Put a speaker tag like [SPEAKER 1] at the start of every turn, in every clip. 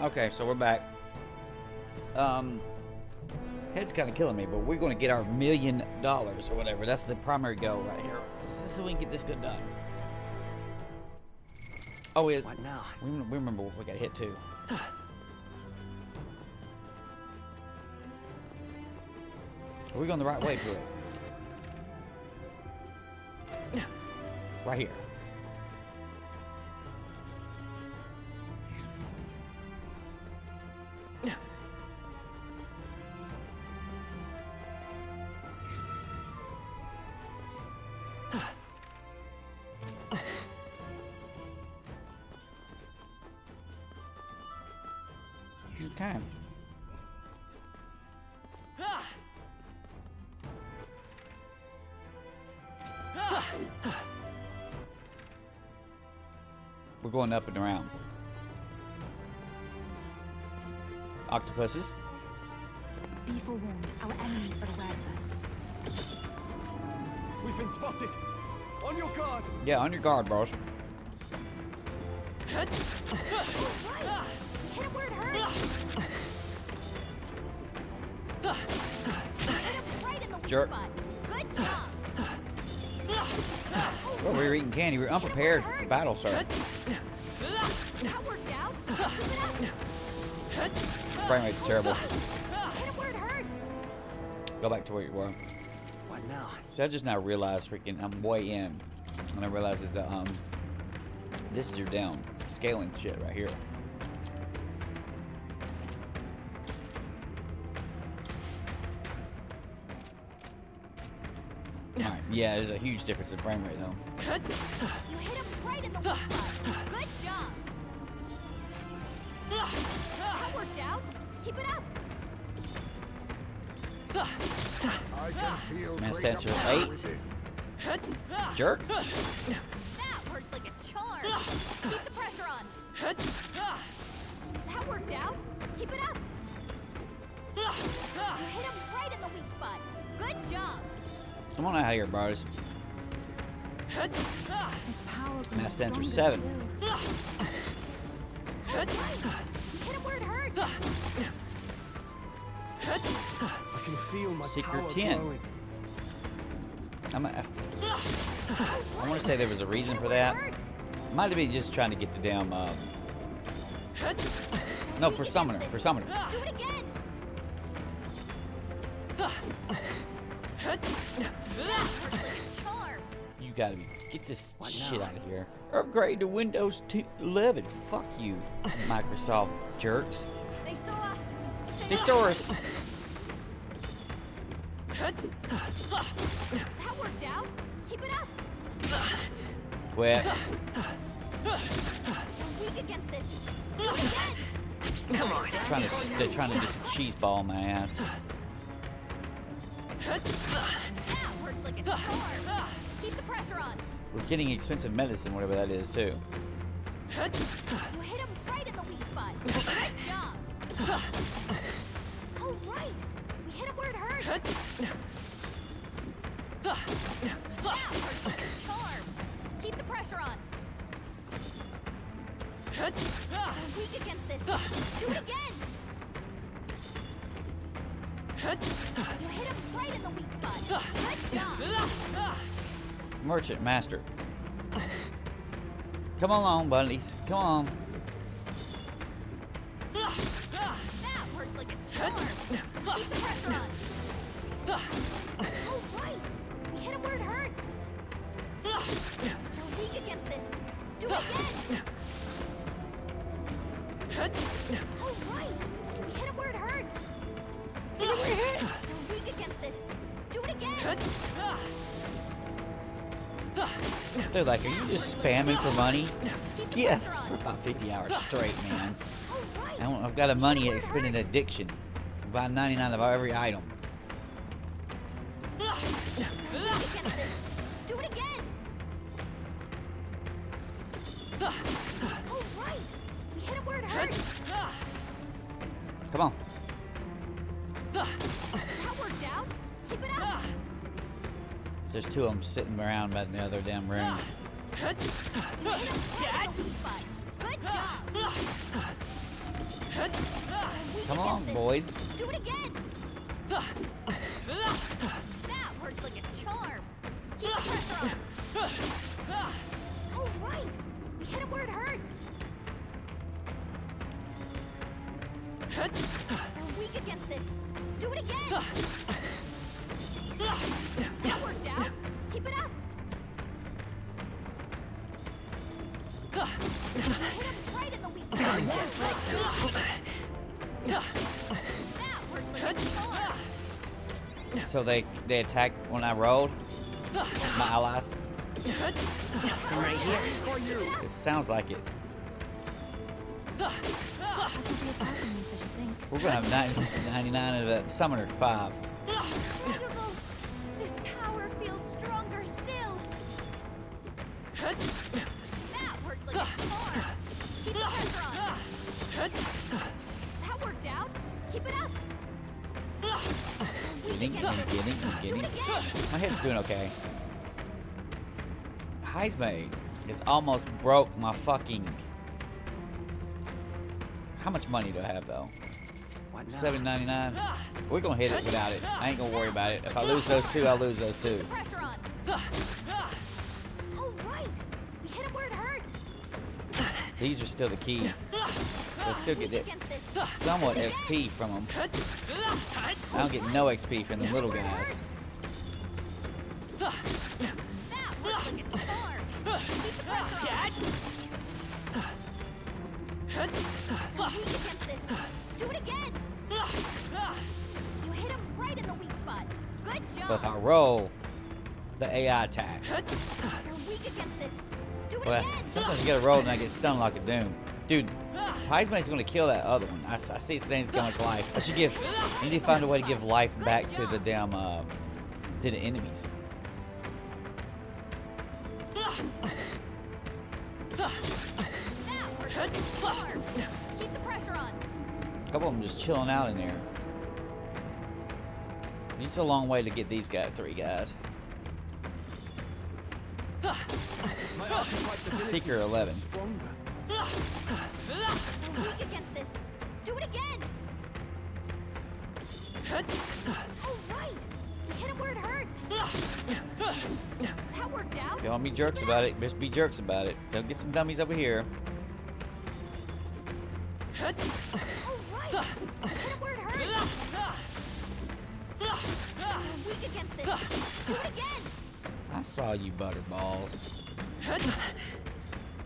[SPEAKER 1] Okay, so we're back. Head's kind of killing me, but we're going to get our $1 million or whatever. That's the primary goal right here. So we can get this good done. Oh, wait.
[SPEAKER 2] What now?
[SPEAKER 1] We remember what we got hit too. Are we going the right way to it? Right here. Okay. We're going up and around. Octopuses.
[SPEAKER 3] Be forewarned, our enemies are aware of us.
[SPEAKER 2] We've been spotted. On your guard.
[SPEAKER 1] Yeah, on your guard, bros.
[SPEAKER 3] Right. Hit him where it hurts. Hit him right in the weak
[SPEAKER 1] Jerk.
[SPEAKER 3] spot. Good job.
[SPEAKER 1] Well, we were eating candy. We were unprepared for battle, sir.
[SPEAKER 3] That worked out. Keep it up.
[SPEAKER 1] Frame rate's terrible.
[SPEAKER 3] Hit him where it hurts.
[SPEAKER 1] Go back to where you were.
[SPEAKER 2] What now?
[SPEAKER 1] See, I just now realized freaking I'm way in. And I realized that this is your down scaling shit right here. Alright, yeah, there's a huge difference in frame rate though.
[SPEAKER 3] You hit him right in the weak spot. Good job. That worked out. Keep it up.
[SPEAKER 4] I can feel
[SPEAKER 1] Man,
[SPEAKER 4] great
[SPEAKER 1] stance are
[SPEAKER 4] power
[SPEAKER 1] 8.
[SPEAKER 4] within.
[SPEAKER 1] Jerk.
[SPEAKER 3] That worked like a charm. Keep the pressure on. That worked out. Keep it up. You hit him right in the weak spot. Good job.
[SPEAKER 1] Come on out of here, bros.
[SPEAKER 3] His power
[SPEAKER 1] Man, stance are 7.
[SPEAKER 3] Hit him where it hurts.
[SPEAKER 2] I can feel my
[SPEAKER 1] Secret
[SPEAKER 2] power
[SPEAKER 1] 10.
[SPEAKER 2] growing.
[SPEAKER 1] I want to say there was a reason for that. Might have been just trying to get the damn. No, for summoner. For summoner.
[SPEAKER 3] Do it again. That worked like a charm.
[SPEAKER 1] You gotta be. Get this shit out of here. Upgrade to Windows 11. Fuck you, Microsoft jerks.
[SPEAKER 3] They saw us. Stay
[SPEAKER 1] They
[SPEAKER 3] up.
[SPEAKER 1] saw us.
[SPEAKER 3] That worked out. Keep it up.
[SPEAKER 1] Quit.
[SPEAKER 3] You're weak against this. Do it again.
[SPEAKER 1] They're trying to do some cheese ball on my ass.
[SPEAKER 3] That worked like a charm. Keep the pressure on.
[SPEAKER 1] We're getting expensive medicine, whatever that is, too.
[SPEAKER 3] You hit him right in the weak spot. Good job. Oh, right. We hit him where it hurts. That worked like a charm. Keep the pressure on. You're weak against this. Do it again. You hit him right in the weak spot. Good job.
[SPEAKER 1] Merchant Master. Come along, buddies. Come on.
[SPEAKER 3] That worked like a charm. Keep the pressure on. Oh, right. We hit him where it hurts. You're weak against this. Do it again. Oh, right. We hit him where it hurts. You're weak against this. Do it again.
[SPEAKER 1] They're like, are you just spamming for money?
[SPEAKER 3] Keep the
[SPEAKER 1] Yeah,
[SPEAKER 3] pressure on.
[SPEAKER 1] for about 50 hours straight, man.
[SPEAKER 3] Oh, right.
[SPEAKER 1] I've got a money expending addiction. Buy 99 of every item.
[SPEAKER 3] You're weak against this. Do it again. Oh, right. We hit him where it hurts.
[SPEAKER 1] Come on.
[SPEAKER 3] That worked out. Keep it up.
[SPEAKER 1] There's 2 of them sitting around in the other damn room.
[SPEAKER 3] You hit him right in the weak spot. Good job. Weak
[SPEAKER 1] Come
[SPEAKER 3] against
[SPEAKER 1] on,
[SPEAKER 3] this.
[SPEAKER 1] boys.
[SPEAKER 3] Do it again. That works like a charm. Keep the pressure on. Oh, right. We hit him where it hurts. They're weak against this. Do it again. That worked out. Keep it up. Hit him right in the weak spot. That worked like a charm.
[SPEAKER 1] So they attacked when I rolled my allies.
[SPEAKER 4] Right here for you.
[SPEAKER 1] It sounds like it. We're gonna have 99 of that summoner 5.
[SPEAKER 3] Incredible. This power feels stronger still. That worked like a charm. Keep the pressure on. That worked out. Keep it up.
[SPEAKER 1] Getting.
[SPEAKER 3] Do it again.
[SPEAKER 1] My head's doing okay. Heismay has almost broke my fucking. How much money do I have though? $7.99. We're gonna hit it without it. I ain't gonna worry about it. If I lose those two, I'll lose those two.
[SPEAKER 3] Pressure on. Oh, right. We hit him where it hurts.
[SPEAKER 1] These are still the key. I still get that somewhat XP from them. I don't get no XP from the little guys.
[SPEAKER 3] That worked like a charm. Keep the pressure on. They're weak against this. Do it again. You hit him right in the weak spot. Good job.
[SPEAKER 1] But if I roll, the AI attacks.
[SPEAKER 3] They're weak against this. Do it
[SPEAKER 1] Well,
[SPEAKER 3] again.
[SPEAKER 1] sometimes you get a roll and I get stunned like a doom. Dude, Heismay's gonna kill that other one. I see it's saying it's got much life. I need to find a way to give life back to the damn, to the enemies.
[SPEAKER 3] That worked like a charm. Keep the pressure on.
[SPEAKER 1] A couple of them just chilling out in there. It's a long way to get these guys, 3 guys.
[SPEAKER 2] My archetype's ability
[SPEAKER 1] Seeker 11.
[SPEAKER 2] is stronger.
[SPEAKER 3] They're weak against this. Do it again. Oh, right. We hit him where it hurts. That worked out.
[SPEAKER 1] Don't be jerks about it. Just be jerks about it. Don't get some dummies over here.
[SPEAKER 3] Oh, right. We hit him where it hurts. They're weak against this. Do it again.
[SPEAKER 1] I saw you, butterballs.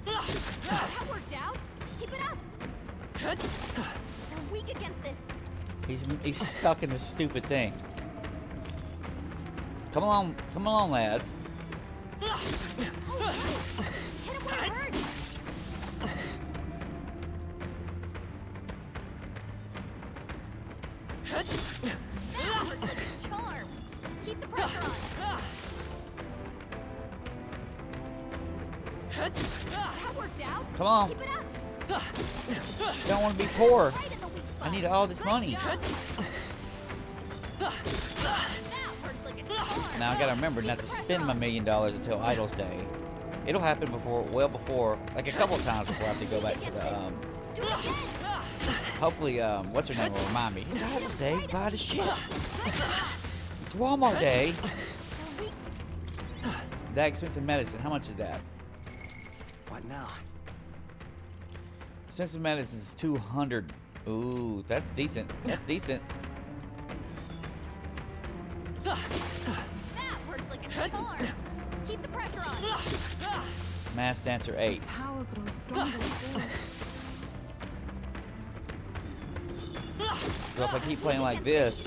[SPEAKER 3] That worked out. Keep it up. They're weak against this.
[SPEAKER 1] He's stuck in this stupid thing. Come along, lads.
[SPEAKER 3] Oh, right. Hit him where it hurts. That worked like a charm. Keep the pressure on. That worked out.
[SPEAKER 1] Come on.
[SPEAKER 3] Keep it up.
[SPEAKER 1] Don't want to be poor.
[SPEAKER 3] Right in the weak spot.
[SPEAKER 1] I need all this
[SPEAKER 3] Good
[SPEAKER 1] money.
[SPEAKER 3] job. That worked like a charm.
[SPEAKER 1] Now I gotta remember not to spend my $1 million until Idol's Day. It'll happen well before, like a couple of times before I have to go back to the,
[SPEAKER 3] Do it again.
[SPEAKER 1] hopefully, what's her name will remind me. It's Idol's Day, buy the shit. It's Walmart Day.
[SPEAKER 3] They're weak.
[SPEAKER 1] That expensive medicine, how much is that?
[SPEAKER 2] What now?
[SPEAKER 1] Expensive medicine is 200. Ooh, that's decent. That's decent.
[SPEAKER 3] That worked like a charm. Keep the pressure on.
[SPEAKER 1] Mass Dancer 8.
[SPEAKER 5] Power grows stronger still.
[SPEAKER 1] So if I keep playing like this,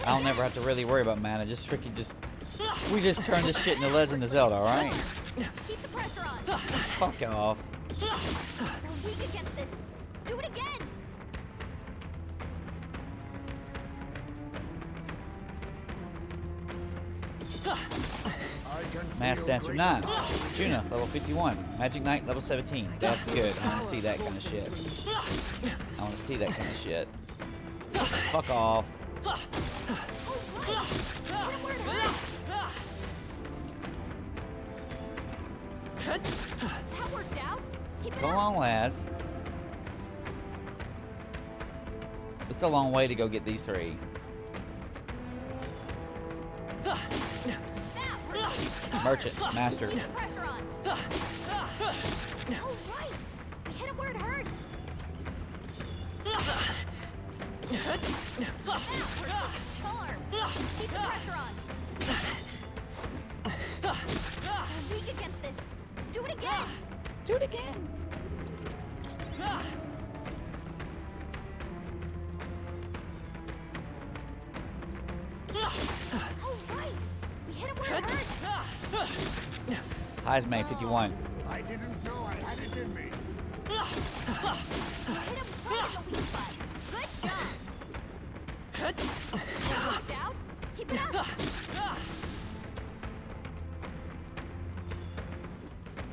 [SPEAKER 1] I'll never have to really worry about mana. We just turn this shit into Legend of Zelda, alright?
[SPEAKER 3] Keep the pressure on.
[SPEAKER 1] Fuck off.
[SPEAKER 3] They're weak against this. Do it again.
[SPEAKER 4] I can
[SPEAKER 1] Mass
[SPEAKER 4] feel
[SPEAKER 1] Dancer
[SPEAKER 4] great
[SPEAKER 1] 9.
[SPEAKER 4] power.
[SPEAKER 1] Juna, level 51. Magic Knight, level 17. That's good. I want to see that kind of shit. I want to see that kind of shit. Fuck off.
[SPEAKER 3] Oh, right. Hit him where it hurts. That worked out. Keep it
[SPEAKER 1] Come
[SPEAKER 3] up.
[SPEAKER 1] on, lads. It's a long way to go get these 3. Merchant, master.
[SPEAKER 3] Keep the pressure on. Oh, right. Hit him where it hurts. That works like a charm. Keep the pressure on. You're weak against this. Do it again.
[SPEAKER 1] Do it again.
[SPEAKER 3] Oh, right. We hit him where it hurts.
[SPEAKER 1] Heismay 51.
[SPEAKER 2] I didn't know I had it in me.
[SPEAKER 3] You hit him right in the weak spot. Good job. That worked out. Keep it up.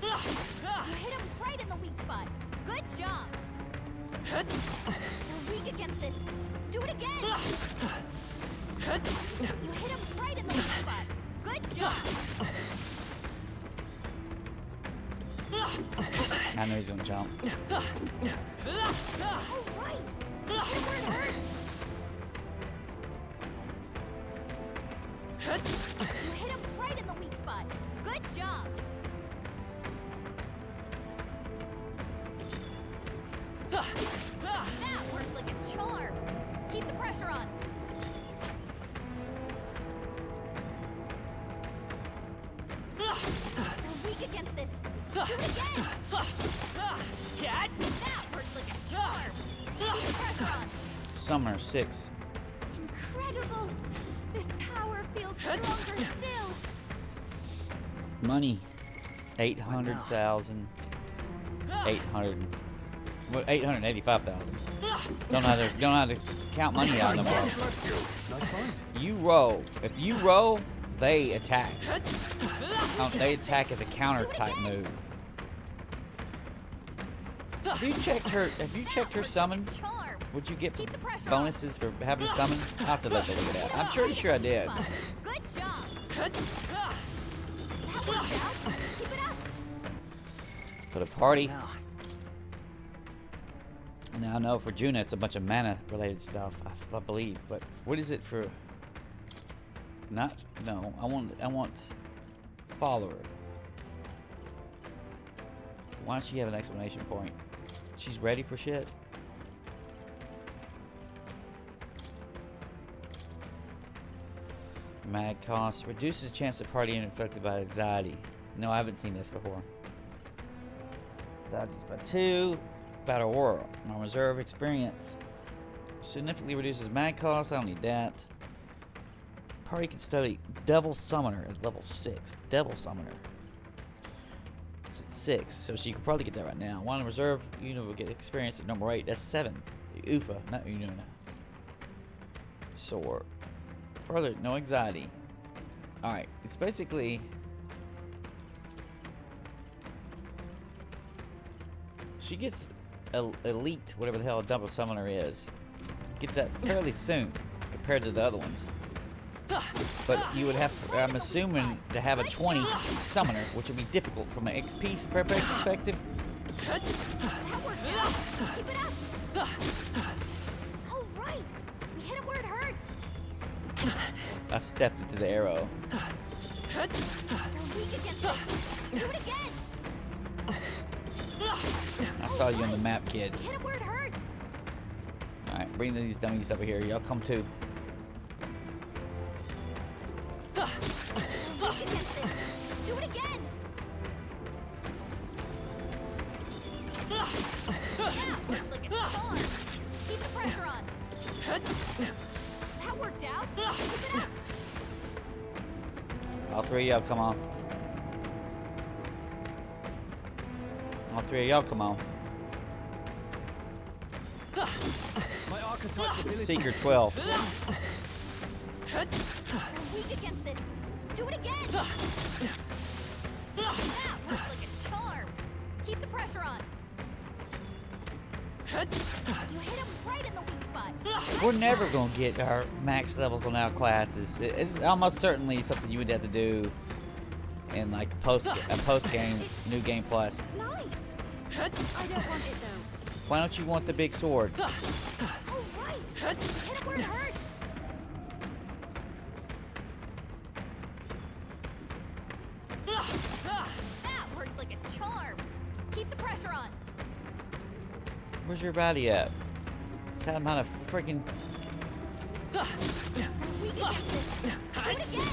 [SPEAKER 3] You hit him right in the weak spot. Good job. You're weak against this. Do it again. You hit him right in the weak spot. Good job.
[SPEAKER 1] I know he's gonna jump.
[SPEAKER 3] All right. Hit him where it hurts. You hit him right in the weak spot. Good job. That worked like a charm. Keep the pressure on. You're weak against this. Do it again. That worked like a charm. Keep the pressure on.
[SPEAKER 1] Summoner 6.
[SPEAKER 3] Incredible. This power feels stronger still.
[SPEAKER 1] Money. 800,000. 885,000. Don't know how to count money out no more.
[SPEAKER 2] Nice find.
[SPEAKER 1] You roll. If you roll, they attack. They attack as a counter type move. Have you checked her summon?
[SPEAKER 3] Charm.
[SPEAKER 1] Would you get
[SPEAKER 3] Keep the pressure on.
[SPEAKER 1] bonuses for having a summon? I'll have to look at that. I'm pretty sure I did.
[SPEAKER 3] Good job. That worked out. Keep it up.
[SPEAKER 1] For the party. Now I know for Juna it's a bunch of mana related stuff, I believe. But what is it for? I want follower. Why does she have an exclamation point? She's ready for shit. Mad cost reduces chance of party infected by anxiety. No, I haven't seen this before. Anxiety by 2. Battle aura. My reserve experience. Significantly reduces mag cost. I don't need that. Party can study Devil Summoner at level 6. Devil Summoner. It's at 6, so she could probably get that right now. One reserve, Una will get experience at number 8. That's 7. Ufa, not Una. Sword. Further, no anxiety. Alright, it's basically. She gets elite, whatever the hell a double summoner is. Gets that fairly soon compared to the other ones. But you would have, I'm assuming, to have a 20 summoner, which would be difficult from an XP perspective.
[SPEAKER 3] That worked out. Keep it up. All right. We hit him where it hurts.
[SPEAKER 1] I stepped into the arrow.
[SPEAKER 3] You're weak against this. Do it again.
[SPEAKER 1] I saw you on the map, kid.
[SPEAKER 3] Hit him where it hurts.
[SPEAKER 1] Alright, bring these dummies over here. Y'all come too.
[SPEAKER 3] You're weak against this. Do it again. Yeah, worked like a charm. Keep the pressure on. That worked out. Keep it up.
[SPEAKER 1] All 3 of y'all come on. All 3 of y'all come on.
[SPEAKER 2] My archetype's ability.
[SPEAKER 1] Seeker 12.
[SPEAKER 3] You're weak against this. Do it again. That worked like a charm. Keep the pressure on. You hit him right in the weak spot.
[SPEAKER 1] We're never gonna get our max levels on our classes. It's almost certainly something you would have to do in like a post game, new game plus.
[SPEAKER 3] Nice. I don't want it though.
[SPEAKER 1] Why don't you want the big sword?
[SPEAKER 3] All right. Hit him where it hurts. That worked like a charm. Keep the pressure on.
[SPEAKER 1] Where's your body at? It's that amount of freaking.
[SPEAKER 3] We're weak against this. Do it again.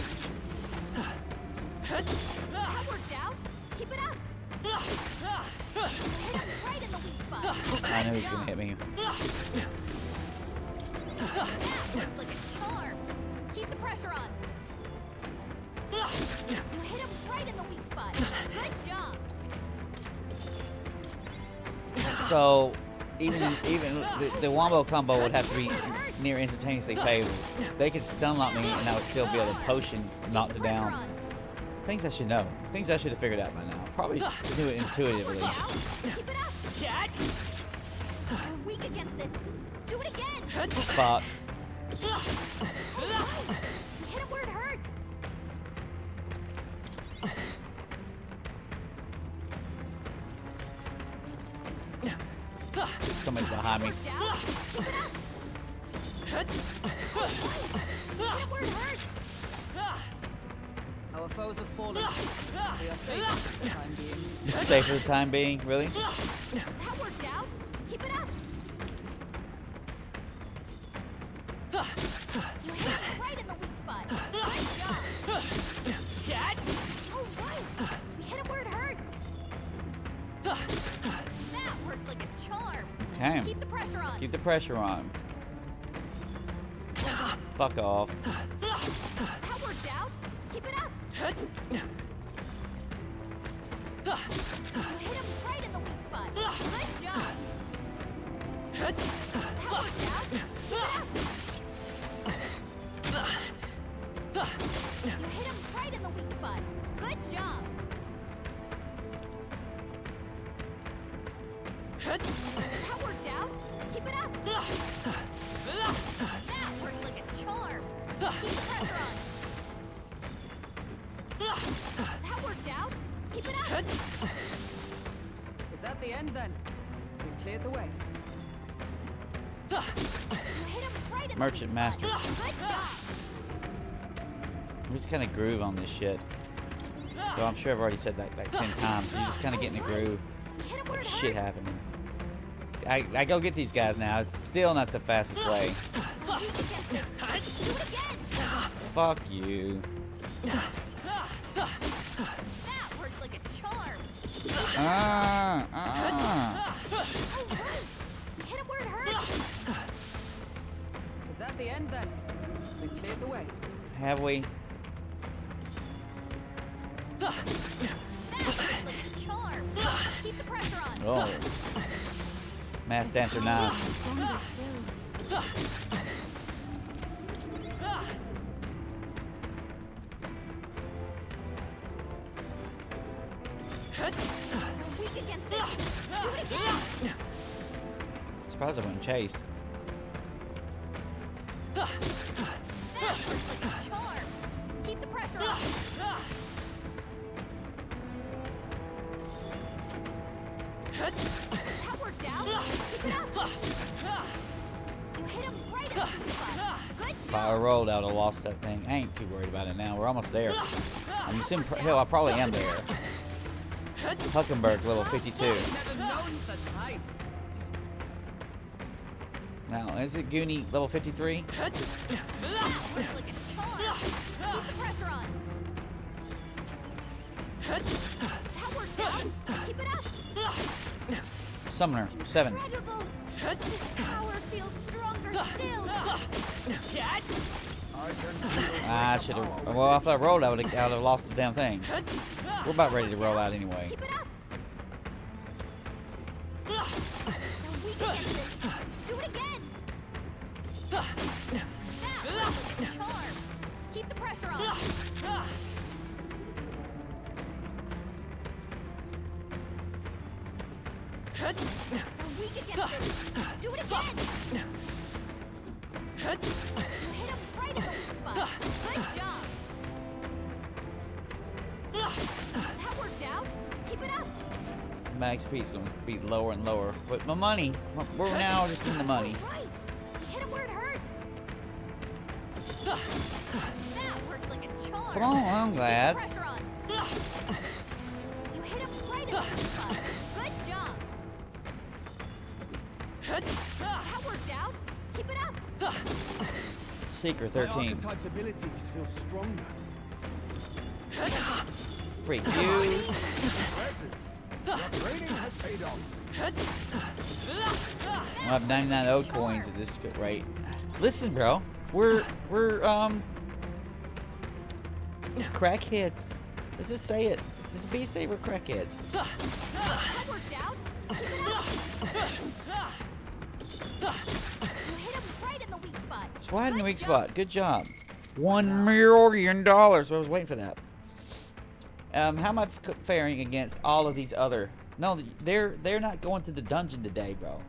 [SPEAKER 3] That worked out. Keep it up. Hit him right in the weak spot.
[SPEAKER 1] I knew he was gonna hit me.
[SPEAKER 3] That worked like a charm. Keep the pressure on. You hit him right in the weak spot. Good job.
[SPEAKER 1] So, even the wombo combo would have to be near instantaneously fatal. They could stun lock me, and I would still be able to potion knock it down. Things I should know. Things I should have figured out by now. Probably do it intuitively.
[SPEAKER 3] Keep it up. You're weak against this. Do it again.
[SPEAKER 1] Fuck.
[SPEAKER 3] Hit him where it hurts.
[SPEAKER 1] Somebody's behind me.
[SPEAKER 3] Keep it up. Hit him where it hurts.
[SPEAKER 4] Our foes have fallen. We are safe for the time being.
[SPEAKER 1] You're safe for the time being, really?
[SPEAKER 3] That worked out. Keep it up. You hit him right in the weak spot. Good job. Oh, right. We hit him where it hurts. That worked like a charm.
[SPEAKER 1] Okay.
[SPEAKER 3] Keep the pressure on.
[SPEAKER 1] Keep the pressure on. Fuck off.
[SPEAKER 3] That worked out. Keep it up. You hit him right in the weak spot. Good job. That worked out. Keep it up. You hit him right in the weak spot. Good job. That worked out. Keep it up. That worked like a charm. Keep the pressure on. That worked out. Keep it up.
[SPEAKER 4] Is that the end then? We've cleared the way.
[SPEAKER 3] You hit him right in the
[SPEAKER 1] Merchant
[SPEAKER 3] weak
[SPEAKER 1] Master.
[SPEAKER 3] spot. Good job.
[SPEAKER 1] We just kind of groove on this shit. So I'm sure I've already said that like 10 times. You just kind of get in the groove
[SPEAKER 3] Hit him where
[SPEAKER 1] of
[SPEAKER 3] it
[SPEAKER 1] shit
[SPEAKER 3] hurts.
[SPEAKER 1] happening. I go get these guys now. It's still not the fastest way.
[SPEAKER 3] We're weak against this. Do it again.
[SPEAKER 1] Fuck you.
[SPEAKER 3] That worked like a charm.
[SPEAKER 1] Ah.
[SPEAKER 3] Oh, right. Hit him where it hurts.
[SPEAKER 4] Is that the end then? We've cleared the way.
[SPEAKER 1] Have we?
[SPEAKER 3] That worked like a charm. Keep the pressure on.
[SPEAKER 1] Oh. Mass Dancer 9.
[SPEAKER 5] Stronger still.
[SPEAKER 3] You're weak against this. Do it again.
[SPEAKER 1] Surprised I wasn't chased.
[SPEAKER 3] That worked like a charm. Keep the pressure on. That worked out. Keep it up. You hit him right in the weak spot. Good
[SPEAKER 1] If I
[SPEAKER 3] job.
[SPEAKER 1] rolled, I would have lost that thing. I ain't too worried about it now. We're almost there. I'm assuming, hell, I probably am there. Hulkenburg, level 52.
[SPEAKER 4] Never known such heights.
[SPEAKER 1] Now, is it Goonie, level 53?
[SPEAKER 3] That worked like a charm. Keep the pressure on. That worked out. Keep it up.
[SPEAKER 1] Summoner, 7.
[SPEAKER 3] Incredible. This power feels stronger still.
[SPEAKER 1] I should have. Well, if I rolled, I would have lost the damn thing. We're about ready to roll out anyway.
[SPEAKER 3] Keep it up. You're weak against this. Do it again. That was like a charm. Keep the pressure on. You're weak against this. Do it again. You hit him right in the weak spot. Good job. That worked out. Keep it up.
[SPEAKER 1] My XP is going to be lower and lower. But my money, we're now just in the money.
[SPEAKER 3] Right. You hit him where it hurts. That worked like a charm.
[SPEAKER 1] Come on, lads.
[SPEAKER 3] Pressure on. You hit him right in the weak spot. Good job. That worked out. Keep it up.
[SPEAKER 1] Secret
[SPEAKER 2] My
[SPEAKER 1] 13.
[SPEAKER 2] archetype's abilities feel stronger.
[SPEAKER 1] Freak you.
[SPEAKER 2] Impressive. Your training has paid off.
[SPEAKER 1] I'll have 99 ode coins at this rate. Listen, bro. We're crackheads. Let's just say it. Just be say we're crackheads.
[SPEAKER 3] That worked out. Keep it up. You hit him right in the weak spot.
[SPEAKER 1] So why in the
[SPEAKER 3] Good
[SPEAKER 1] weak
[SPEAKER 3] job.
[SPEAKER 1] spot? Good job. $1 million. So I was waiting for that. How am I faring against all of these other? No, they're not going to the dungeon today, bro.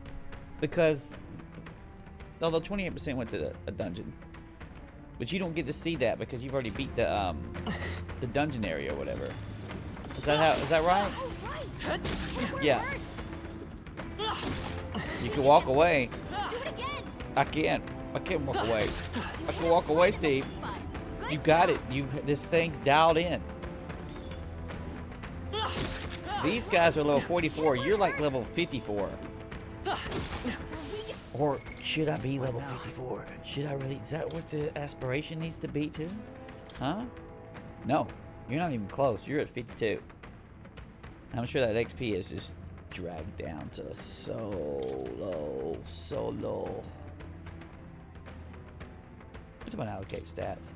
[SPEAKER 1] Because although 28% went to a dungeon, but you don't get to see that because you've already beat the dungeon area or whatever. Is that right?
[SPEAKER 3] Oh, right. Hit where it
[SPEAKER 1] Yeah.
[SPEAKER 3] hurts.
[SPEAKER 1] You can walk away.
[SPEAKER 3] Do it again.
[SPEAKER 1] I can't walk away. I can walk away, Steve.
[SPEAKER 3] Spot. Good
[SPEAKER 1] You got
[SPEAKER 3] job.
[SPEAKER 1] it. This thing's dialed in. These guys are level 44. You're like level 54. Or should I be level 54? Should I really? Is that what the aspiration needs to be too? Huh? No. You're not even close. You're at 52. I'm sure that XP is just dragged down to so low. So low. What's about allocate stats?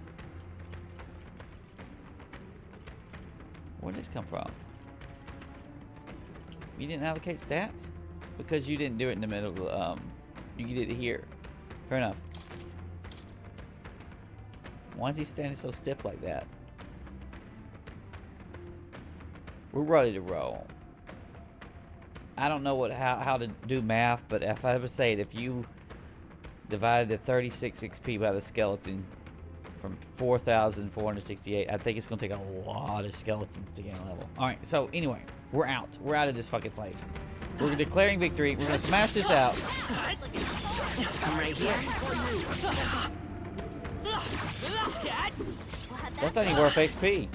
[SPEAKER 1] Where did this come from? You didn't allocate stats? Because you didn't do it in the middle of the, you did it here. Fair enough. Why is he standing so stiff like that? We're ready to roll. I don't know how to do math, but if I ever say it, if you divided the 36 XP by the skeleton from 4,468, I think it's gonna take a lot of skeletons to gain a level. Alright, so anyway, we're out. We're out of this fucking place. We're declaring victory. We're gonna smash this out.
[SPEAKER 4] I'm right here.
[SPEAKER 1] That's not even worth XP.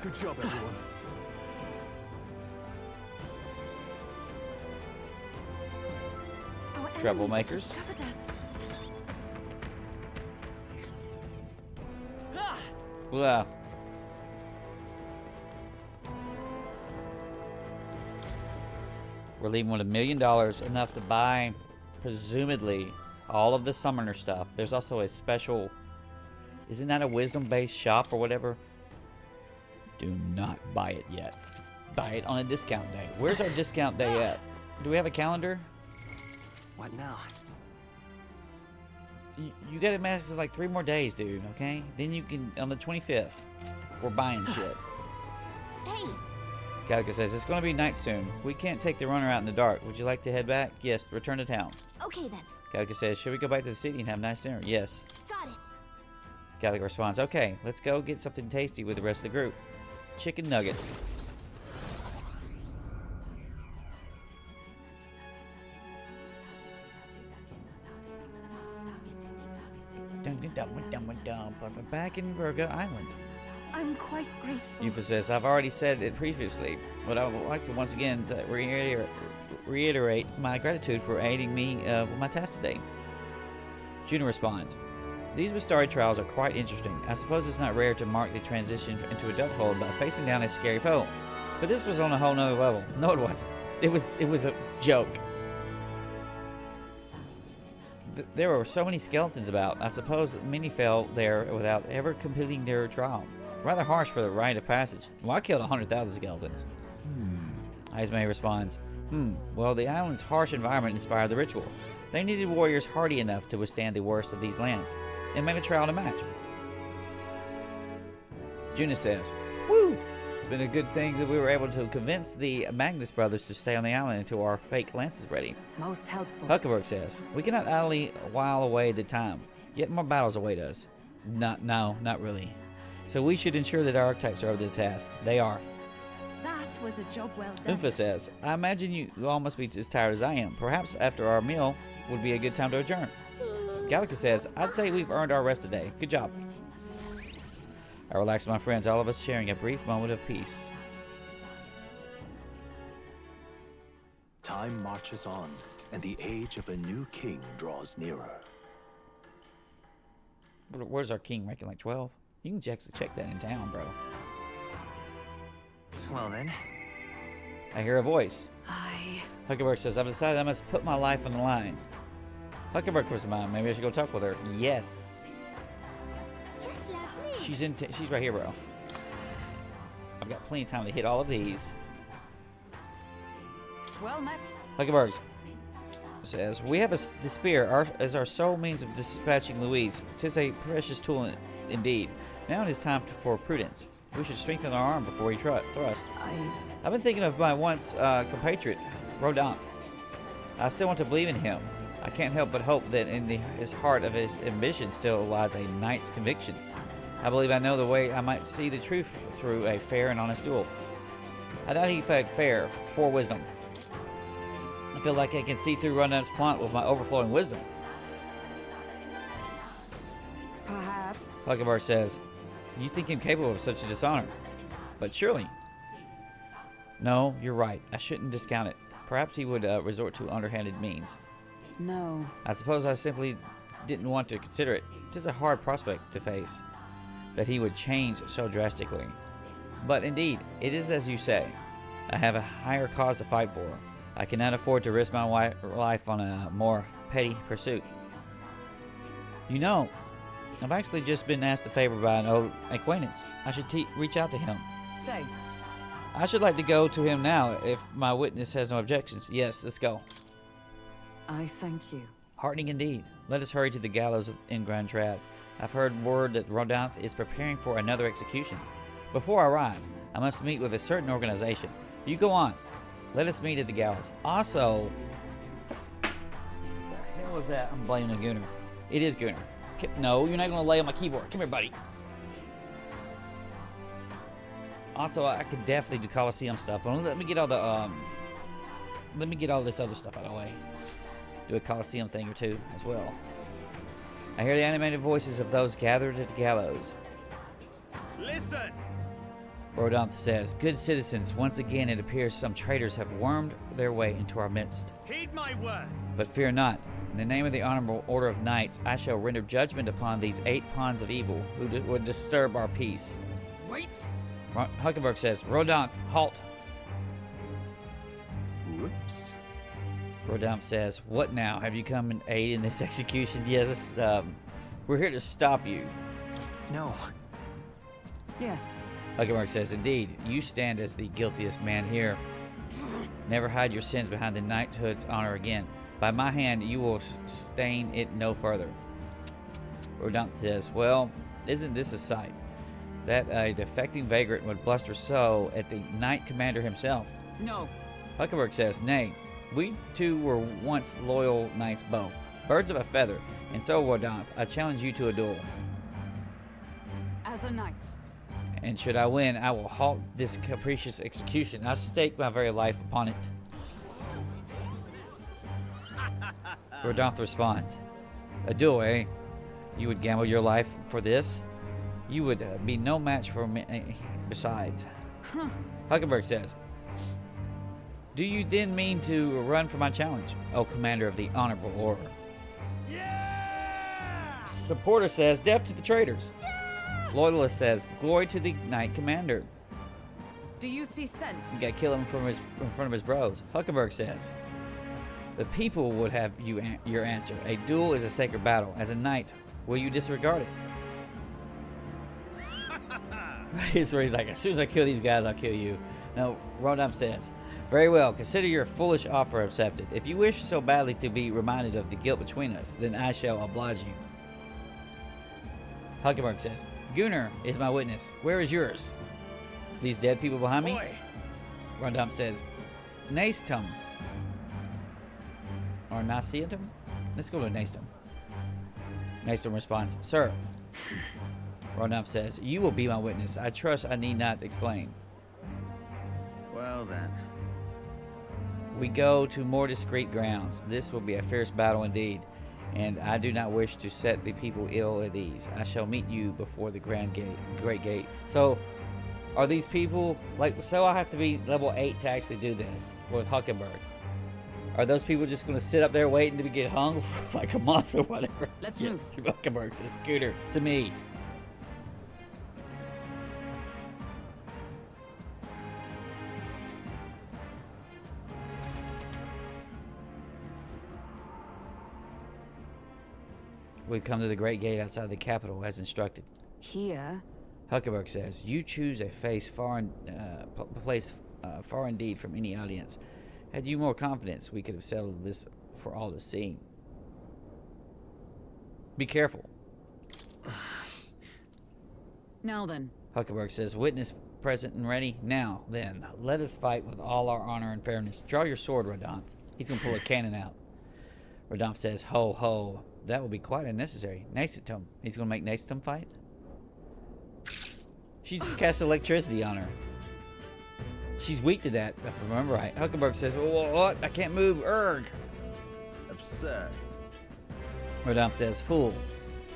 [SPEAKER 2] Good job, everyone.
[SPEAKER 5] Our enemies
[SPEAKER 1] Troublemakers.
[SPEAKER 5] discovered us.
[SPEAKER 1] Wow. We're leaving with $1 million, enough to buy, presumably, all of the summoner stuff. There's also a special, isn't that a wisdom-based shop or whatever? Do not buy it yet. Buy it on a discount day. Where's our discount day at? Do we have a calendar?
[SPEAKER 4] What now?
[SPEAKER 1] You got to max like 3 more days, dude, okay? Then you can, on the 25th, we're buying shit.
[SPEAKER 3] Hey,
[SPEAKER 1] Calica says, it's going to be night soon. We can't take the runner out in the dark. Would you like to head back? Yes, return to town.
[SPEAKER 3] okay then.
[SPEAKER 1] Calica says, should we go back to the city and have a nice dinner? Yes.
[SPEAKER 3] Got it.
[SPEAKER 1] Calica responds, okay, let's go get something tasty with the rest of the group. Chicken nuggets. Back in Virgo Island.
[SPEAKER 5] I'm quite grateful.
[SPEAKER 1] Yufa says, I've already said it previously, but I would like to once again to reiterate my gratitude for aiding me with my task today. Juno responds, these Bastari trials are quite interesting. I suppose it's not rare to mark the transition into adulthood by facing down a scary foe. But this was on a whole nother level. No, it wasn't. It was a joke. There were so many skeletons about. I suppose many fell there without ever completing their trial. Rather harsh for the rite of passage. Well, I killed 100,000 skeletons. Heismay responds, well, the island's harsh environment inspired the ritual. They needed warriors hardy enough to withstand the worst of these lands, and made a trial to match. Juna says, woo! It's been a good thing that we were able to convince the Magnus brothers to stay on the island until our fake lance is ready.
[SPEAKER 4] Most helpful.
[SPEAKER 1] Hulkenburg says, we cannot idly while away the time, yet more battles await us. No, not really. So we should ensure that our archetypes are up to the task. They are.
[SPEAKER 5] That That was a job well done.
[SPEAKER 1] Umpha says, I imagine you all must be as tired as I am. Perhaps after our meal would be a good time to adjourn. Gallica says, I'd say we've earned our rest today. Good job. I relax, my friends, all of us sharing a brief moment of peace.
[SPEAKER 6] Time marches on, and the age of a new king draws nearer.
[SPEAKER 1] Where's our king ranking? Like 12? You can actually check that in town, bro.
[SPEAKER 7] Well then.
[SPEAKER 1] I hear a voice.
[SPEAKER 5] I...
[SPEAKER 1] Hulkenburg says, I've decided I must put my life on the line. Hulkenburg comes to mind. Maybe I should go talk with her. Yes.
[SPEAKER 3] Just lovely.
[SPEAKER 1] She's right here, bro. I've got plenty of time to hit all of these.
[SPEAKER 4] Well met.
[SPEAKER 1] Hulkenburg says, we have the spear as our sole means of dispatching Louise. 'Tis a precious tool indeed. Now it is time for prudence. We should strengthen our arm before we thrust. I've been thinking of my once compatriot, Rodant. I still want to believe in him. I can't help but hope that in his heart of his ambition still lies a knight's conviction. I believe I know the way I might see the truth through a fair and honest duel. I doubt he fight fair for wisdom. I feel like I can see through Rodant's plot with my overflowing wisdom.
[SPEAKER 4] Perhaps.
[SPEAKER 1] Hulkenburg says, you think him capable of such a dishonor? But surely. No, you're right. I shouldn't discount it. Perhaps he would resort to underhanded means.
[SPEAKER 4] No.
[SPEAKER 1] I suppose I simply didn't want to consider it. It is a hard prospect to face, that he would change so drastically. But indeed, it is as you say. I have a higher cause to fight for. I cannot afford to risk my life on a more petty pursuit. You know, I've actually just been asked a favor by an old acquaintance. I should reach out to him.
[SPEAKER 4] Say.
[SPEAKER 1] I should like to go to him now if my witness has no objections. Yes, let's go.
[SPEAKER 4] I thank you.
[SPEAKER 1] Heartening indeed. Let us hurry to the gallows in Grand Trad. I've heard word that Rodant is preparing for another execution. Before I arrive, I must meet with a certain organization. You go on. Let us meet at the gallows. Also, what the hell is that? I'm blaming a Gunner. It is Gunner. No, you're not going to lay on my keyboard. Come here, buddy. Also, I could definitely do Coliseum stuff, but let me get all the let me get all this other stuff out of the way. Do a Coliseum thing or two as well. I hear the animated voices of those gathered at the gallows.
[SPEAKER 2] Listen!
[SPEAKER 1] Rodant says, good citizens, once again it appears some traitors have wormed their way into our midst.
[SPEAKER 2] Heed my words!
[SPEAKER 1] But fear not. In the name of the honorable order of knights, I shall render judgment upon these 8 pawns of evil who would disturb our peace.
[SPEAKER 4] Wait!
[SPEAKER 1] Hulkenburg says, Rodant, halt.
[SPEAKER 6] Whoops.
[SPEAKER 1] Rodant says, what now? Have you come and aid in this execution? Yes, we're here to stop you.
[SPEAKER 7] No.
[SPEAKER 4] Yes.
[SPEAKER 1] Hulkenburg says, indeed, you stand as the guiltiest man here. Never hide your sins behind the knighthood's honor again. By my hand, you will stain it no further. Rodant says, well, isn't this a sight? That a defecting vagrant would bluster so at the knight commander himself.
[SPEAKER 4] No.
[SPEAKER 1] Hulkenburg says, nay, we two were once loyal knights both, birds of a feather, and so, Rodant, I challenge you to a duel.
[SPEAKER 4] As a knight.
[SPEAKER 1] And should I win, I will halt this capricious execution. I stake my very life upon it. Rodant responds, a duel, eh? You would gamble your life for this? You would be no match for me besides. Hulkenburg says, do you then mean to run for my challenge, O commander of the honorable order?
[SPEAKER 2] Yeah!
[SPEAKER 1] Supporter says, death to the traitors. Loyalist says, glory to the knight commander.
[SPEAKER 4] Do you see sense?
[SPEAKER 1] You gotta kill him in front of his bros. Hulkenburg says, the people would have your answer. A duel is a sacred battle. As a knight, will you disregard it? He's like, as soon as I kill these guys, I'll kill you. No, Rodant says, very well, consider your foolish offer accepted. If you wish so badly to be reminded of the guilt between us, then I shall oblige you. Hulkenburg says, Gunnar is my witness. Where is yours? These dead people behind me?
[SPEAKER 2] Boy.
[SPEAKER 1] Rodant says, Nastum. Or Nasiatum? Let's go to Nastum. Nastum responds, sir. Rodant says, you will be my witness. I trust I need not explain.
[SPEAKER 2] Well,
[SPEAKER 7] Well then.
[SPEAKER 1] We go to more discreet grounds. This will be a fierce battle indeed, and I do not wish to set the people ill at ease. I shall meet you before the great gate. So, are these people, like, so I have to be level 8 to actually do this with Hulkenburg? Are those people just going to sit up there waiting to get hung for like a month or whatever?
[SPEAKER 4] Let's move.
[SPEAKER 1] Hulkenburg says, Scooter, to me. We've come to the great gate outside the capital as instructed.
[SPEAKER 4] Here?
[SPEAKER 1] Hulkenburg says, you choose a place far indeed from any audience. Had you more confidence, we could have settled this for all to see. Be careful.
[SPEAKER 4] Now then.
[SPEAKER 1] Hulkenburg says, witness present and ready. Now then, let us fight with all our honor and fairness. Draw your sword, Rodolphe. He's going to pull a cannon out. Rodolphe says, ho, ho. That will be quite unnecessary. Nacetum. He's going to make Nacetum fight? She just cast electricity on her. She's weak to that, if I remember right. Hulkenburg says, what? I can't move. Erg.
[SPEAKER 7] Absurd.
[SPEAKER 1] Rodolphe says, fool.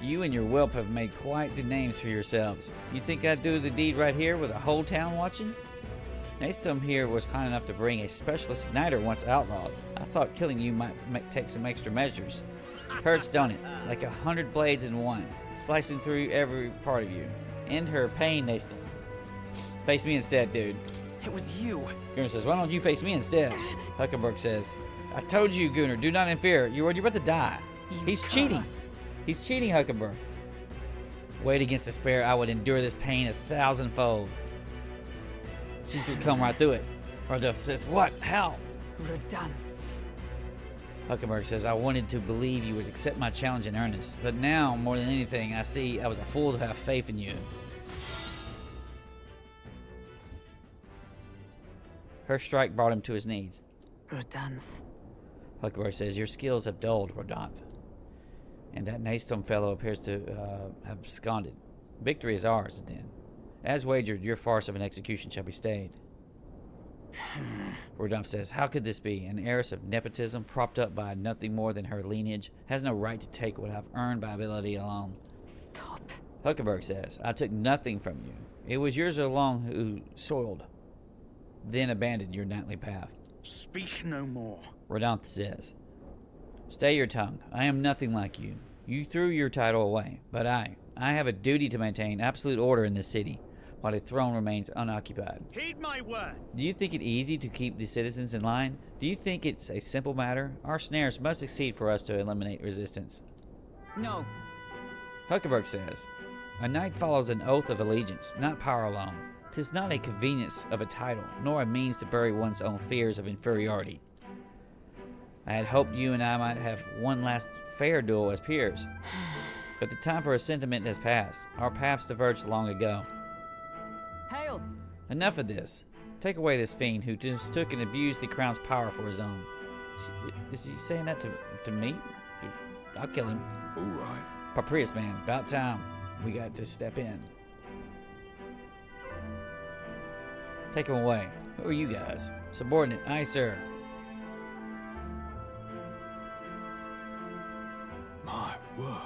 [SPEAKER 1] You and your whelp have made quite the names for yourselves. You think I'd do the deed right here with a whole town watching? Nacetum here was kind enough to bring a specialist igniter once outlawed. I thought killing you might take some extra measures. Hurts, don't it? Like 100 blades in one, slicing through every part of you. End her pain, Nacetum. Face me instead, dude.
[SPEAKER 7] It was you.
[SPEAKER 1] Gunnar says, why don't you face me instead? Hulkenburg says, I told you, Gunnar, do not interfere. You're about to die. He's cheating. He's cheating, Hulkenburg. Weighed against despair, I would endure this pain 1,000-fold. She's going to come right through it. Rodolphe says, what? How?
[SPEAKER 4] Rodolphe.
[SPEAKER 1] Hulkenburg says, I wanted to believe you would accept my challenge in earnest. But now, more than anything, I see I was a fool to have faith in you. Her strike brought him to his knees.
[SPEAKER 4] Rodolphe.
[SPEAKER 1] Hulkenburg says, your skills have dulled, Rodolphe. And that Nacetum fellow appears to have absconded. Victory is ours, then. As wagered, your farce of an execution shall be stayed. Rodolphe says, how could this be? An heiress of nepotism, propped up by nothing more than her lineage, has no right to take what I've earned by ability alone.
[SPEAKER 4] Stop.
[SPEAKER 1] Hulkenburg says, I took nothing from you. It was yours alone who soiled, then abandoned your knightly path.
[SPEAKER 7] Speak no more.
[SPEAKER 1] Rodolphe says, stay your tongue. I am nothing like you. You threw your title away, but I have a duty to maintain absolute order in this city, while the throne remains unoccupied.
[SPEAKER 7] Heed my words.
[SPEAKER 1] Do you think it easy to keep the citizens in line? Do you think it's a simple matter? Our snares must succeed for us to eliminate resistance.
[SPEAKER 4] No.
[SPEAKER 1] Hulkenburg says, a knight follows an oath of allegiance, not power alone. 'Tis not a convenience of a title, nor a means to bury one's own fears of inferiority. I had hoped you and I might have one last fair duel as peers. But the time for a sentiment has passed. Our paths diverged long ago.
[SPEAKER 4] Hail.
[SPEAKER 1] Enough of this. Take away this fiend who just took and abused the crown's power for his own. Is he saying that to me? I'll kill him.
[SPEAKER 6] All right.
[SPEAKER 1] Papyrus man, about time. We got to step in. Take him away. Who are you guys? Subordinate. Aye, sir.
[SPEAKER 6] My word.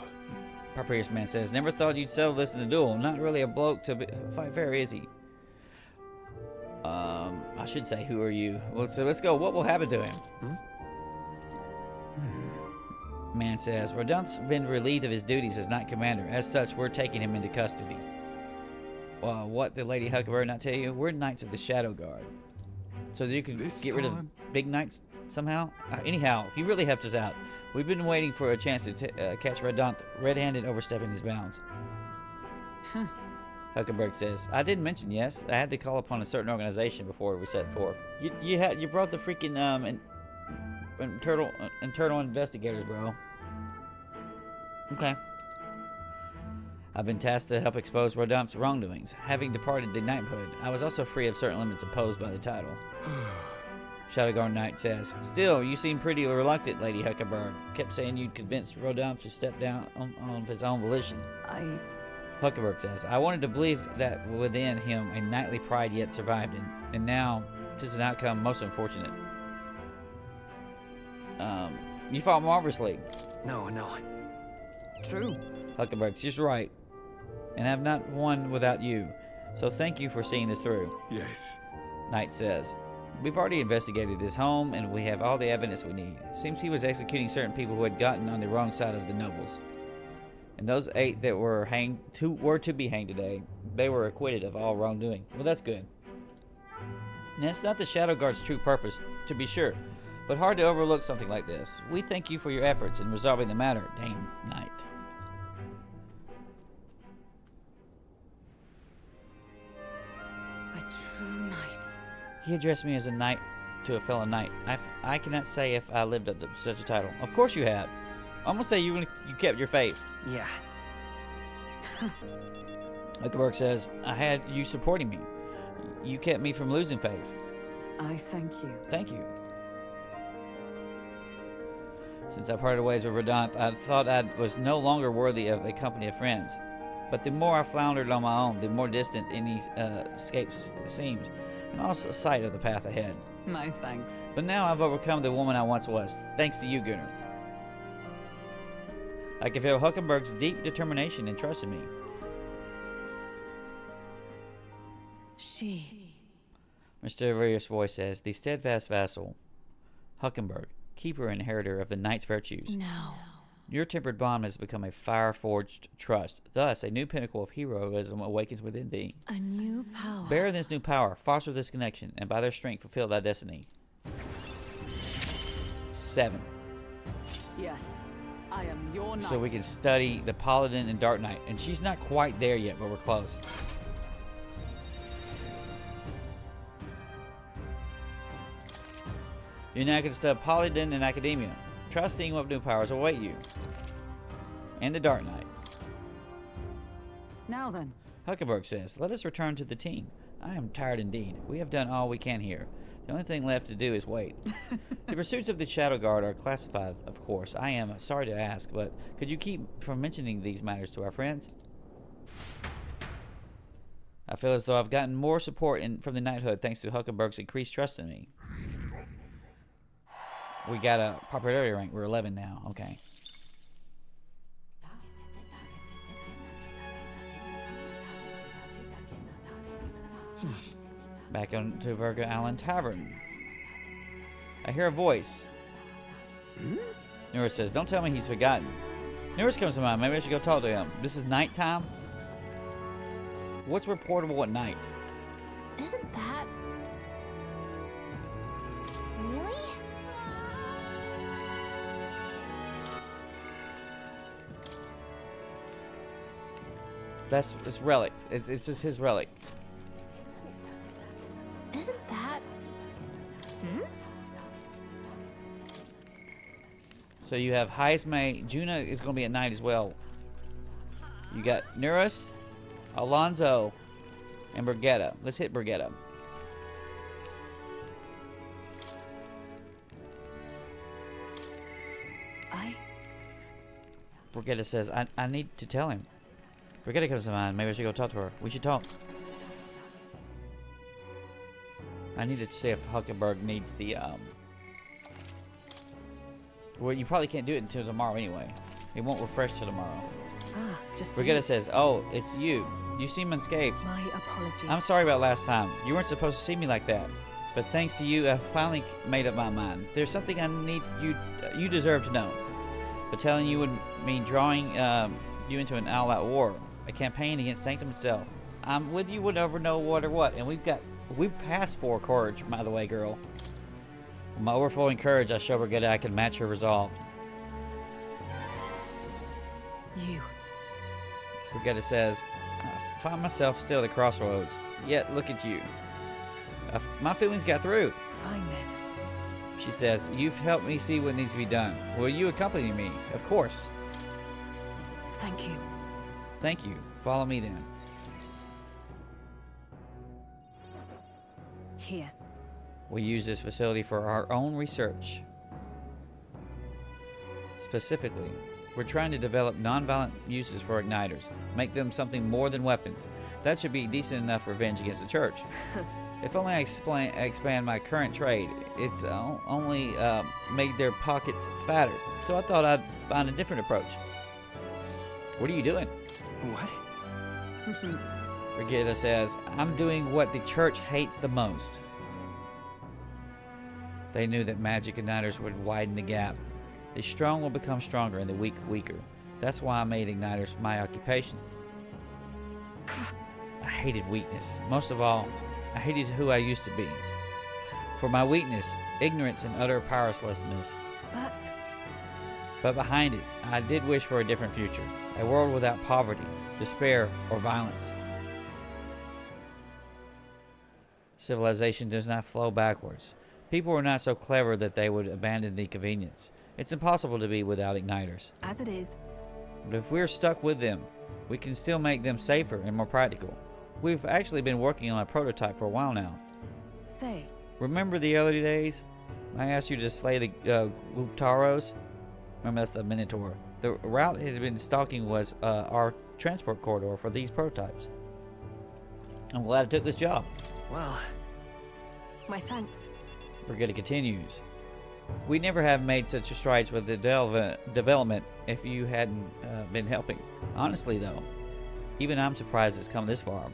[SPEAKER 1] Papyrus man says, never thought you'd settle this in a duel. Not really a bloke to fight fair, is he? I should say, who are you? Well, so let's go. What will happen to him? Man says, Rodolphe's been relieved of his duties as Knight Commander. As such, we're taking him into custody. Well, what did Lady Hulkenburg not tell you? We're Knights of the Shadow Guard. So you can get rid of big knights somehow? Anyhow, he really helped us out. We've been waiting for a chance to catch Rodolphe red-handed overstepping his bounds. Hulkenburg says, I didn't mention, yes. I had to call upon a certain organization before we set forth. You brought the freaking internal investigators, bro. Okay. I've been tasked to help expose Rodolphe's wrongdoings. Having departed the knighthood, I was also free of certain limits imposed by the title. Shadowguard Knight says, still, you seem pretty reluctant, Lady Hulkenburg. Kept saying you'd convince Rodolphe to step down on his own volition. Hulkenburg says, I wanted to believe that within him a knightly pride yet survived, and now 'tis an outcome most unfortunate. You fought marvelously.
[SPEAKER 4] No. True.
[SPEAKER 1] Hulkenburg, she's right. And I've not won without you. So thank you for seeing this through.
[SPEAKER 6] Yes.
[SPEAKER 1] Knight says. We've already investigated his home, and we have all the evidence we need. Seems he was executing certain people who had gotten on the wrong side of the nobles. And those 8 that were to be hanged today, they were acquitted of all wrongdoing. Well, that's good. Now, it's not the Shadow Guard's true purpose, to be sure, but hard to overlook something like this. We thank you for your efforts in resolving the matter, Dame Knight.
[SPEAKER 5] A true knight.
[SPEAKER 1] He addressed me as a knight to a fellow knight. I cannot say if I lived up to such a title. Of course you have. I'm gonna say you kept your faith.
[SPEAKER 4] Yeah.
[SPEAKER 1] Hulkenburg says, I had you supporting me. You kept me from losing faith.
[SPEAKER 4] I thank you.
[SPEAKER 1] Thank you. Since I parted ways with Verdant, I thought I was no longer worthy of a company of friends. But the more I floundered on my own, the more distant any escapes seemed, and also sight of the path ahead.
[SPEAKER 4] My thanks.
[SPEAKER 1] But now I've overcome the woman I once was, thanks to you, Gunnar. I can feel Hulkenburg's deep determination and trust in me.
[SPEAKER 5] She.
[SPEAKER 1] Mysterious voice says, the steadfast vassal, Hulkenburg, keeper and inheritor of the knight's virtues.
[SPEAKER 5] No.
[SPEAKER 1] Your tempered bond has become a fire-forged trust. Thus, a new pinnacle of heroism awakens within thee.
[SPEAKER 5] A new power.
[SPEAKER 1] Bear this new power, foster this connection, and by their strength fulfill thy destiny. 7.
[SPEAKER 4] Yes, I am your knight.
[SPEAKER 1] So we can study the Paladin and Dark Knight. And she's not quite there yet, but we're close. You're now going to study Paladin and Academia. Try seeing what new powers await you. And the Dark Knight.
[SPEAKER 4] Now then.
[SPEAKER 1] Hulkenburg says, let us return to the team. I am tired indeed. We have done all we can here. The only thing left to do is wait. The pursuits of the Shadow Guard are classified, of course. I am sorry to ask, but could you keep from mentioning these matters to our friends? I feel as though I've gotten more support from the knighthood thanks to Hulkenburg's increased trust in me. We got a popularity rank. We're 11 now. Okay. Back on to Virga Allen Tavern. I hear a voice. Nura says, don't tell me he's forgotten. Nurse comes to mind. Maybe I should go talk to him. This is nighttime? What's reportable at night?
[SPEAKER 3] Isn't that... Really?
[SPEAKER 1] It's relic. It's just his relic.
[SPEAKER 3] Isn't that...
[SPEAKER 1] So you have Heismay. Juna is going to be at night as well. You got Nurus, Alonso, and Brigitta. Let's hit Brigitta. Brigitta says, I need to tell him. Brigitta comes to mind. Maybe I should go talk to her. We should talk. I need to see if Hulkenburg needs the, Well, you probably can't do it until tomorrow anyway. It won't refresh till tomorrow. Brigitta says, oh, it's you. You seem unscathed.
[SPEAKER 5] My apologies.
[SPEAKER 1] I'm sorry about last time. You weren't supposed to see me like that. But thanks to you, I finally made up my mind. There's something I need you deserve to know. But telling you would mean drawing you into an all-out war. A campaign against Sanctum itself. I'm with you, would never know what or what. And we've passed 4 courage, by the way, girl. With my overflowing courage, I show Brigitta I can match her resolve.
[SPEAKER 5] You.
[SPEAKER 1] Brigitta says, I find myself still at the crossroads. Yet, look at you. My feelings got through.
[SPEAKER 5] Fine then.
[SPEAKER 1] She says, you've helped me see what needs to be done. Will you accompany me? Of course.
[SPEAKER 5] Thank you.
[SPEAKER 1] Thank you. Follow me then.
[SPEAKER 5] Here.
[SPEAKER 1] We use this facility for our own research. Specifically, we're trying to develop non-violent uses for igniters. Make them something more than weapons. That should be decent enough revenge against the church. If only I expand my current trade, it's only made their pockets fatter. So I thought I'd find a different approach. What are you doing?
[SPEAKER 2] What?
[SPEAKER 1] Brigida says, I'm doing what the church hates the most. They knew that magic igniters would widen the gap. The strong will become stronger and the weak weaker. That's why I made igniters my occupation. I hated weakness. Most of all, I hated who I used to be. For my weakness, ignorance and utter powerlessness. But behind it, I did wish for a different future. A world without poverty, despair, or violence. Civilization does not flow backwards. People are not so clever that they would abandon the convenience. It's impossible to be without igniters.
[SPEAKER 5] As it is.
[SPEAKER 1] But if we're stuck with them, we can still make them safer and more practical. We've actually been working on a prototype for a while now.
[SPEAKER 5] Say.
[SPEAKER 1] Remember the early days? I asked you to slay the Gluptaros? Remember, that's the Minotaur. The route it had been stalking was our transport corridor for these prototypes. I'm glad I took this job.
[SPEAKER 2] Well,
[SPEAKER 5] My thanks.
[SPEAKER 1] Brigida continues. We never have made such strides with the development if you hadn't been helping. Honestly, though, even I'm surprised it's come this far.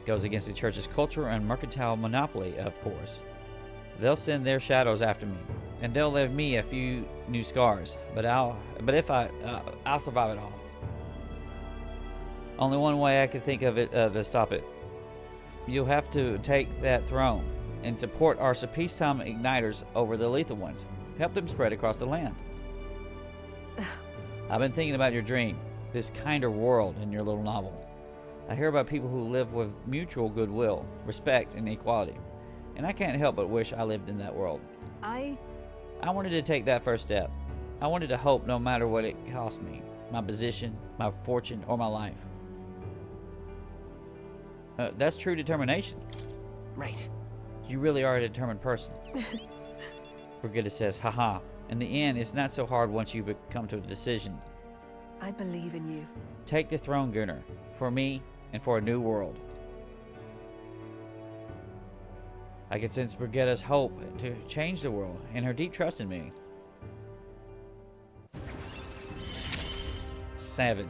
[SPEAKER 1] Goes against the church's culture and mercantile monopoly, of course. They'll send their shadows after me, and they'll leave me a few new scars. But I'll survive it all. Only one way I can think of it to stop it. You'll have to take that throne and support our peacetime igniters over the lethal ones. Help them spread across the land. I've been thinking about your dream, this kinder world in your little novel. I hear about people who live with mutual goodwill, respect, and equality. And I can't help but wish I lived in that world. I wanted to take that first step. I wanted to hope no matter what it cost me, my position, my fortune, or my life. That's true determination.
[SPEAKER 5] Right.
[SPEAKER 1] You really are a determined person. Brigida says, haha. In the end, it's not so hard once you come to a decision.
[SPEAKER 5] I believe in you.
[SPEAKER 1] Take the throne, Gunnar, for me and for a new world. I can sense Brigida's hope to change the world and her deep trust in me. 7.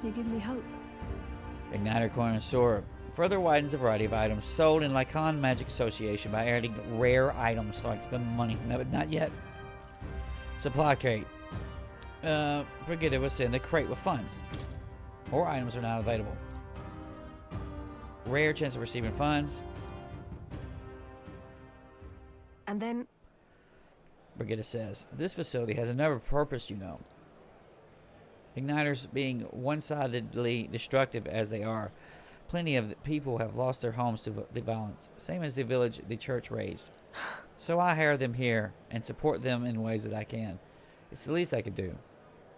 [SPEAKER 5] You give me hope.
[SPEAKER 1] Igniter Connoisseur further widens the variety of items sold in Lycan Magic Association by adding rare items so I can spend money. No, but not yet. Supply crate. Brigida was in the crate with funds. More items are now available. Rare chance of receiving funds.
[SPEAKER 5] And then...
[SPEAKER 1] Brigida says, this facility has another purpose, you know. Igniters being one-sidedly destructive as they are, plenty of people have lost their homes to the violence, same as the village the church raised. So I hire them here and support them in ways that I can. It's the least I could do,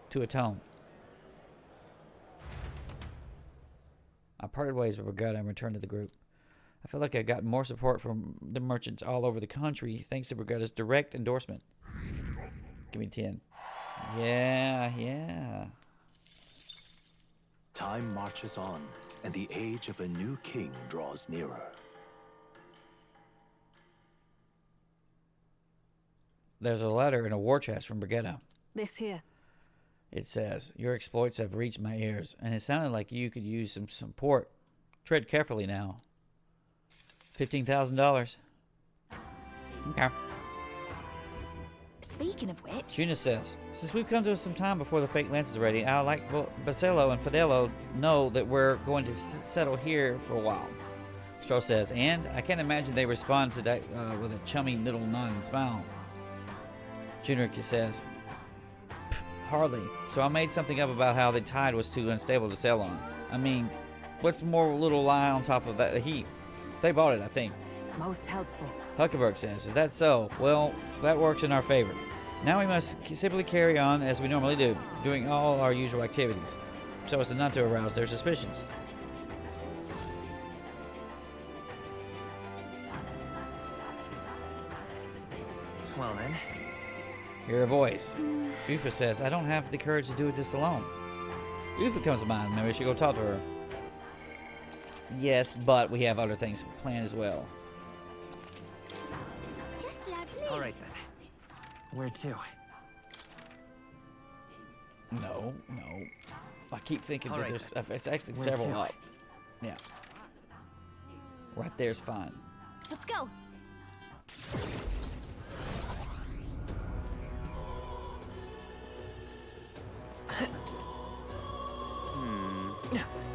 [SPEAKER 1] to atone. I parted ways with Brigida and returned to the group. I feel like I've gotten more support from the merchants all over the country thanks to Brigida's direct endorsement. Give me 10. Yeah.
[SPEAKER 6] Time marches on, and the age of a new king draws nearer.
[SPEAKER 1] There's a letter in a war chest from Brigida.
[SPEAKER 5] This here.
[SPEAKER 1] It says, your exploits have reached my ears, and it sounded like you could use some support. Tread carefully now. $15,000. Okay.
[SPEAKER 3] Speaking of which...
[SPEAKER 1] Juna says, since we've come to some time before the fake lance is ready, I'd like Basello and Fidelo know that we're going to settle here for a while. Stroh says, and I can't imagine they respond to that with a chummy little nod and smile. Junior says, hardly. So I made something up about how the tide was too unstable to sail on. I mean, what's more little lie on top of that heap? They bought it, I think.
[SPEAKER 5] Most helpful.
[SPEAKER 1] Hulkenburg says, is that so? Well, that works in our favor. Now we must simply carry on as we normally do, doing all our usual activities, so as not to arouse their suspicions.
[SPEAKER 2] well then.
[SPEAKER 1] Hear a voice. Ufa says, I don't have the courage to do this alone. Ufa comes to mind. Maybe we should go talk to her. Yes, but we have other things planned as well.
[SPEAKER 3] Just lovely.
[SPEAKER 8] All right then. Where to?
[SPEAKER 1] No, no. I keep thinking
[SPEAKER 8] All
[SPEAKER 1] that
[SPEAKER 8] right,
[SPEAKER 1] there's.
[SPEAKER 8] then.
[SPEAKER 1] It's actually
[SPEAKER 8] Where
[SPEAKER 1] several
[SPEAKER 8] to?
[SPEAKER 1] up. Yeah. Right there's fine.
[SPEAKER 3] Let's go.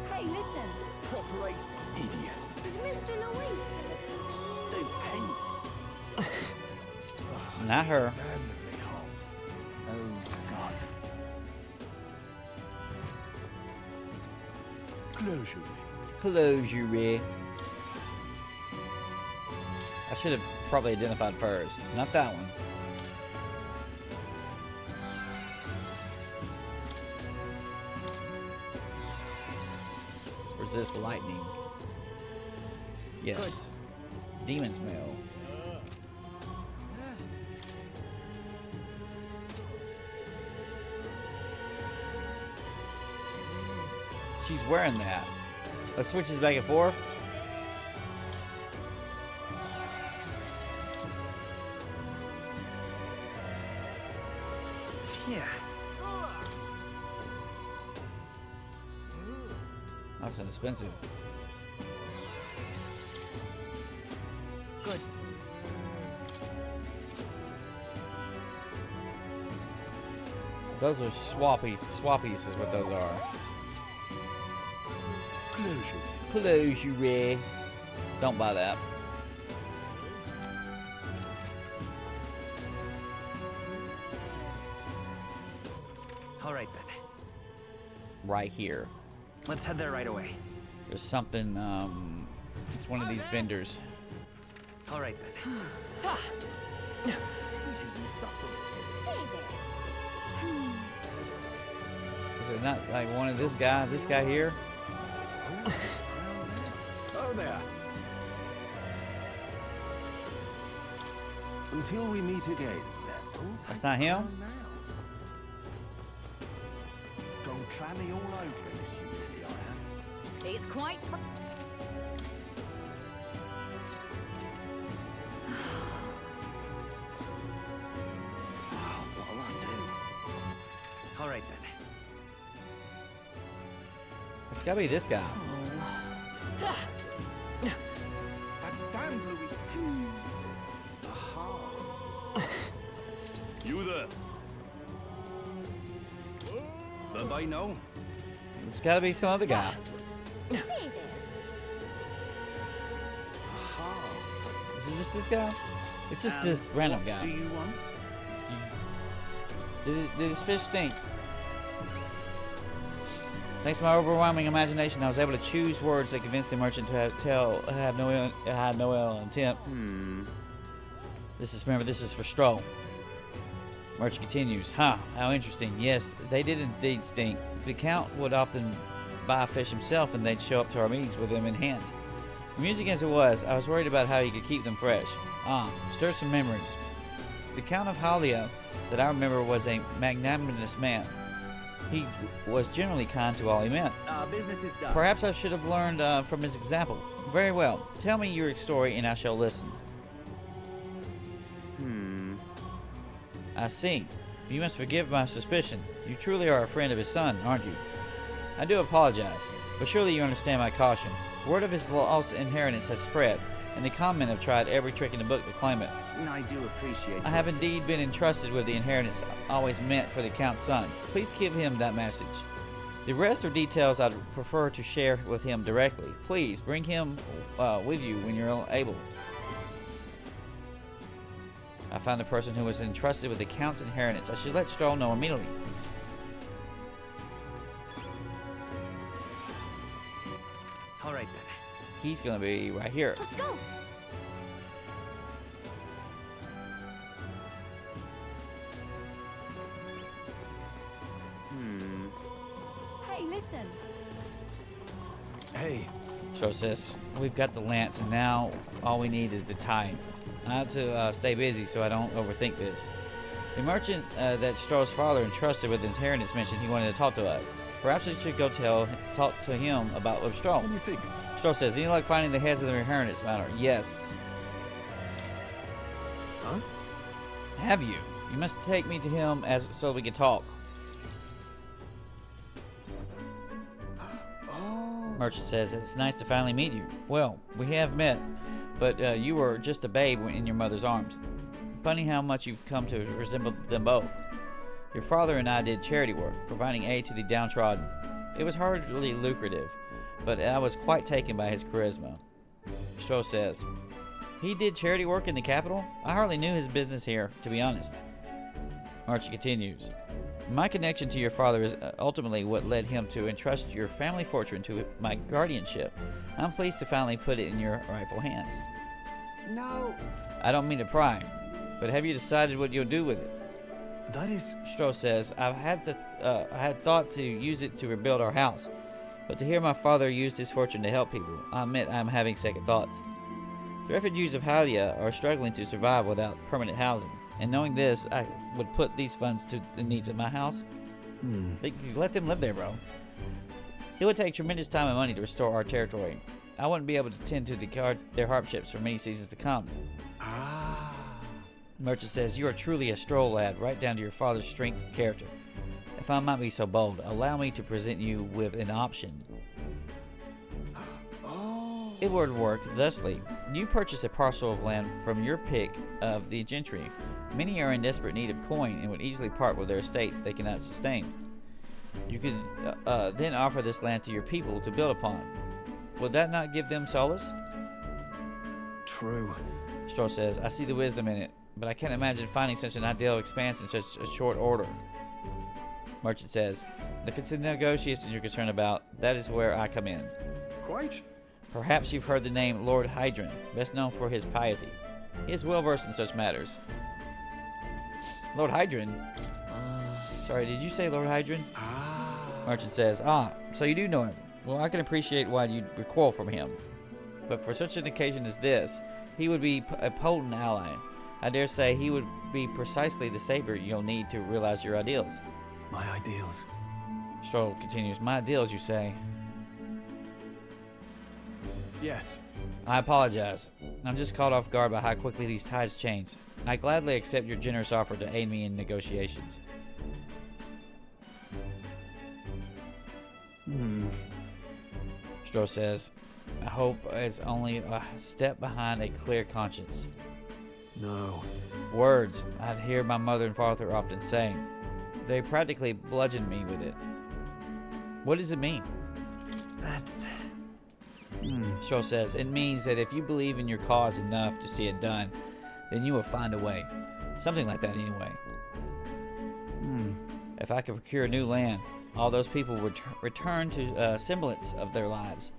[SPEAKER 3] Hey, listen.
[SPEAKER 7] Preparation.
[SPEAKER 6] Idiot.
[SPEAKER 3] It's Mr. Louis.
[SPEAKER 7] Stupendous.
[SPEAKER 1] Not her.
[SPEAKER 6] Damnably hot. Oh, God. Closure.
[SPEAKER 1] Closure. I should have probably identified first. Not that one. Resist lightning. Yes. Demon smell. She's wearing that. Let's switch this back and forth.
[SPEAKER 8] Yeah.
[SPEAKER 1] That's expensive.
[SPEAKER 8] Good.
[SPEAKER 1] Those are swappies is what those are. Closure. Don't buy that.
[SPEAKER 8] All right then.
[SPEAKER 1] Right here.
[SPEAKER 8] Let's head there right away.
[SPEAKER 1] There's something, it's one of these vendors.
[SPEAKER 8] All right then.
[SPEAKER 7] It is insufferable.
[SPEAKER 3] Stay there.
[SPEAKER 1] Is it not like one of this guy here?
[SPEAKER 6] Oh, there. Until we meet again, then.
[SPEAKER 1] That's not him?
[SPEAKER 6] Gone clammy all over in this humidity I have.
[SPEAKER 3] He's quite.
[SPEAKER 6] Oh, what'll I do?
[SPEAKER 8] All right then.
[SPEAKER 1] It's gotta be this guy.
[SPEAKER 6] That damned Louis.
[SPEAKER 7] You there? Nobody know?
[SPEAKER 1] It's gotta be some other guy.
[SPEAKER 3] Stay there.
[SPEAKER 1] Is it just this guy? It's just this random
[SPEAKER 7] What
[SPEAKER 1] guy.
[SPEAKER 7] do you want?
[SPEAKER 1] Did his fish stink? Thanks to my overwhelming imagination, I was able to choose words that convinced the merchant to have no ill intent. Remember, this is for Stroll. Merchant continues. Huh, how interesting. Yes, they did indeed stink. The Count would often buy fish himself and they'd show up to our meetings with them in hand. Amusing as it was, I was worried about how he could keep them fresh. Stir some memories. The Count of Halia that I remember was a magnanimous man. He was generally kind to all he met.
[SPEAKER 7] Business is done.
[SPEAKER 1] Perhaps I should have learned from his example. Very well. Tell me your story and I shall listen. I see. You must forgive my suspicion. You truly are a friend of his son, aren't you? I do apologize, but surely you understand my caution. Word of his lost inheritance has spread, and the conmen have tried every trick in the book to claim it.
[SPEAKER 7] I do appreciate
[SPEAKER 1] I have indeed been entrusted with the inheritance always meant for the Count's son. Please give him that message. The rest are details I'd prefer to share with him directly. Please bring him with you when you're able. I found the person who was entrusted with the Count's inheritance. I should let Stroll know immediately.
[SPEAKER 8] All right then.
[SPEAKER 1] He's gonna be right here.
[SPEAKER 3] Let's go. Hey, listen.
[SPEAKER 6] Hey,
[SPEAKER 1] So says, we've got the lance, and now all we need is the tie. I have to stay busy so I don't overthink this. The merchant that Stroll's father entrusted with his inheritance mentioned he wanted to talk to us. Perhaps I should go talk to him about with Stroll.
[SPEAKER 6] what do you think?
[SPEAKER 1] Stroll says, any luck finding the heads of the inheritance matter? Yes.
[SPEAKER 8] Huh?
[SPEAKER 1] Have you? You must take me to him so we can talk. Merchant says, it's nice to finally meet you. Well, we have met, but you were just a babe in your mother's arms. Funny how much you've come to resemble them both. Your father and I did charity work, providing aid to the downtrodden. It was hardly lucrative, but I was quite taken by his charisma. Stroh says, he did charity work in the capital? I hardly knew his business here, to be honest. Merchant continues, my connection to your father is ultimately what led him to entrust your family fortune to my guardianship. I'm pleased to finally put it in your rightful hands.
[SPEAKER 6] No.
[SPEAKER 1] I don't mean to pry, but have you decided what you'll do with it?
[SPEAKER 6] That is...
[SPEAKER 1] Stroh says, I had thought to use it to rebuild our house, but to hear my father used his fortune to help people, I admit I'm having second thoughts. The refugees of Hylia are struggling to survive without permanent housing, and knowing this, I would put these funds to the needs of my house. Let them live there, bro. It would take tremendous time and money to restore our territory. I wouldn't be able to tend to their hardships for many seasons to come. Merchant says, you are truly a Stroll lad, right down to your father's strength of character. If I might be so bold, allow me to present you with an option. It would work thusly. You purchase a parcel of land from your pick of the gentry. Many are in desperate need of coin and would easily part with their estates they cannot sustain. You could then offer this land to your people to build upon. Would that not give them solace?
[SPEAKER 6] True.
[SPEAKER 1] Stroll says, I see the wisdom in it, but I can't imagine finding such an ideal expanse in such a short order. Merchant says, if it's the negotiations you're concerned about, that is where I come in.
[SPEAKER 6] Quite.
[SPEAKER 1] Perhaps you've heard the name Lord Hydron, best known for his piety. He is well versed in such matters. Lord Hydron? Sorry, did you say Lord Hydron? Merchant says, so you do know him. Well, I can appreciate why you'd recoil from him. But for such an occasion as this, he would be a potent ally. I dare say he would be precisely the savior you'll need to realize your ideals.
[SPEAKER 6] My ideals.
[SPEAKER 1] Stroll continues, my ideals, you say?
[SPEAKER 6] Yes.
[SPEAKER 1] I apologize. I'm just caught off guard by how quickly these tides change. I gladly accept your generous offer to aid me in negotiations. Stroh says, I hope it's only a step behind a clear conscience.
[SPEAKER 6] No.
[SPEAKER 1] Words I'd hear my mother and father often saying. They practically bludgeoned me with it. What does it mean?
[SPEAKER 8] That's...
[SPEAKER 1] Stroll says, it means that if you believe in your cause enough to see it done, then you will find a way. Something like that anyway. If I could procure new land, all those people would return to a semblance of their lives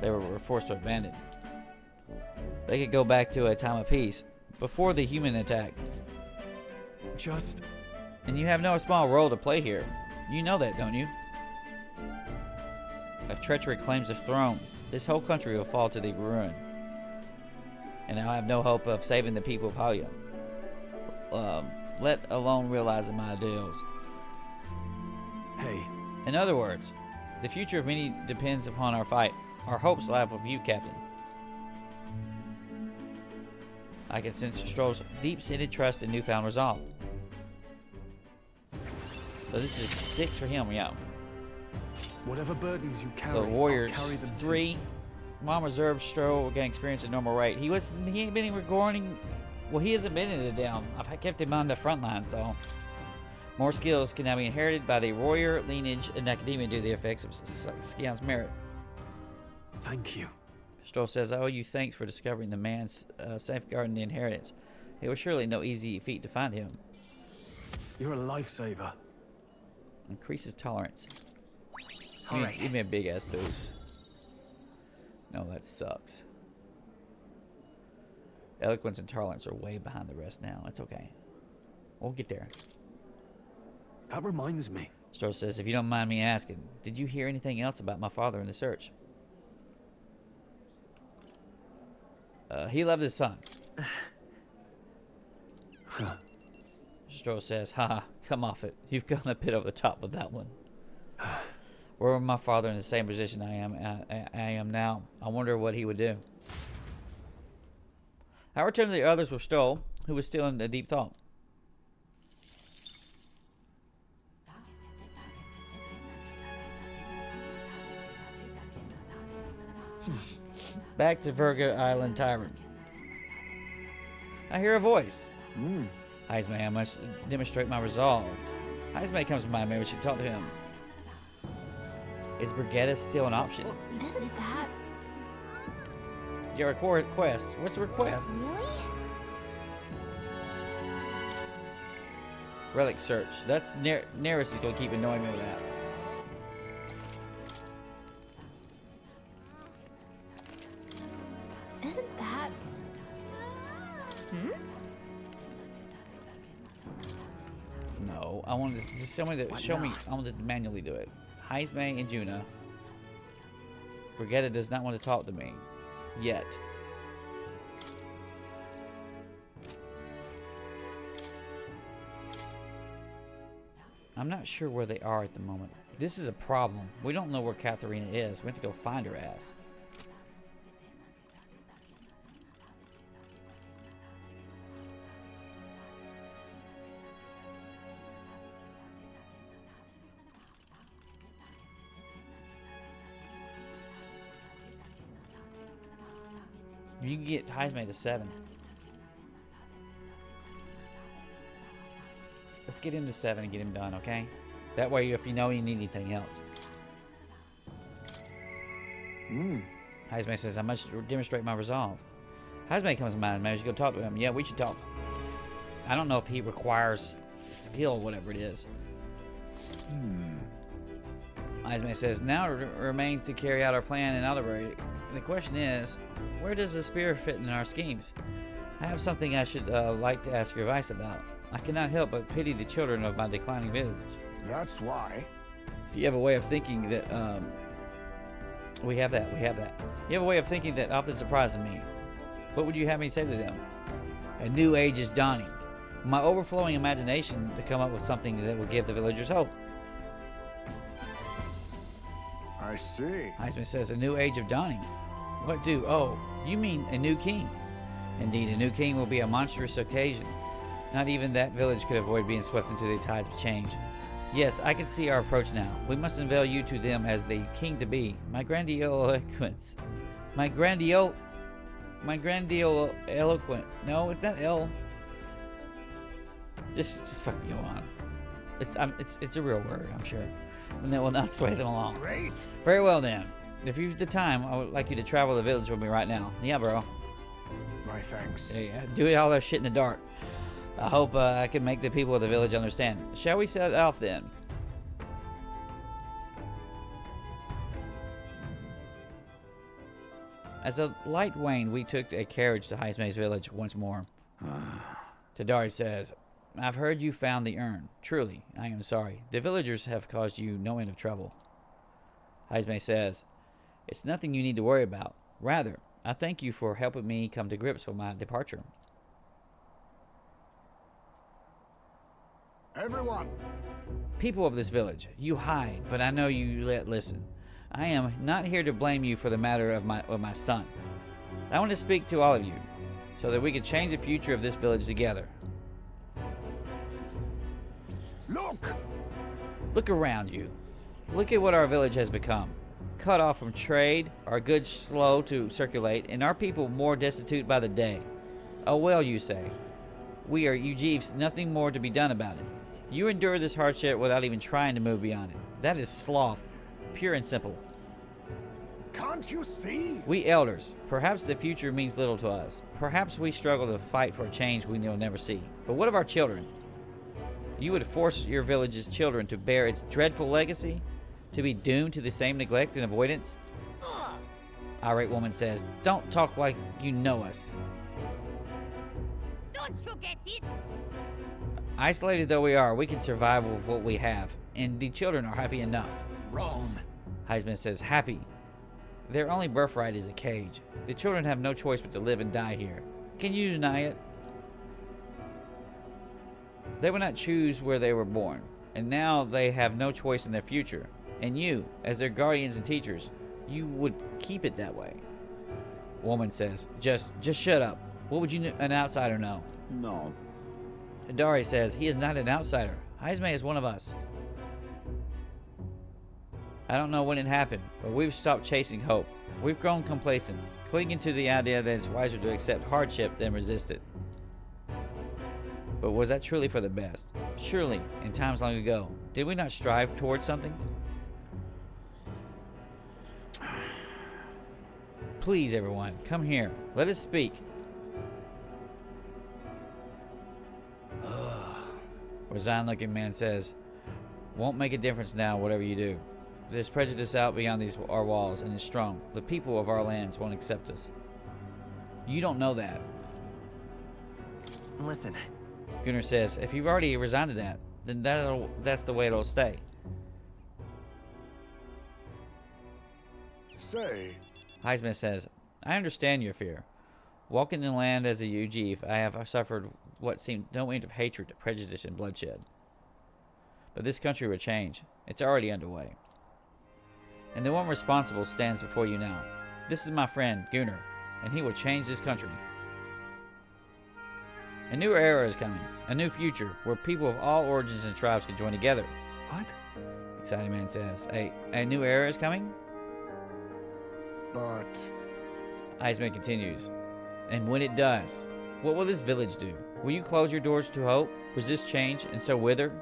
[SPEAKER 1] they were forced to abandon. They could go back to a time of peace, before the human attack.
[SPEAKER 6] Just...
[SPEAKER 1] And you have no small role to play here. You know that, don't you? If treachery claims the throne, this whole country will fall to the ruin. And I have no hope of saving the people of Hylia. Let alone realizing my ideals.
[SPEAKER 6] Hey.
[SPEAKER 1] In other words, the future of many depends upon our fight. Our hopes lie with you, Captain. I can sense Stroll's deep-seated trust and newfound resolve. So this is 6 for him, yeah.
[SPEAKER 6] Whatever burdens you carry,
[SPEAKER 1] So Warriors
[SPEAKER 6] I'll carry them
[SPEAKER 1] 3. Mom reserve Stroll gain experience at normal rate. He ain't been recording. Well, he hasn't been in it down. I've kept him on the front line, so more skills can now be inherited by the warrior lineage in academia due to the effects of Skion's merit.
[SPEAKER 6] Thank you.
[SPEAKER 1] Stroll says, I owe you thanks for discovering the man safeguarding the inheritance. It was surely no easy feat to find him.
[SPEAKER 6] You're a lifesaver.
[SPEAKER 1] Increases tolerance.
[SPEAKER 8] All right.
[SPEAKER 1] Give me a big ass boost. No, that sucks. Eloquence and tolerance are way behind the rest now. It's okay. We'll get there.
[SPEAKER 6] That reminds me.
[SPEAKER 1] Stroll says, if you don't mind me asking, did you hear anything else about my father in the search? He loved his son. Stroll says, haha, come off it. You've gone a bit over the top with that one. Were my father in the same position I am now, I wonder what he would do. I returned to the others with Stoll, who was still in a deep thought. Back to Virga Island Tavern. I hear a voice. Heismay, I must demonstrate my resolve. Heismay comes to mind. Maybe we should talk to him. Is Brigetta still an option?
[SPEAKER 3] Isn't that
[SPEAKER 1] Your request. What's the request?
[SPEAKER 3] really?
[SPEAKER 1] Relic search. That's Neris is going to keep annoying me with that.
[SPEAKER 3] Isn't that?
[SPEAKER 1] No, I wanted to just show me. I wanted to manually do it. Heismay and Juna. Brigetta does not want to talk to me yet. I'm not sure where they are at the moment. This is a problem. We don't know where Katharina is. We have to go find her ass. You can get Heismay to 7. Let's get him to 7 and get him done, okay? That way, if you know you need anything else. Heismay says, I must demonstrate my resolve. Heismay comes to mind. Maybe we should go talk to him. Yeah, we should talk. I don't know if he requires skill, whatever it is. Heismay says, now it remains to carry out our plan and operate it. The question is, where does the spear fit in our schemes? I have something I should like to ask your advice about. I cannot help but pity the children of my declining village.
[SPEAKER 6] That's why.
[SPEAKER 1] You have a way of thinking that, we have that. You have a way of thinking that often surprises me. What would you have me say to them? A new age is dawning. My overflowing imagination to come up with something that will give the villagers hope.
[SPEAKER 6] I see.
[SPEAKER 1] Heisman says, a new age of dawning. What do? Oh, you mean a new king. Indeed, a new king will be a monstrous occasion. Not even that village could avoid being swept into the tides of change. Yes, I can see our approach now. We must unveil you to them as the king-to-be. My grandiloquence. My grandiloquent. No, it's not L. Just fucking go on. It's a real word, I'm sure. And that will not sway them along.
[SPEAKER 6] Great.
[SPEAKER 1] Very well then. If you've the time, I would like you to travel the village with me right now. Yeah, bro.
[SPEAKER 6] My thanks.
[SPEAKER 1] Yeah, do all that shit in the dark. I hope I can make the people of the village understand. Shall we set off then? As the light waned, we took a carriage to Heismay's village once more. Tadari says, I've heard you found the urn. Truly, I am sorry. The villagers have caused you no end of trouble. Heismay says, it's nothing you need to worry about. Rather, I thank you for helping me come to grips with my departure.
[SPEAKER 6] Everyone.
[SPEAKER 1] People of this village, you hide, but I know you listen. I am not here to blame you for the matter of my son. I want to speak to all of you, so that we can change the future of this village together.
[SPEAKER 6] Look!
[SPEAKER 1] Look around you. Look at what our village has become. Cut off from trade, our goods slow to circulate, and our people more destitute by the day. Oh well, you say. We are Ujeeves, nothing more to be done about it. You endure this hardship without even trying to move beyond it. That is sloth, pure and simple.
[SPEAKER 6] Can't you see?
[SPEAKER 1] We elders, perhaps the future means little to us. Perhaps we struggle to fight for a change we will never see. But what of our children? You would force your village's children to bear its dreadful legacy? To be doomed to the same neglect and avoidance? Irate woman says, don't talk like you know us.
[SPEAKER 3] Don't you get it?
[SPEAKER 1] Isolated though we are, we can survive with what we have. And the children are happy enough.
[SPEAKER 6] Wrong.
[SPEAKER 1] Heisman says, happy. Their only birthright is a cage. The children have no choice but to live and die here. Can you deny it? They will not choose where they were born, and now they have no choice in their future. And you, as their guardians and teachers, you would keep it that way. Woman says, just shut up. What would an outsider know?
[SPEAKER 6] No.
[SPEAKER 1] Hidari says, he is not an outsider. Heismay is one of us. I don't know when it happened, but we've stopped chasing hope. We've grown complacent, clinging to the idea that it's wiser to accept hardship than resist it. But was that truly for the best? Surely, in times long ago, did we not strive towards something? Please, everyone, come here. Let us speak. Resigned-looking man says, won't make a difference now, whatever you do. There's prejudice out beyond our walls, and it's strong. The people of our lands won't accept us. You don't know that.
[SPEAKER 8] Listen,
[SPEAKER 1] Gunnar says, if you've already resigned to that, then that's the way it'll stay.
[SPEAKER 6] Say,
[SPEAKER 1] Heisman says, I understand your fear. Walking the land as a Ujif, I have suffered what seemed no end of hatred, prejudice, and bloodshed. But this country will change. It's already underway. And the one responsible stands before you now. This is my friend, Gunnar, and he will change this country. A new era is coming, a new future, where people of all origins and tribes can join together.
[SPEAKER 6] what?
[SPEAKER 1] Excited man says, a new era is coming?
[SPEAKER 6] But
[SPEAKER 1] Heisman continues, and when it does, what will this village do? Will you close your doors to hope, resist change, and so wither?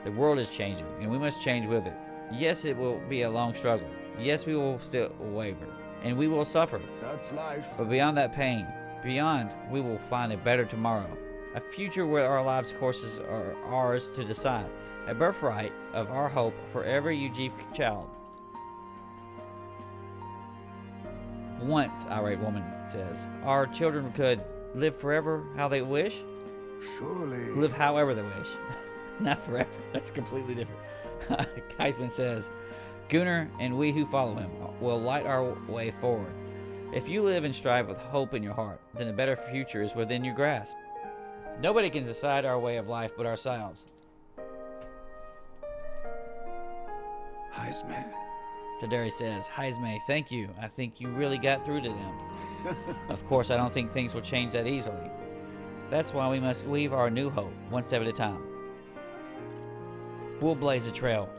[SPEAKER 1] The world is changing, and we must change with it. Yes, it will be a long struggle. Yes, we will still waver, and we will suffer.
[SPEAKER 6] that's life.
[SPEAKER 1] But beyond that pain, beyond, we will find a better tomorrow. A future where our lives' courses are ours to decide. A birthright of our hope for every Ujif child. Once, irate woman says, our children could live forever how they wish?
[SPEAKER 6] Surely.
[SPEAKER 1] Live however they wish. Not forever. That's completely different. Heisman says, Gunnar and we who follow him will light our way forward. If you live and strive with hope in your heart, then a better future is within your grasp. Nobody can decide our way of life but ourselves.
[SPEAKER 6] Heisman.
[SPEAKER 1] Hidari says, Heismay, thank you. I think you really got through to them. Of course, I don't think things will change that easily. That's why we must weave our new hope, one step at a time. We'll blaze a trail.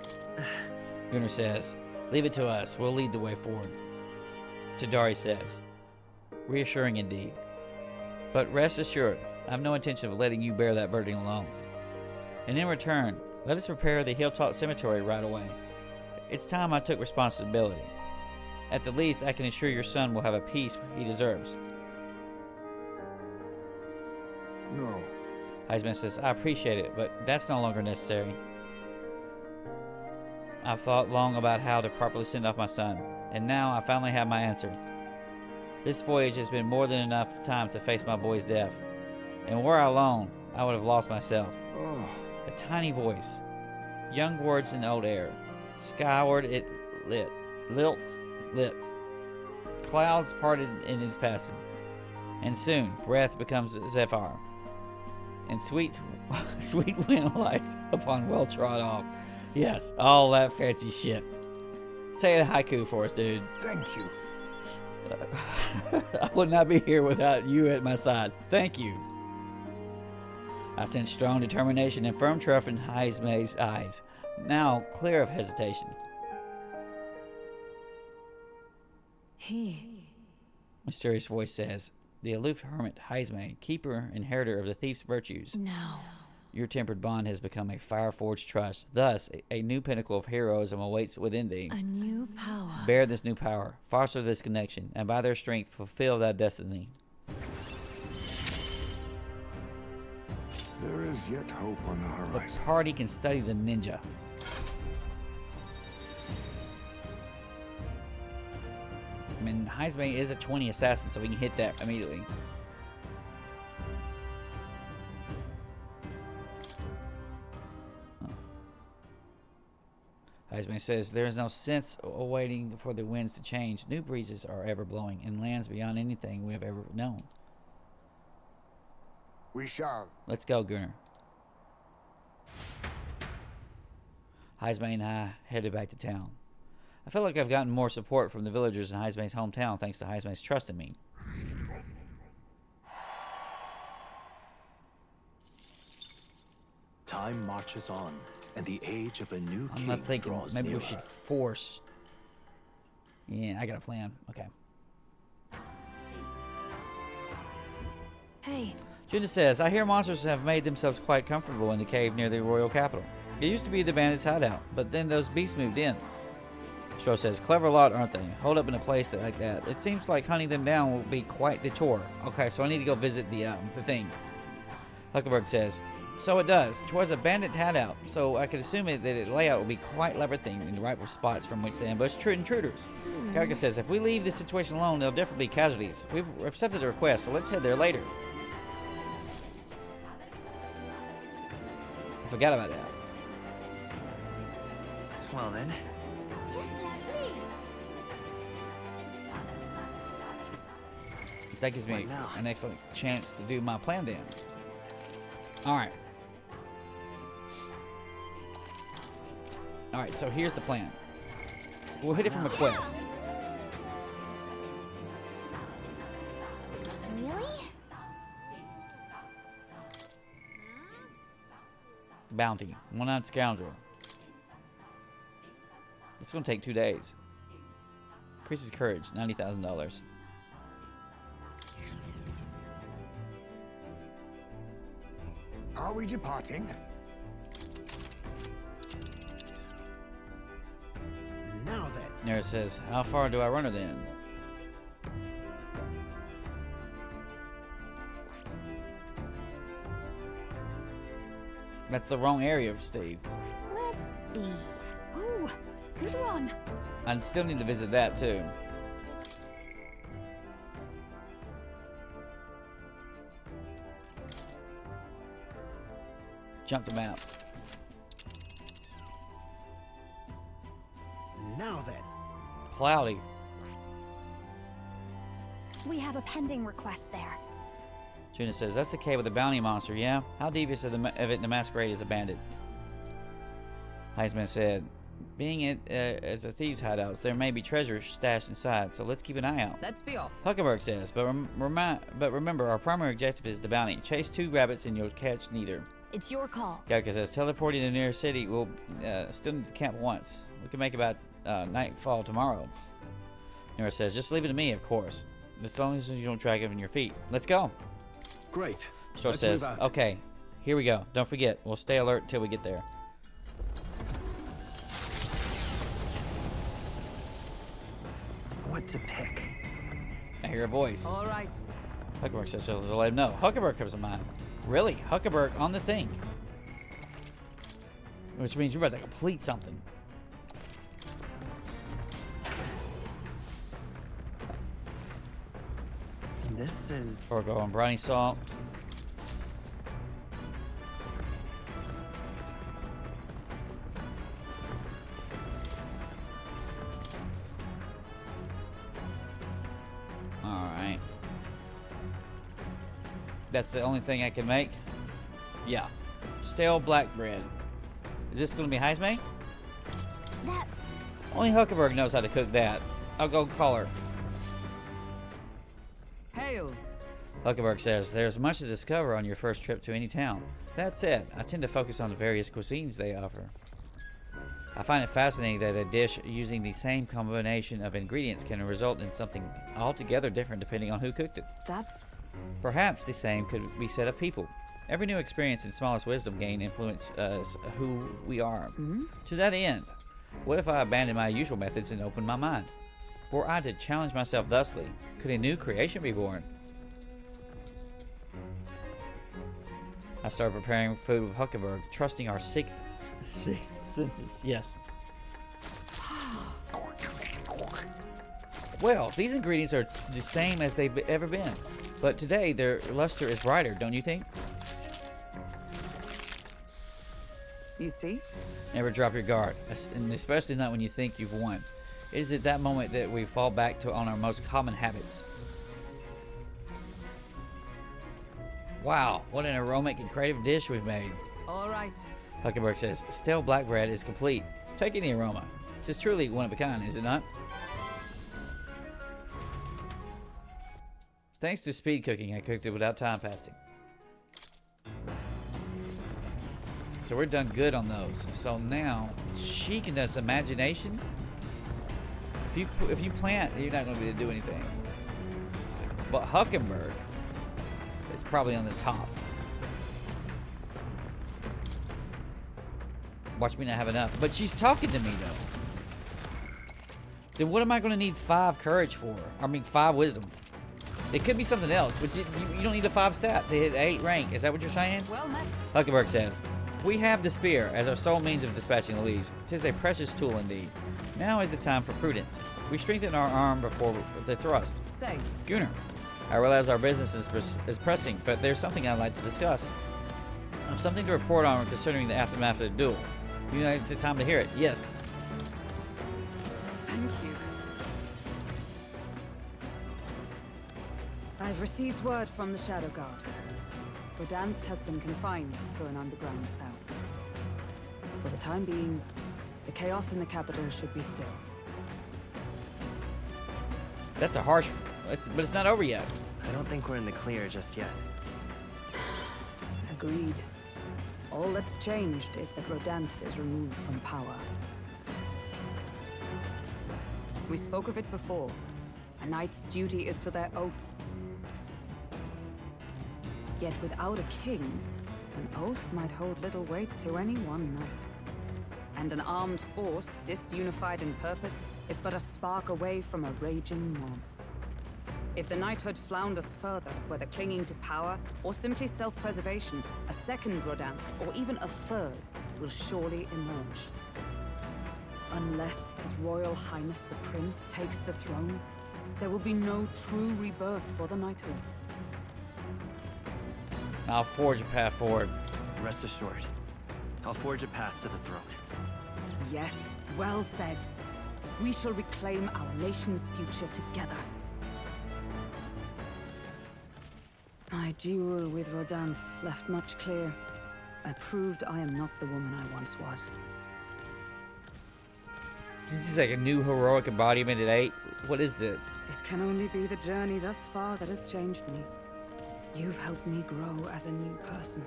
[SPEAKER 1] Gunnar says, leave it to us. We'll lead the way forward. Hidari says, reassuring indeed. But rest assured, I have no intention of letting you bear that burden alone. And in return, let us prepare the Hilltop Cemetery right away. It's time I took responsibility. At the least, I can ensure your son will have a peace he deserves.
[SPEAKER 6] No.
[SPEAKER 1] Heisman says, I appreciate it, but that's no longer necessary. I've thought long about how to properly send off my son, and now I finally have my answer. This voyage has been more than enough time to face my boy's death, and were I alone, I would have lost myself.
[SPEAKER 6] Oh.
[SPEAKER 1] A tiny voice, young words in old air. Skyward it lilts. Clouds parted in his passing, and soon breath becomes zephyr, and sweet wind lights upon well-trod off. Yes, all that fancy shit. Say a haiku for us, dude.
[SPEAKER 6] Thank you.
[SPEAKER 1] I would not be here without you at my side. Thank you. I sense strong determination and firm trust in Heismay's eyes, now clear of hesitation.
[SPEAKER 5] He.
[SPEAKER 1] Mysterious voice says, the aloof hermit Heismay, keeper, inheritor of the thief's virtues.
[SPEAKER 5] No.
[SPEAKER 1] Your tempered bond has become a fire-forged trust. Thus, a new pinnacle of heroism awaits within thee.
[SPEAKER 5] A new power.
[SPEAKER 1] Bear this new power, foster this connection, and by their strength fulfill thy destiny.
[SPEAKER 6] There is yet hope on the
[SPEAKER 1] The
[SPEAKER 6] horizon.
[SPEAKER 1] party can study the ninja. I mean, Heismay is a 20 assassin, so we can hit that immediately. Heismay says, there is no sense awaiting for the winds to change. New breezes are ever blowing, and lands beyond anything we have ever known.
[SPEAKER 6] We shall.
[SPEAKER 1] Let's go, Gunnar. Heismay and I headed back to town. I feel like I've gotten more support from the villagers in Heismay's hometown thanks to Heismay's trust in me.
[SPEAKER 6] Time marches on, and the age of a new
[SPEAKER 1] I'm
[SPEAKER 6] king
[SPEAKER 1] not thinking
[SPEAKER 6] draws
[SPEAKER 1] maybe
[SPEAKER 6] nearer.
[SPEAKER 1] we should force. Yeah, I got a plan. Okay.
[SPEAKER 5] Hey,
[SPEAKER 1] Juna says, I hear monsters have made themselves quite comfortable in the cave near the royal capital. It used to be the bandits' hideout, but then those beasts moved in. Stro says, clever lot, aren't they? Hold up in a place like that. It seems like hunting them down will be quite the chore. Okay, so I need to go visit the thing. Hulkenburg says, so it does. Twas a bandit hideout, so I could assume that its layout will be quite labyrinthine in the right spots from which to ambush intruders. Galka says, if we leave this situation alone, there'll definitely be casualties. We've accepted the request, so let's head there later. I forgot about that.
[SPEAKER 8] Well then.
[SPEAKER 1] That gives me
[SPEAKER 8] What now?
[SPEAKER 1] an excellent chance to do my plan then. Alright. Alright, so here's the plan. We'll hit it from a quest.
[SPEAKER 3] Really?
[SPEAKER 1] Bounty. One-eyed scoundrel. It's going to take 2 days. Increases courage. $90,000.
[SPEAKER 6] Are we departing? Now then.
[SPEAKER 1] Nera says, how far do I run her then? That's the wrong area, Steve.
[SPEAKER 3] Let's see.
[SPEAKER 5] ooh, good one.
[SPEAKER 1] I still need to visit that too. Jump the map.
[SPEAKER 6] Now then.
[SPEAKER 1] Cloudy.
[SPEAKER 3] We have a pending request there.
[SPEAKER 1] Juna says, that's the cave with the bounty monster, yeah? How devious of it to masquerade as a bandit? Heisman said, being it as a thieves' hideouts, there may be treasure stashed inside, so let's keep an eye out.
[SPEAKER 4] Let's be off.
[SPEAKER 1] Hulkenburg says, but remember, our primary objective is the bounty. Chase 2 rabbits and you'll catch neither.
[SPEAKER 3] It's your call.
[SPEAKER 1] Galka says, teleporting to the nearest city will still need to camp once. We can make about nightfall tomorrow. Nora says, just leave it to me, of course. As long as you don't drag it in your feet. Let's go.
[SPEAKER 2] Great.
[SPEAKER 1] Stro
[SPEAKER 2] Let's
[SPEAKER 1] says,
[SPEAKER 2] move out.
[SPEAKER 1] okay, here we go. Don't forget, we'll stay alert till we get there.
[SPEAKER 8] What to pick?
[SPEAKER 1] I hear a voice.
[SPEAKER 4] All right.
[SPEAKER 1] Huckenberg says, so let him know. Huckenberg comes to mind. Really? Huckenberg on the thing. Which means you're about to complete something.
[SPEAKER 8] This is.
[SPEAKER 1] Forgo and briny salt. Alright. That's the only thing I can make? Yeah. Stale black bread. Is this going to be Heismay?
[SPEAKER 3] That
[SPEAKER 1] Only Huckenberg knows how to cook that. I'll go call her.
[SPEAKER 4] Hail.
[SPEAKER 1] Huckenberg says, there's much to discover on your first trip to any town. That said, I tend to focus on the various cuisines they offer. I find it fascinating that a dish using the same combination of ingredients can result in something altogether different depending on who cooked it.
[SPEAKER 5] That's
[SPEAKER 1] Perhaps the same could be said of people. Every new experience and smallest wisdom gain influence us who we are. To that end, what if I abandoned my usual methods and opened my mind? Were I to challenge myself thusly, could a new creation be born? I started preparing food with Huckenberg, trusting our sixth senses. Yes. Well, these ingredients are the same as they've ever been, but today their luster is brighter, don't you think?
[SPEAKER 4] You see?
[SPEAKER 1] Never drop your guard, and especially not when you think you've won. It is at that moment that we fall back on our most common habits. Wow, what an aromatic and creative dish we've made.
[SPEAKER 4] All right.
[SPEAKER 1] Hulkenburg says, stale black bread is complete. Take in the aroma. It is truly one of a kind, is it not? Thanks to speed cooking, I cooked it without time passing. So we're done good on those. So now she can does imagination. If you plant, you're not going to be able to do anything. But Hulkenburg is probably on the top. Watch me not have enough. But she's talking to me though. Then what am I going to need 5 courage for? I mean 5 wisdom. It could be something else, but you don't need a 5 stat to hit 8 rank. Is that what you're saying?
[SPEAKER 4] Well met.
[SPEAKER 1] Hulkenburg says, we have the spear as our sole means of dispatching the leaves. 'Tis a precious tool indeed. Now is the time for prudence. We strengthen our arm before the thrust.
[SPEAKER 4] Say,
[SPEAKER 1] Gunnar, I realize our business is pressing, but there's something I'd like to discuss. I have something to report on concerning the aftermath of the duel. You know, it's time to hear it. Yes.
[SPEAKER 4] thank you. I've received word from the Shadow Guard. Rodanth has been confined to an underground cell. For the time being, the chaos in the capital should be still.
[SPEAKER 1] That's a harsh... but it's not over yet.
[SPEAKER 8] I don't think we're in the clear just yet.
[SPEAKER 4] Agreed. All that's changed is that Rodanth is removed from power. We spoke of it before. A knight's duty is to their oath. Yet without a king, an oath might hold little weight to any one knight. And an armed force, disunified in purpose, is but a spark away from a raging mob. If the knighthood flounders further, whether clinging to power or simply self-preservation, a second Rodanth, or even a third, will surely emerge. Unless His Royal Highness the Prince takes the throne, there will be no true rebirth for the knighthood.
[SPEAKER 1] I'll forge a path forward.
[SPEAKER 8] Rest assured, I'll forge a path to the throne.
[SPEAKER 4] Yes, well said. We shall reclaim our nation's future together. My duel with Rodanth left much clear. I proved I am not the woman I once was.
[SPEAKER 1] This is like a new heroic embodiment at 8. What is it?
[SPEAKER 4] It can only be the journey thus far that has changed me. You've helped me grow as a new person.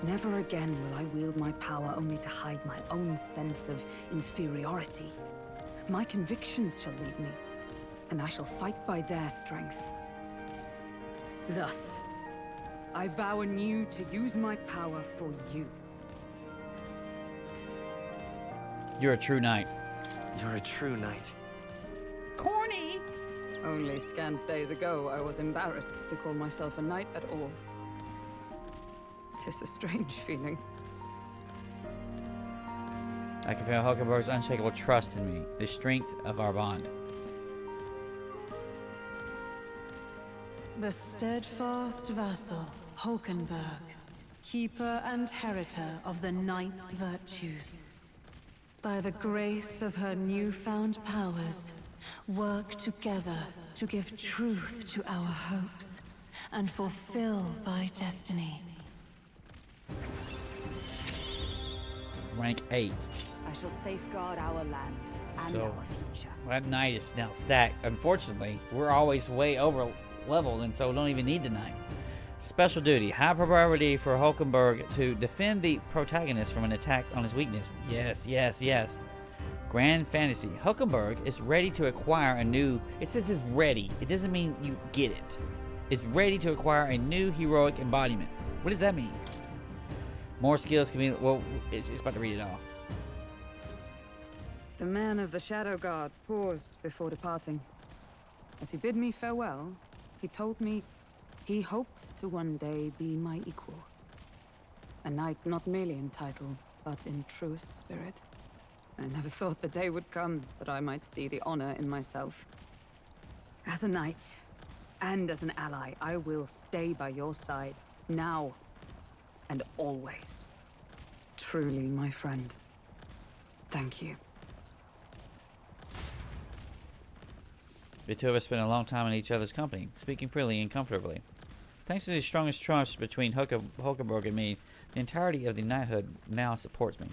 [SPEAKER 4] Never again will I wield my power only to hide my own sense of inferiority. My convictions shall lead me, and I shall fight by their strength. Thus, I vow anew to use my power for you.
[SPEAKER 1] You're a true knight.
[SPEAKER 8] You're a true knight.
[SPEAKER 1] Corny.
[SPEAKER 4] Only scant days ago, I was embarrassed to call myself a knight at all. 'Tis a strange feeling.
[SPEAKER 1] I can feel Hulkenburg's unshakable trust in me, the strength of our bond.
[SPEAKER 9] The steadfast vassal, Hulkenburg, keeper and heritor of the knight's virtues. By the grace of her newfound powers, work together to give truth to our hopes and fulfill thy destiny.
[SPEAKER 1] Rank 8.
[SPEAKER 4] I shall safeguard our land and
[SPEAKER 1] So,
[SPEAKER 4] our future.
[SPEAKER 1] that knight is now stacked. Unfortunately, we're always way over leveled, and so we don't even need the knight. Special duty. High priority for Hulkenburg to defend the protagonist from an attack on his weakness. Yes, yes, yes. Grand fantasy. Hulkenburg is ready to acquire a new... It says it's ready. It doesn't mean you get it. It's ready to acquire a new heroic embodiment. What does that mean? More skills can be... Well, it's about to read it off.
[SPEAKER 4] The man of the Shadow Guard paused before departing. As he bid me farewell, he told me he hoped to one day be my equal. A knight not merely in title, but in truest spirit. I never thought the day would come that I might see the honor in myself. As a knight, and as an ally, I will stay by your side, now and always. Truly, my friend. Thank you.
[SPEAKER 1] The two of us spent a long time in each other's company, speaking freely and comfortably. Thanks to the strongest trust between Hulkenburg and me, The entirety of the knighthood now supports me.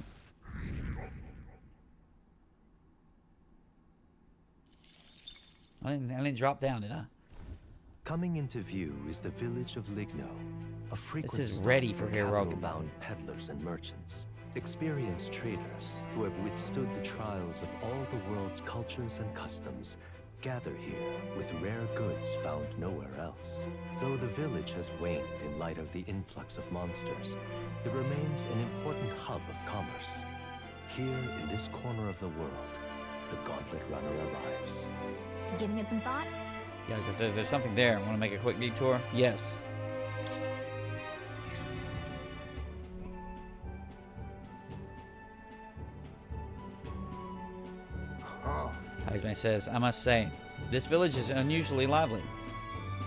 [SPEAKER 1] I didn't drop down, did I?
[SPEAKER 10] Coming into view is the village of Ligno, a frequent
[SPEAKER 1] This is
[SPEAKER 10] stop
[SPEAKER 1] ready for heroic.
[SPEAKER 10] capital-bound peddlers and merchants, experienced traders who have withstood the trials of all the world's cultures and customs, gather here with rare goods found nowhere else. Though the village has waned in light of the influx of monsters, it remains an important hub of commerce. Here in this corner of the world, the Gauntlet Runner arrives.
[SPEAKER 3] Giving it some thought?
[SPEAKER 1] Yeah, because there's something there. Want to make a quick detour? Yes. Heismay says, I must say, this village is unusually lively.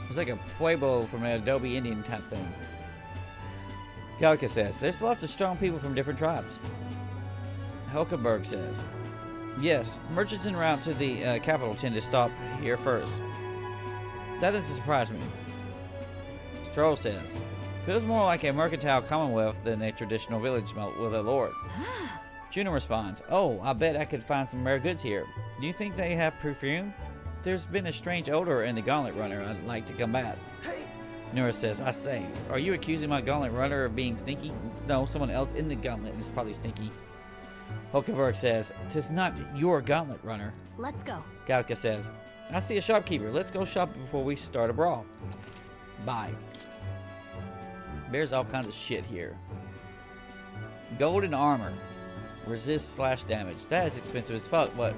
[SPEAKER 1] It's like a pueblo from an Adobe Indian type thing. Galka says, there's lots of strong people from different tribes. Hulkenburg says, yes, merchants en route to the capital tend to stop here first. That doesn't surprise me. Stroll says, feels more like a mercantile commonwealth than a traditional village with a lord. Juno responds, oh, I bet I could find some rare goods here. Do you think they have perfume? There's been a strange odor in the Gauntlet Runner I'd like to combat. Hey. Nora says, I say, are you accusing my Gauntlet Runner of being stinky? No, someone else in the Gauntlet is probably stinky. Hulkenburg says, tis not your Gauntlet Runner.
[SPEAKER 3] Let's go.
[SPEAKER 1] Galka says, I see a shopkeeper. Let's go shop before we start a brawl. Bye. There's all kinds of shit here. Golden armor. Resist slash damage. That is expensive as fuck. What?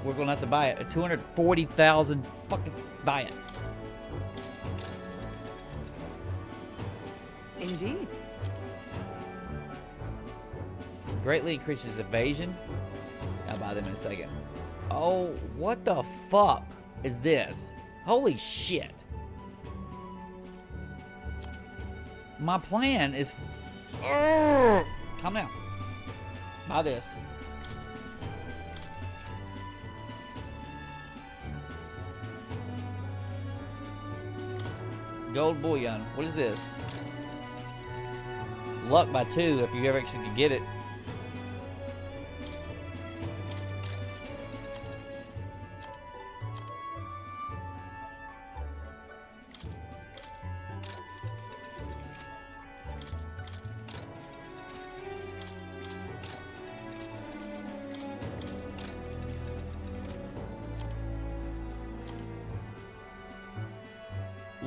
[SPEAKER 1] We're gonna have to buy it at 240,000. Fucking buy it.
[SPEAKER 4] Indeed.
[SPEAKER 1] Greatly increases evasion. I'll buy them in a second. Oh, what the fuck is this? Holy shit. My plan is... Calm down. Buy this. Gold bullion. What is this? Luck by 2 if you ever actually can get it.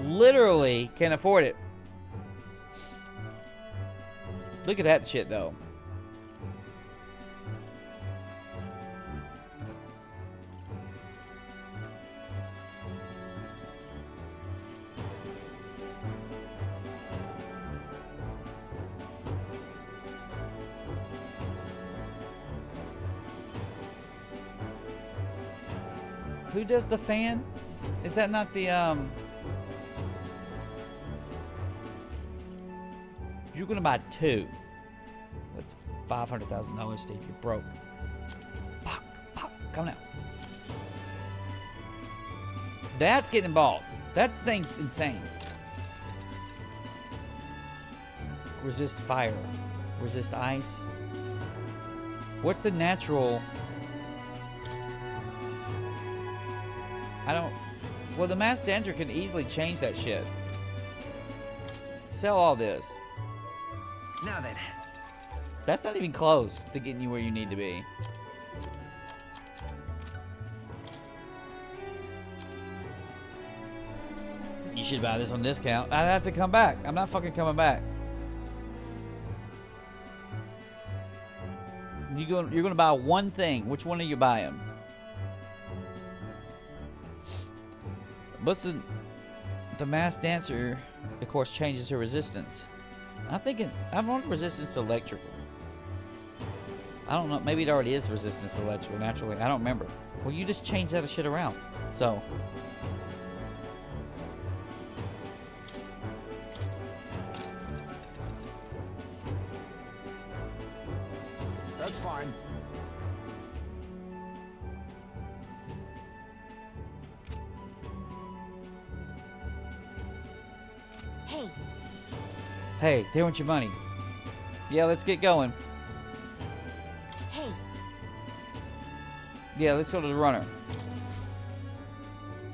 [SPEAKER 1] Literally can't afford it. Look at that shit though. Who does the fan? Is that not the You're gonna buy 2. That's $500,000, Steve. You're broke. Pop, pop, come now. That's getting bought. That thing's insane. Resist fire. Resist ice. What's the natural? I don't. Well, the mass danger can easily change that shit. Sell all this.
[SPEAKER 7] Now then.
[SPEAKER 1] That's not even close to getting you where you need to be. You should buy this on discount. I'd have to come back. I'm not fucking coming back. You're gonna buy one thing. Which one are you buying? What's the mass dancer? Of course, changes her resistance. I want resistance to electrical. I don't know. Maybe it already is resistance to electrical naturally. I don't remember. Well, you just change that shit around. So.
[SPEAKER 6] That's fine.
[SPEAKER 3] Hey,
[SPEAKER 1] Hey, they want your money. Yeah, let's get going.
[SPEAKER 3] Hey,
[SPEAKER 1] Yeah, let's go to the runner.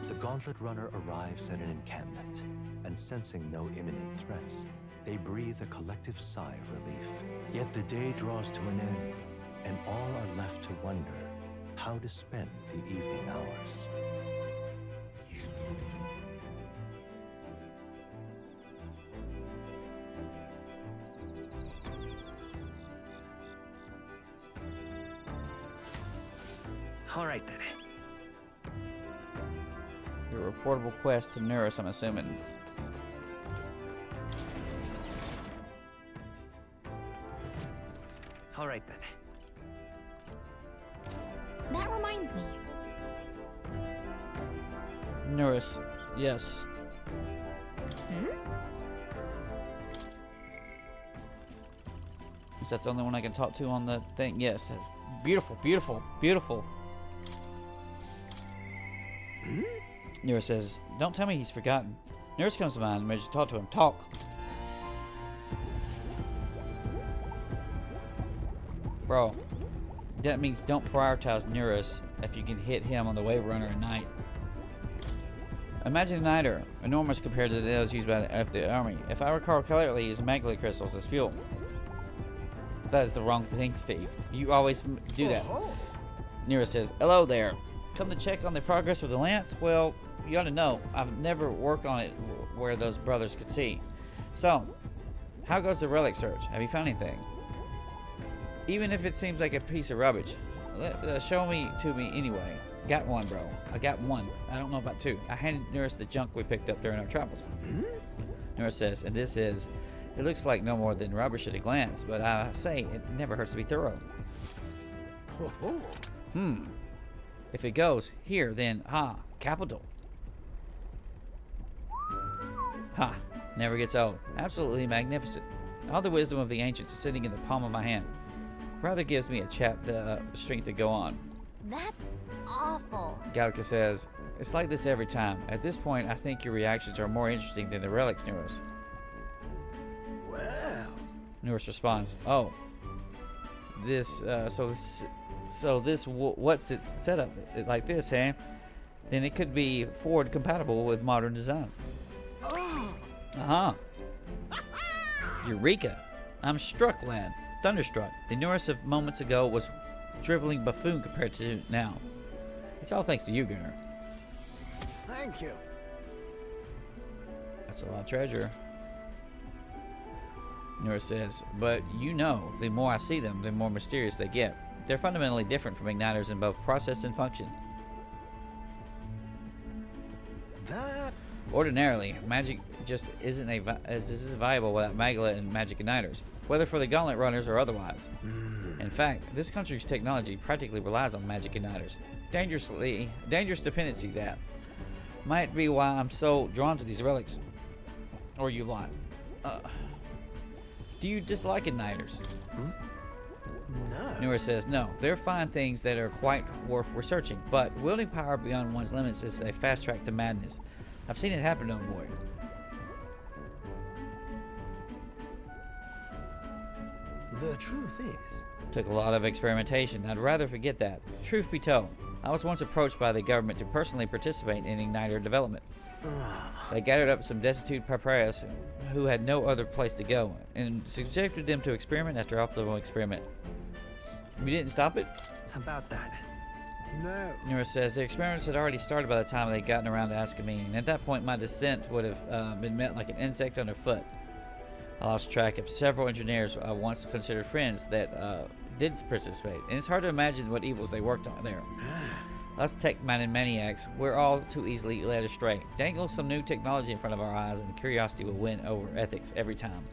[SPEAKER 10] The Gauntlet Runner arrives at an encampment, and sensing no imminent threats, they breathe a collective sigh of relief. Yet the day draws to an end, and all are left to wonder how to spend the evening hours.
[SPEAKER 8] All right then.
[SPEAKER 1] Your reportable quest to Nurse, I'm assuming.
[SPEAKER 8] All right then.
[SPEAKER 3] that reminds me.
[SPEAKER 1] Nurse, yes. Is that the only one I can talk to on the thing? Yes. That's beautiful, beautiful, beautiful. Nurse says, don't tell me he's forgotten. Nurse comes to mind and ready to talk to him. Talk. Bro, that means don't prioritize Nurse if you can hit him on the Wave Runner at night. Imagine a niter, enormous compared to those used by the army. If I recall correctly, use magma crystals as fuel. That is the wrong thing, Steve. You always do that. Nira says, hello there. Come to check on the progress of the lance? Well, you ought to know. I've never worked on it where those brothers could see. So, how goes the relic search? Have you found anything? Even if it seems like a piece of rubbish, show me to me anyway. Got one, bro. I got one. I don't know about two. I handed Nurse the junk we picked up during our travels. Nurse says, and this is, it looks like no more than rubbish at a glance, but I say it never hurts to be thorough. If it goes here, then capital. Never gets old. Absolutely magnificent. All the wisdom of the ancients sitting in the palm of my hand. Rather gives me the strength to go on.
[SPEAKER 3] That's awful.
[SPEAKER 1] Gallica says, it's like this every time. At this point, I think your reactions are more interesting than the relics, Nurse.
[SPEAKER 6] Well,
[SPEAKER 1] Nurse responds, oh, what's its setup like this, huh? Then it could be forward compatible with modern design. Eureka! I'm struck, lad. Thunderstruck. The Nurse of moments ago was driveling buffoon compared to now. It's all thanks to you, Gunnar.
[SPEAKER 6] thank you.
[SPEAKER 1] That's a lot of treasure. Nurse says, but you know, the more I see them, the more mysterious they get. They're fundamentally different from igniters in both process and function.
[SPEAKER 6] That's...
[SPEAKER 1] Ordinarily, magic just isn't viable without Magla and magic igniters, whether for the Gauntlet Runners or otherwise. In fact, this country's technology practically relies on magic igniters. Dangerous dependency that. Might be why I'm so drawn to these relics. Or you lot. Do you dislike igniters?
[SPEAKER 6] No.
[SPEAKER 1] Nura says, no, they're fine things that are quite worth researching, but wielding power beyond one's limits is a fast track to madness. I've seen it happen, old boy.
[SPEAKER 6] The truth is...
[SPEAKER 1] Took a lot of experimentation. I'd rather forget that. Truth be told, I was once approached by the government to personally participate in igniter development. They gathered up some destitute papyrus who had no other place to go and subjected them to experiment after off-level experiment. You didn't stop it?
[SPEAKER 8] How about that?
[SPEAKER 6] No.
[SPEAKER 1] Nura says the experiments had already started by the time they'd gotten around to asking me, and at that point my dissent would have been met like an insect underfoot. I lost track of several engineers I once considered friends that did participate, and it's hard to imagine what evils they worked on there. Us tech-minded maniacs, we're all too easily led astray. Dangle some new technology in front of our eyes and curiosity will win over ethics every time.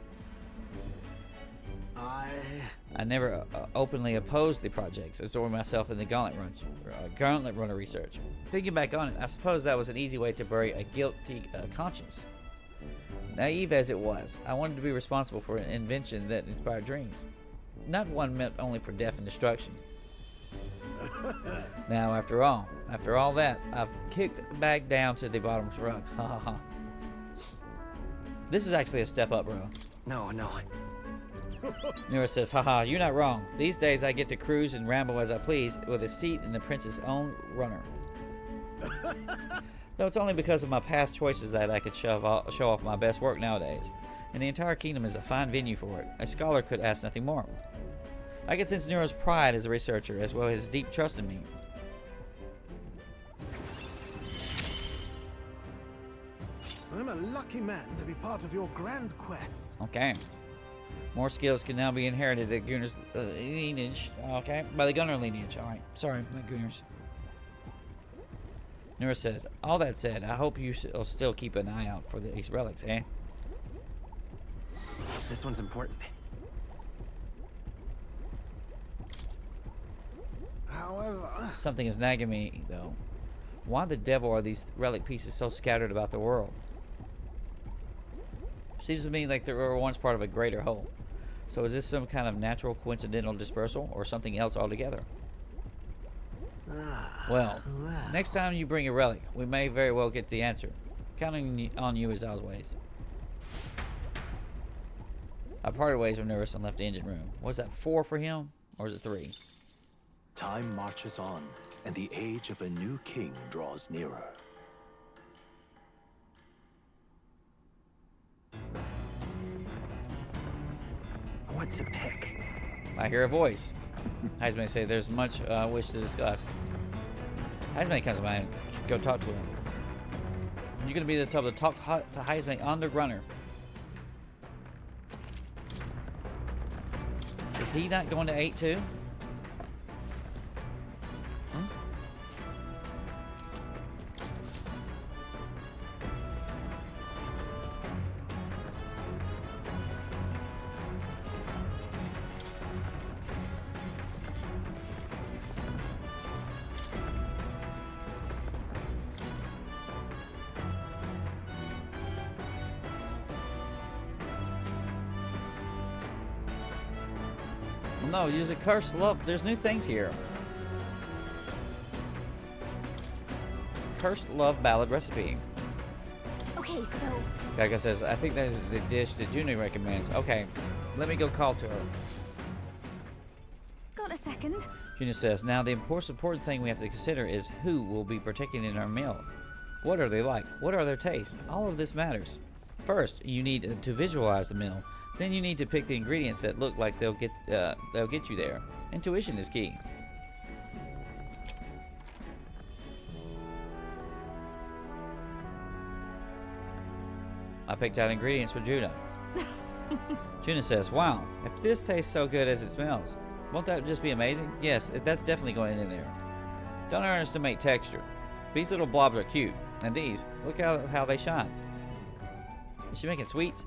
[SPEAKER 1] I never openly opposed the projects, absorbing myself in the Gauntlet Runner research. Thinking back on it, I suppose that was an easy way to bury a guilty conscience. Naive as it was, I wanted to be responsible for an invention that inspired dreams. Not one meant only for death and destruction. Now, after all that, I've kicked back down to the bottom's rung. Ha ha ha. This is actually a step up, bro.
[SPEAKER 8] No.
[SPEAKER 1] Nura says, haha, you're not wrong. These days I get to cruise and ramble as I please with a seat in the prince's own runner. Though it's only because of my past choices that I could show off my best work nowadays. And the entire kingdom is a fine venue for it. A scholar could ask nothing more. I can sense Nura's pride as a researcher, as well as his deep trust in me.
[SPEAKER 6] I'm a lucky man to be part of your grand quest.
[SPEAKER 1] Okay. More skills can now be inherited at Gunnar's lineage. Okay, by the Gunnar lineage. Alright, sorry, not Gunnar's. Nura says, all that said, I hope you will still keep an eye out for these relics, eh?
[SPEAKER 8] This one's important.
[SPEAKER 6] However...
[SPEAKER 1] Something is nagging me, though. Why the devil are these relic pieces so scattered about the world? Seems to me like they were once part of a greater whole. So is this some kind of natural coincidental dispersal, or something else altogether? Well, next time you bring a relic, we may very well get the answer. Counting on you as always. I parted ways with Nurse and left the engine room. Was that 4 for him, or is it 3?
[SPEAKER 10] Time marches on, and the age of a new king draws nearer.
[SPEAKER 8] What to pick?
[SPEAKER 1] I hear a voice. Heismay say there's much I wish to discuss. Heismay comes by and go talk to him. You're gonna be the top of the talk to Heismay on the runner. Is he not going to 8 too? No, use a cursed love. There's new things here. Cursed love ballad recipe.
[SPEAKER 3] Okay, so...
[SPEAKER 1] Gaga says, I think that is the dish that Junie recommends. Okay, let me go call to her.
[SPEAKER 5] Got a second?
[SPEAKER 1] Junie says, now the important thing we have to consider is who will be partaking in our meal. What are they like? What are their tastes? All of this matters. First, you need to visualize the meal. Then you need to pick the ingredients that look like they'll get you there. Intuition is key. I picked out ingredients for Juna. Juna says, wow, if this tastes so good as it smells, won't that just be amazing? Yes, that's definitely going in there. Don't underestimate texture. These little blobs are cute. And these, look how they shine. Is she making sweets?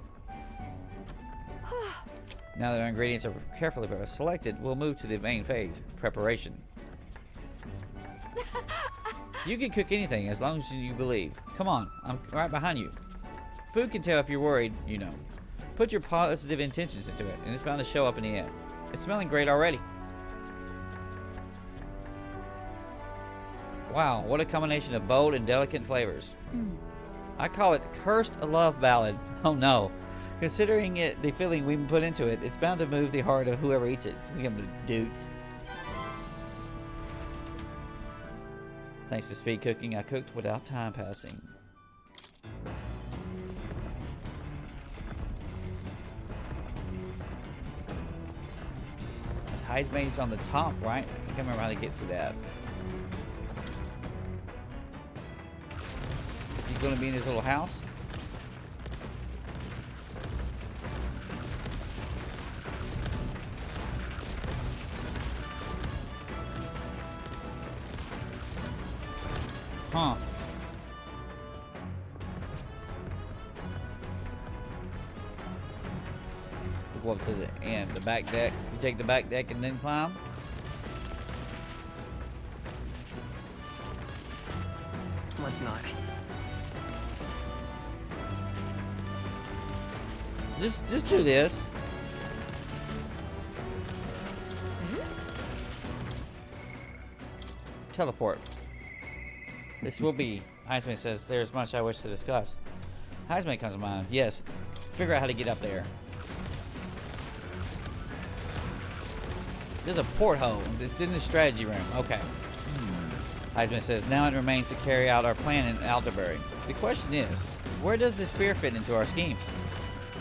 [SPEAKER 1] Now that our ingredients are carefully selected, we'll move to the main phase, preparation. You can cook anything as long as you believe. Come on, I'm right behind you. Food can tell if you're worried, you know. Put your positive intentions into it, and it's bound to show up in the end. It's smelling great already. Wow, what a combination of bold and delicate flavors. I call it Cursed Love Ballad. Oh no. Considering the feeling we put into it, it's bound to move the heart of whoever eats it. So we got the dudes. Thanks to speed cooking, I cooked without time passing. Heismay's on the top, right? I can't remember how to get to that. Is he going to be in his little house? Huh. We'll go up to the end, the back deck. You take the back deck and then climb.
[SPEAKER 8] Let's not.
[SPEAKER 1] Just do this. Teleport. This will be. Heismay says there's much I wish to discuss. Heismay comes to mind. Yes. Figure out how to get up there. There's a porthole. It's in the strategy room. Okay. Heismay says, now it remains to carry out our plan in Alderbury. The question is, where does the spear fit into our schemes?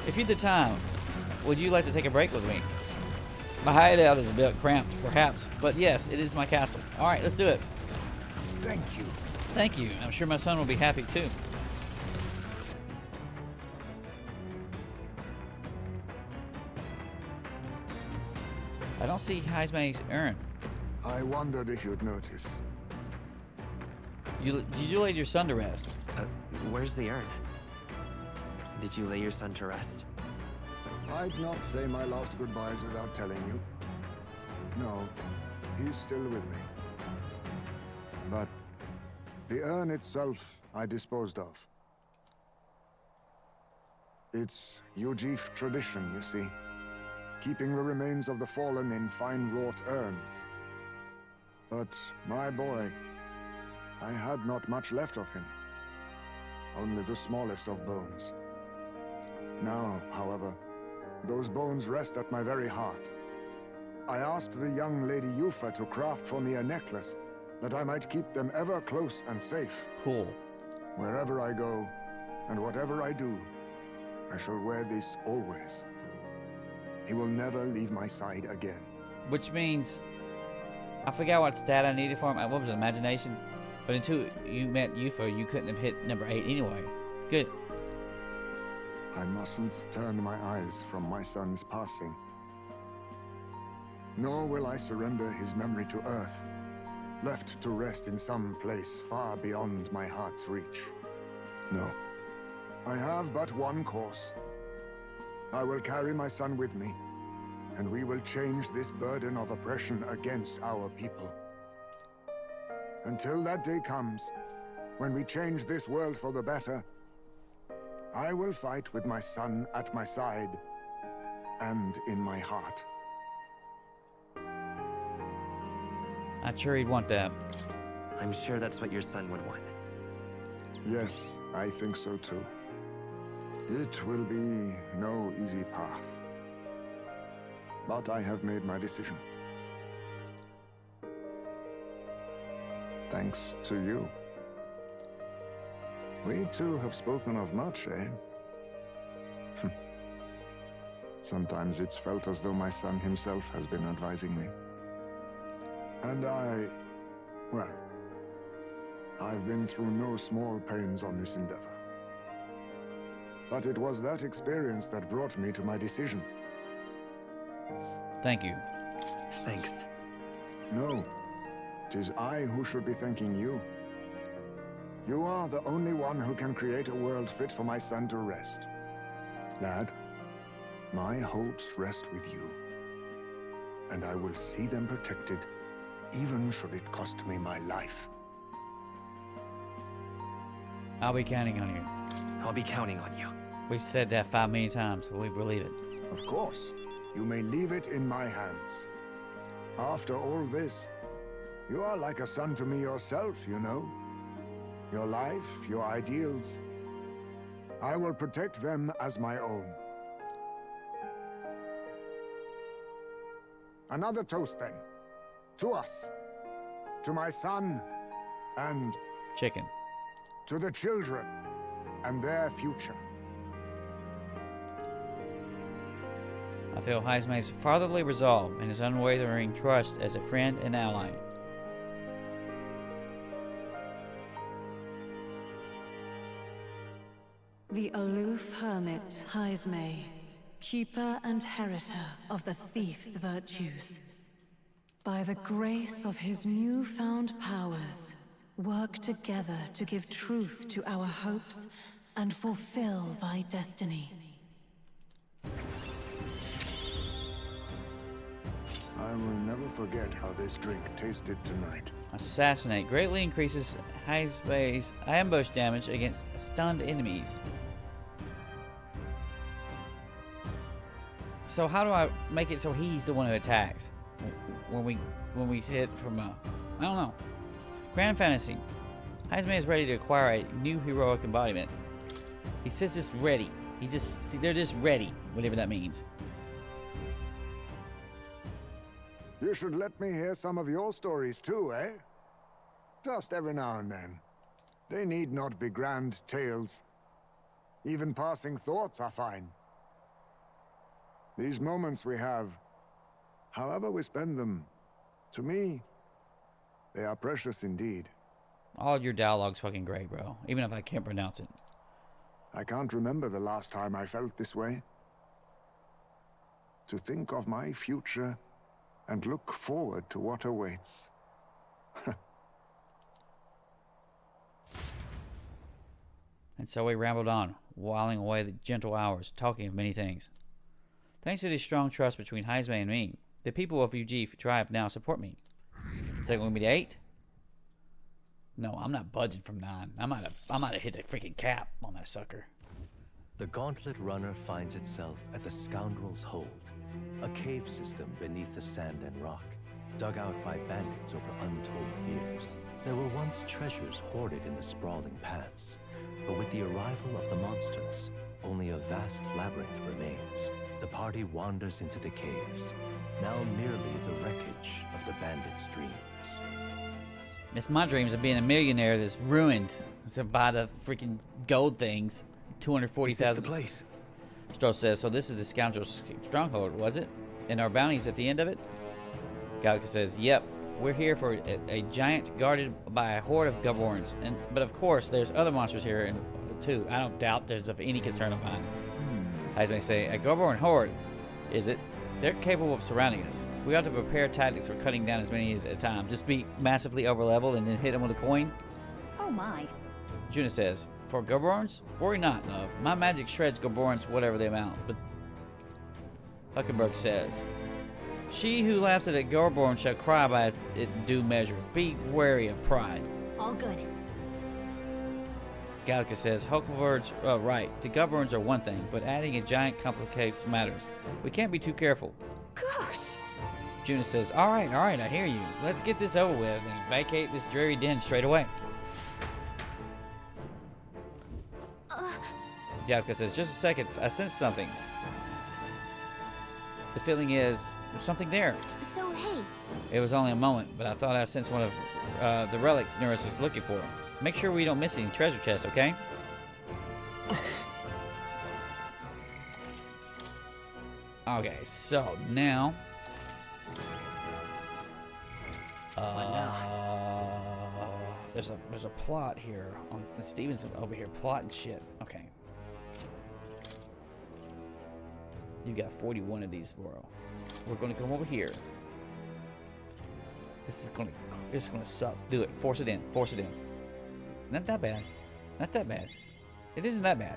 [SPEAKER 1] If you had the time, would you like to take a break with me? My hideout is a bit cramped, perhaps, but yes, it is my castle. All right, let's do it.
[SPEAKER 6] Thank you.
[SPEAKER 1] Thank you. I'm sure my son will be happy too. I don't see Heismay's urn.
[SPEAKER 6] I wondered if you'd notice.
[SPEAKER 1] Did you lay your son to rest?
[SPEAKER 8] Where's the urn? Did you lay your son to rest?
[SPEAKER 6] I'd not say my last goodbyes without telling you. No, he's still with me. But the urn itself I disposed of. It's Ujif tradition, you see. Keeping the remains of the fallen in fine-wrought urns. But my boy, I had not much left of him. Only the smallest of bones. Now, however, those bones rest at my very heart. I asked the young Lady Yufa to craft for me a necklace that I might keep them ever close and safe.
[SPEAKER 1] Cool.
[SPEAKER 6] Wherever I go, and whatever I do, I shall wear this always. He will never leave my side again.
[SPEAKER 1] Which means, I forgot what stat I needed for him. What was it, imagination? But until you met Yufa, you couldn't have hit number 8 anyway. Good.
[SPEAKER 6] I mustn't turn my eyes from my son's passing. Nor will I surrender his memory to Earth, left to rest in some place far beyond my heart's reach. No. I have but one course. I will carry my son with me, and we will change this burden of oppression against our people. Until that day comes, when we change this world for the better, I will fight with my son at my side and in my heart.
[SPEAKER 1] I'm sure he'd want that.
[SPEAKER 8] I'm sure that's what your son would want.
[SPEAKER 6] Yes, I think so too. It will be no easy path. But I have made my decision. Thanks to you. We two have spoken of much, eh? Sometimes it's felt as though my son himself has been advising me. And well, I've been through no small pains on this endeavor. But it was that experience that brought me to my decision.
[SPEAKER 1] Thank you.
[SPEAKER 8] Thanks.
[SPEAKER 6] No, 'tis I who should be thanking you. You are the only one who can create a world fit for my son to rest. Lad, my hopes rest with you. And I will see them protected, even should it cost me my life.
[SPEAKER 1] I'll be counting on you.
[SPEAKER 8] I'll be counting on you.
[SPEAKER 1] We've said that 5 million times, but we believe it.
[SPEAKER 6] Of course, you may leave it in my hands. After all this, you are like a son to me yourself, you know. Your life, your ideals, I will protect them as my own. Another toast then. To us. To my son, and
[SPEAKER 1] Chicken.
[SPEAKER 6] to the children, and their future.
[SPEAKER 1] I feel Heismay's fatherly resolve and his unwavering trust as a friend and ally.
[SPEAKER 9] The aloof hermit Heismay, keeper and heritor of the thief's virtues. By the grace of his newfound powers, work together to give truth to our hopes and fulfill thy destiny.
[SPEAKER 6] I will never forget how this drink tasted tonight.
[SPEAKER 1] Assassinate greatly increases Heismay's ambush damage against stunned enemies. So how do I make it so he's the one who attacks when we hit from I don't know. Grand Fantasy. Heismay is ready to acquire a new heroic embodiment. He says it's ready. They're just ready, whatever that means.
[SPEAKER 6] You should let me hear some of your stories too, eh? Just every now and then. They need not be grand tales. Even passing thoughts are fine. These moments we have, however we spend them, to me, they are precious indeed.
[SPEAKER 1] All your dialogue's fucking great, bro. Even if I can't pronounce it.
[SPEAKER 6] I can't remember the last time I felt this way. To think of my future and look forward to what awaits.
[SPEAKER 1] And so we rambled on, whiling away the gentle hours, talking of many things. Thanks to the strong trust between Heismay and me, the people of UG Tribe now support me. Is that going to be 8? No, I'm not budging from 9. I might have hit the freaking cap on that sucker.
[SPEAKER 10] The Gauntlet Runner finds itself at the Scoundrel's Hold, a cave system beneath the sand and rock, dug out by bandits over untold years. There were once treasures hoarded in the sprawling paths, but with the arrival of the monsters, only a vast labyrinth remains. The party wanders into the caves, now merely the wreckage of the bandits' dreams.
[SPEAKER 1] It's my dreams of being a millionaire that's ruined. So buy the freaking gold things. 240,000.
[SPEAKER 7] the place?
[SPEAKER 1] Stroh says, so this is the scoundrel's stronghold, was it? And our bounties at the end of it? Gallica says, yep. We're here for a giant guarded by a horde of Gaborns. But of course, there's other monsters here too. I don't doubt there's of any concern of mine. Heismay say, a Gaborn horde, is it? They're capable of surrounding us. We ought to prepare tactics for cutting down as many at a time. Just be massively overleveled and then hit them with a coin.
[SPEAKER 5] Oh my.
[SPEAKER 1] Juna says, for Gaborns? Worry not, love. My magic shreds Gaborns whatever they amount. But Hulkenburg says, she who laughs at a Gaborn shall cry by it in due measure. Be wary of pride.
[SPEAKER 3] All good.
[SPEAKER 1] Gallica says, Hulkenburg's right. The Gaborns are one thing, but adding a giant complicates matters. We can't be too careful.
[SPEAKER 5] Gosh.
[SPEAKER 1] Juna says, all right, I hear you. Let's get this over with and vacate this dreary den straight away. Gallica says, just a second. I sensed something. The feeling is, there's something there.
[SPEAKER 3] So, hey.
[SPEAKER 1] It was only a moment, but I thought I sensed one of the relics Neurus is looking for. Make sure we don't miss any treasure chests, okay? Okay, so now... there's a plot here. Steven's over here plotting shit. Okay. You got 41 of these, bro. We're gonna come over here. This is gonna suck. Do it. Force it in. Force it in. Not that bad. Not that bad. It isn't that bad.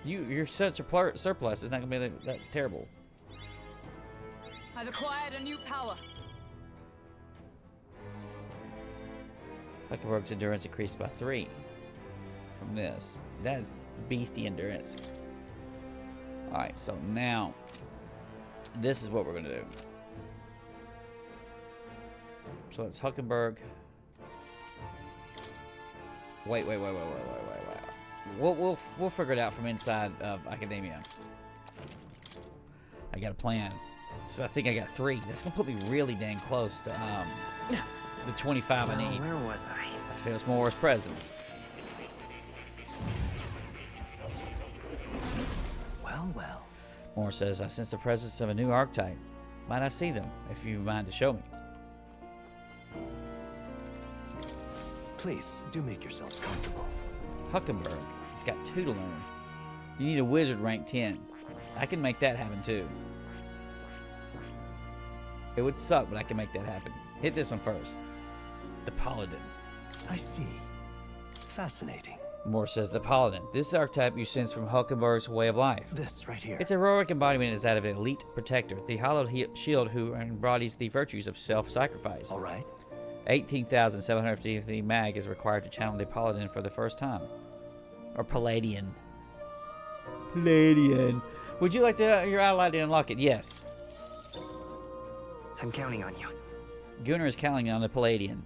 [SPEAKER 1] You're such a surplus. It's not gonna be that terrible.
[SPEAKER 4] I've acquired a new power.
[SPEAKER 1] Hulkenburg's endurance increased by 3 from this. That is beastie endurance. Alright, so now this is what we're gonna do. So it's Hulkenburg. Wait. We'll figure it out from inside of academia. I got a plan. So I think I got 3. That's gonna put me really dang close to the 25 I need.
[SPEAKER 8] Where was I?
[SPEAKER 1] It feels more as presents.
[SPEAKER 10] Well.
[SPEAKER 1] Moore says, I sense the presence of a new archetype. Might I see them, if you mind to show me?
[SPEAKER 10] Please, do make yourselves comfortable.
[SPEAKER 1] Hulkenburg. He's got 2 to learn. You need a wizard rank 10. I can make that happen too. It would suck, but I can make that happen. Hit this one first. The Paladin.
[SPEAKER 10] I see. Fascinating.
[SPEAKER 1] Moore says the Paladin. This archetype you sense from Hulkenburg's way of life.
[SPEAKER 10] This right here.
[SPEAKER 1] Its heroic embodiment is that of an elite protector, the hollowed shield who embodies the virtues of self-sacrifice.
[SPEAKER 10] All right.
[SPEAKER 1] 18,750 mag is required to channel the Paladin for the first time. Or Palladian. Palladian. Would you like your ally to unlock it? Yes.
[SPEAKER 8] I'm counting on you.
[SPEAKER 1] Gunnar is counting on the Palladian.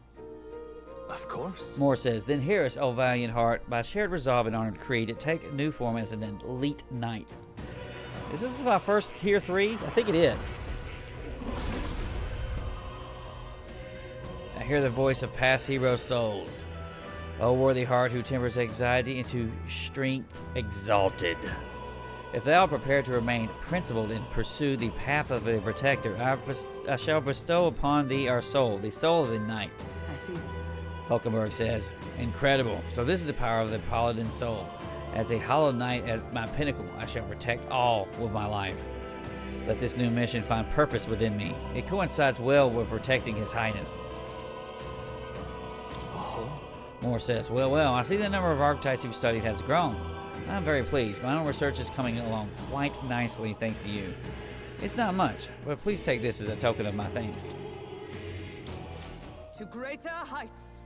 [SPEAKER 10] Of course.
[SPEAKER 1] Moore says, then hear us, O valiant heart, by shared resolve and honored creed, to take a new form as an elite knight. Is this my first tier 3? I think it is. hear the voice of past hero souls. O worthy heart who tempers anxiety into strength exalted. If thou art prepared to remain principled and pursue the path of the protector, I shall bestow upon thee our soul, the soul of the night.
[SPEAKER 4] I see.
[SPEAKER 1] Hulkenburg says, incredible. So this is the power of the paladin soul. As a hollow knight at my pinnacle, I shall protect all with my life. Let this new mission find purpose within me. It coincides well with protecting His Highness. Moore says, well, I see the number of archetypes you've studied has grown. I'm very pleased. My own research is coming along quite nicely thanks to you. It's not much, but please take this as a token of my thanks.
[SPEAKER 4] To greater heights.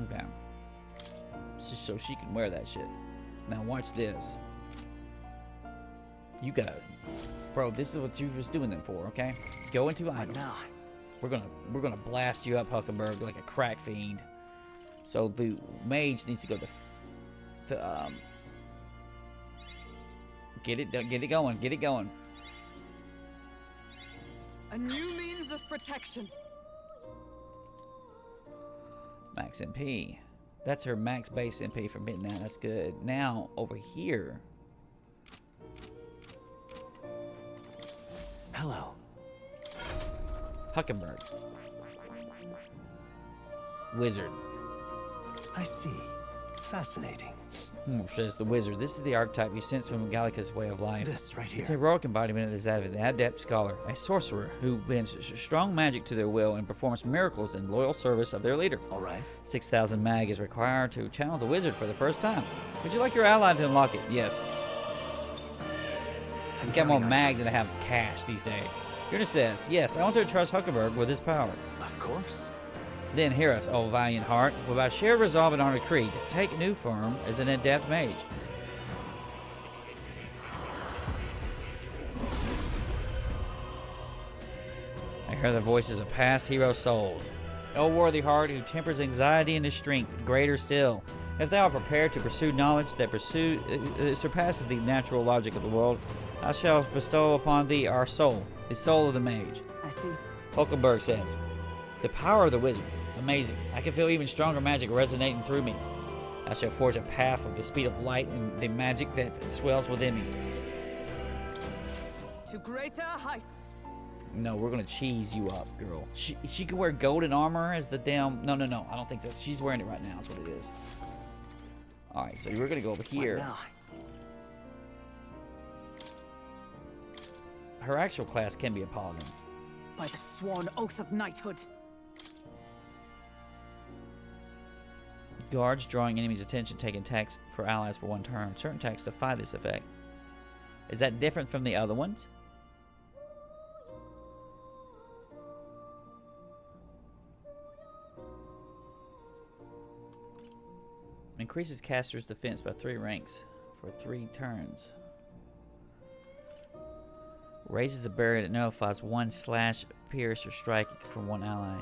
[SPEAKER 1] Okay. Just so she can wear that shit. Now watch this. You gotta... Bro, this is what you was doing them for, okay? Go into item.
[SPEAKER 8] Now.
[SPEAKER 1] We're gonna blast you up, Hulkenburg, like a crack fiend. So the mage needs to go to get it going.
[SPEAKER 4] A new means of protection.
[SPEAKER 1] Max MP. That's her max base MP from hitting that. That's good. Now over here.
[SPEAKER 10] Hello.
[SPEAKER 1] Hulkenburg. Wizard.
[SPEAKER 10] I see. Fascinating.
[SPEAKER 1] Says the wizard. This is the archetype you sense from Gallica's way of life.
[SPEAKER 10] This right here.
[SPEAKER 1] Its heroic embodiment is that of an adept scholar, a sorcerer who bends strong magic to their will and performs miracles in loyal service of their leader.
[SPEAKER 10] All right.
[SPEAKER 1] 6,000 mag is required to channel the wizard for the first time. Would you like your ally to unlock it? Yes. I got more mag than I have cash these days. Yuna says, yes, I want to entrust Hulkenburg with his power.
[SPEAKER 10] Of course.
[SPEAKER 1] Then hear us, O valiant heart, with our shared resolve and our creed, take new form as an adept mage. I hear the voices of past hero souls. O worthy heart who tempers anxiety into strength, greater still. If thou art prepared to pursue knowledge that surpasses the natural logic of the world, I shall bestow upon thee our soul, the soul of the mage.
[SPEAKER 4] I see.
[SPEAKER 1] Hulkenburg says, the power of the wizard, amazing. I can feel even stronger magic resonating through me. I shall forge a path of the speed of light and the magic that swells within me.
[SPEAKER 4] To greater heights.
[SPEAKER 1] No, we're gonna cheese you up, girl. She can wear golden armor as the damn... No, I don't think that's... She's wearing it right now, that's what it is. Alright, so we're gonna go over here. Her actual class can be a paladin.
[SPEAKER 4] By the sworn oath of knighthood.
[SPEAKER 1] Guards drawing enemies' attention, taking attacks for allies for one turn. Certain attacks defy this effect. Is that different from the other ones? Increases caster's defense by 3 ranks for 3 turns. Raises a barrier that nullifies 1 slash, pierce, or strike from one ally.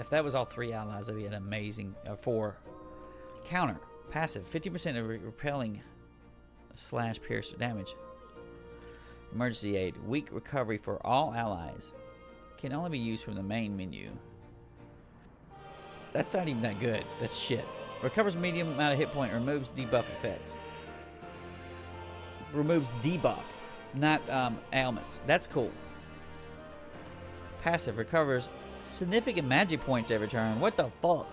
[SPEAKER 1] If that was all 3 allies, that'd be an amazing... 4. Counter. Passive. 50% of repelling slash pierce damage. Emergency aid. Weak recovery for all allies. Can only be used from the main menu. That's not even that good. That's shit. Recovers medium amount of hit point. Removes debuff effects. Removes debuffs. Not ailments. That's cool. Passive. Recovers significant magic points every turn. What the fuck?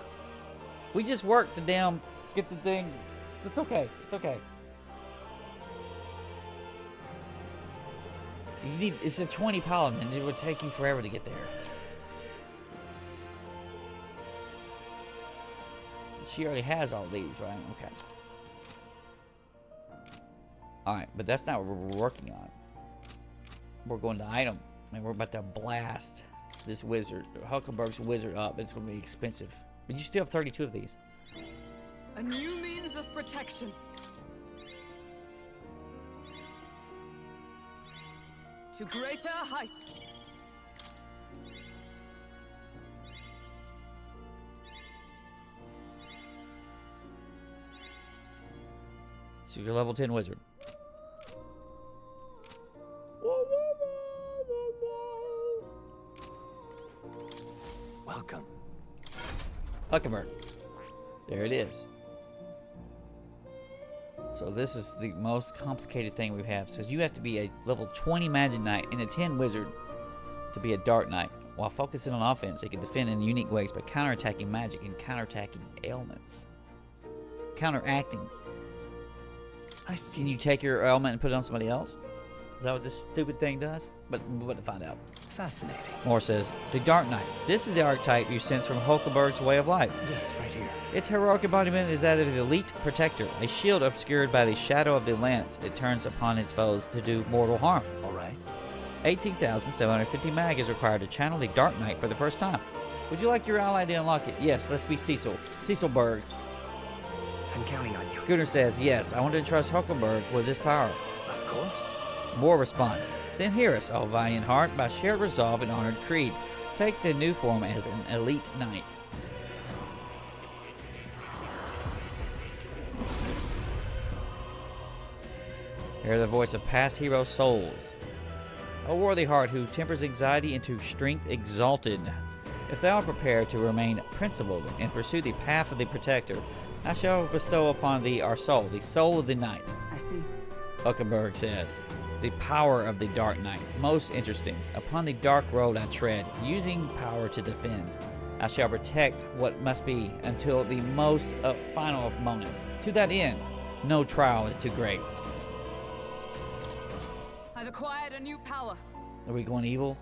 [SPEAKER 1] We just worked to damn get the thing. It's okay. It's okay. You need. It's a 20 paladin. It would take you forever to get there. She already has all these, right? Okay. Alright, but that's not what we're working on. We're going to item. And we're about to blast this wizard, Hulkenburg's wizard up. It's going to be expensive. But you still have 32 of these.
[SPEAKER 4] A new means of protection. To greater heights.
[SPEAKER 1] So you're level 10 wizard. Hulkenburg. There it is. So this is the most complicated thing we have. So you have to be a level 20 Magic Knight and a 10 Wizard to be a Dark Knight. While focusing on offense, it can defend in unique ways by counterattacking magic and counterattacking ailments. Counteracting.
[SPEAKER 10] I see.
[SPEAKER 1] Can you take your ailment and put it on somebody else? Is that what this stupid thing does? But we're about to find out.
[SPEAKER 10] Fascinating.
[SPEAKER 1] Moore says, the Dark Knight. This is the archetype you sense from Hulkenburg's way of life.
[SPEAKER 10] Yes, right here.
[SPEAKER 1] Its heroic embodiment is that of the elite protector, a shield obscured by the shadow of the lance. It turns upon its foes to do mortal harm.
[SPEAKER 10] All right.
[SPEAKER 1] 18,750 mag is required to channel the Dark Knight for the first time. Would you like your ally to unlock it? Yes, let's be Cecil. Cecilburg.
[SPEAKER 8] I'm counting on you.
[SPEAKER 1] Gunnar says, yes, I want to trust Hulkenburg with this power.
[SPEAKER 10] Of course.
[SPEAKER 1] Moore responds, then hear us, O valiant heart, by shared resolve and honored creed. Take the new form as an elite knight. Hear the voice of past hero souls. O worthy heart who tempers anxiety into strength exalted. If thou art prepared to remain principled and pursue the path of the protector, I shall bestow upon thee our soul, the soul of the knight.
[SPEAKER 4] I see.
[SPEAKER 1] Hulkenburg says, the power of the Dark Knight, most interesting. Upon the dark road I tread, using power to defend. I shall protect what must be until the most final of moments. To that end, no trial is too great.
[SPEAKER 4] I've acquired a new power.
[SPEAKER 1] Are we going evil?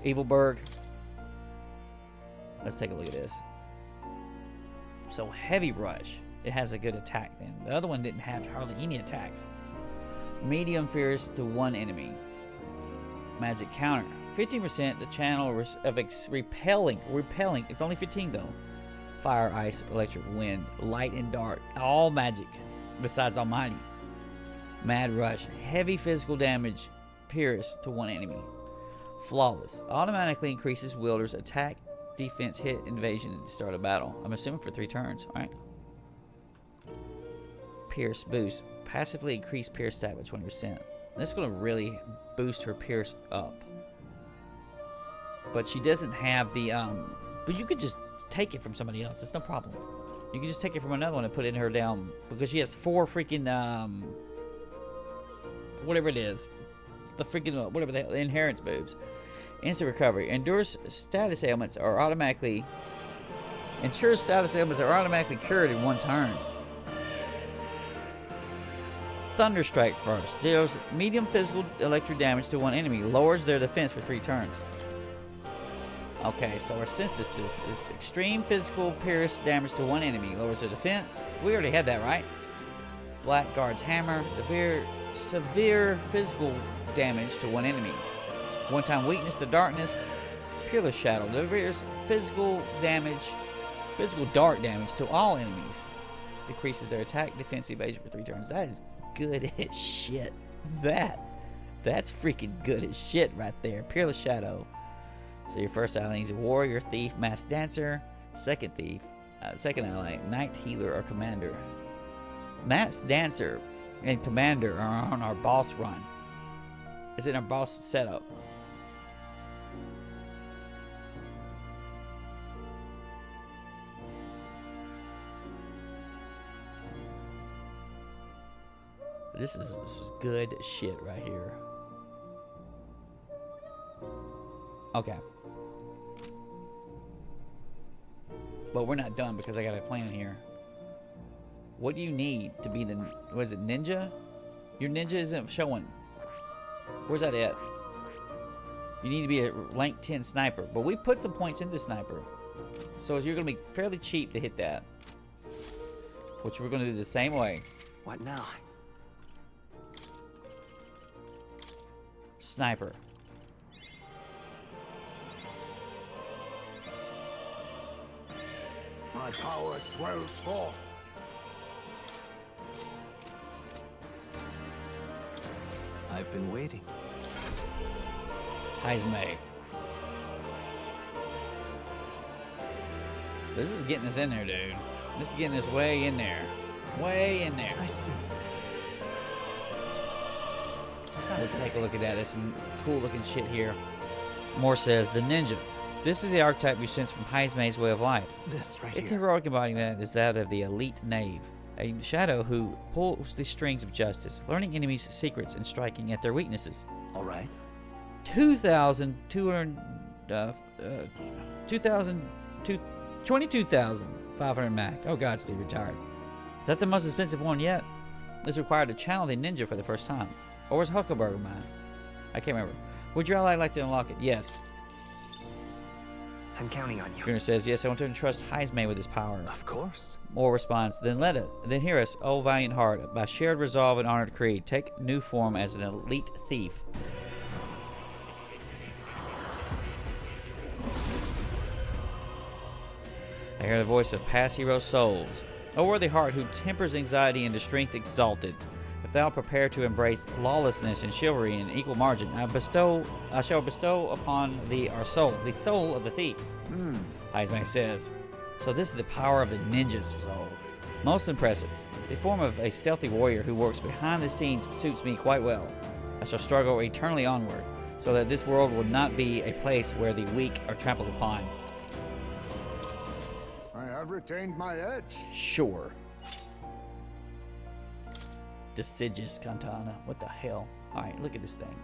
[SPEAKER 1] Evilburg? Let's take a look at this. So Heavy Rush, it has a good attack then. The other one didn't have hardly any attacks. Medium Fierce to one enemy. Magic Counter, 15% the channel of repelling. It's only 15 though. Fire, Ice, Electric, Wind, Light and Dark. All magic besides Almighty. Mad Rush, heavy physical damage, Pierce to one enemy. Flawless, automatically increases wielder's attack, defense, hit, invasion at the start of battle. I'm assuming for 3 turns, right? Pierce boost, passively increase Pierce stat by 20%. That's going to really boost her Pierce up. But she doesn't have the, but you could just take it from somebody else. It's no problem. You can just take it from another one and put it in her down, because she has 4 freaking, whatever it is, the freaking whatever the inheritance moves. Instant recovery. Ensures status ailments are automatically cured in 1 turn. Thunderstrike first. Deals medium physical electric damage to one enemy. Lowers their defense for 3 turns. Okay, so our synthesis is extreme physical pierce damage to one enemy. Lowers their defense. We already had that, right? Blackguard's hammer. Severe physical damage to one enemy. One-time weakness to darkness. Peerless shadow. Delivers physical dark damage to all enemies. Decreases their attack, defense, evasion for 3 turns. That is good as shit. That's freaking good as shit right there. Peerless shadow. So your first ally is a warrior, thief, masked dancer. Second ally, knight, healer, or commander. Masked dancer and commander are on our boss run. It's in our boss setup. This is good shit right here. Okay. But we're not done because I got a plan here. What do you need to be the, what is it, ninja? Your ninja isn't showing. Where's that at? You need to be a rank 10 sniper. But we put some points into sniper. So you're going to be fairly cheap to hit that. Which we're going to do the same way.
[SPEAKER 8] What now?
[SPEAKER 1] Sniper.
[SPEAKER 6] My power swells forth.
[SPEAKER 10] I've been waiting.
[SPEAKER 1] Heismay. This is getting us in there, dude. This is getting us way in there. Way in there.
[SPEAKER 10] I see.
[SPEAKER 1] Let's take a look at that. There's some cool looking shit here. Moore says, the ninja. This is the archetype you sense from Heismay's way of life.
[SPEAKER 10] This right
[SPEAKER 1] Its
[SPEAKER 10] here.
[SPEAKER 1] heroic embodiment is that of the elite knave, a shadow who pulls the strings of justice, learning enemies' secrets and striking at their weaknesses.
[SPEAKER 10] All right.
[SPEAKER 1] 22,500 Mac. Oh god, Steve retired. Is that the most expensive one yet? This required to channel the ninja for the first time. Or was Hulkenburg mine? I can't remember. Would your ally like to unlock it? Yes.
[SPEAKER 8] I'm counting on you.
[SPEAKER 1] Gunnar says, yes, I want to entrust Heismay with his power.
[SPEAKER 10] Of course.
[SPEAKER 1] Moore responds, then hear us, O valiant heart, by shared resolve and honored creed, take new form as an elite thief. I hear the voice of past hero souls. O worthy heart who tempers anxiety into strength exalted. If thou prepare to embrace lawlessness and chivalry in equal margin, I shall bestow upon thee our soul, the soul of the thief. Heismay says. So this is the power of the ninja's soul. Most impressive. The form of a stealthy warrior who works behind the scenes suits me quite well. I shall struggle eternally onward, so that this world will not be a place where the weak are trampled upon.
[SPEAKER 6] I have retained my edge.
[SPEAKER 1] Sure. Deciduous katana. What the hell? Alright, look at this thing.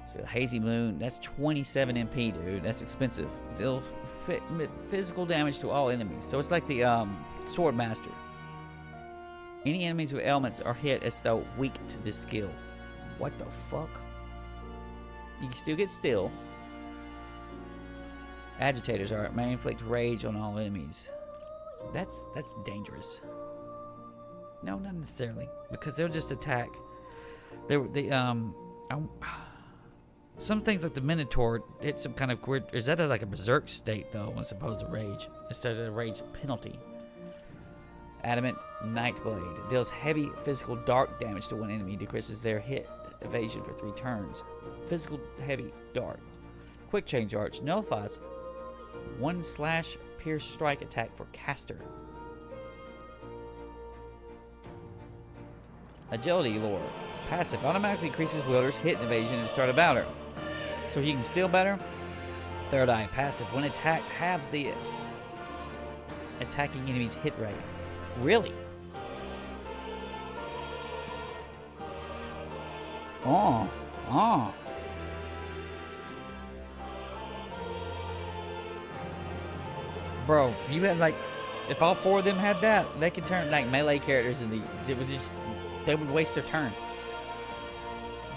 [SPEAKER 1] So hazy moon, that's 27 MP, dude. That's expensive. Deal physical damage to all enemies. So it's like the sword master. Any enemies with ailments are hit as though weak to this skill. What the fuck? You can still get still. Agitators may inflict rage on all enemies. That's dangerous. No, not necessarily, because they'll just attack. Some things like the Minotaur hit some kind of weird. Is that like a berserk state though, as opposed to rage, instead of a rage penalty? Adamant Nightblade deals heavy physical dark damage to one enemy, decreases their hit evasion for 3 turns. Physical heavy dark. Quick change arch nullifies 1/ pierce strike attack for caster. Agility lore. Passive automatically increases wielders' hit and evasion at the start of battle. So you can steal better. Third eye. Passive. When attacked, halves the attacking enemy's hit rate. Really? Oh. Bro, you had like, if all 4 of them had that, they could turn like melee characters into, they would waste their turn.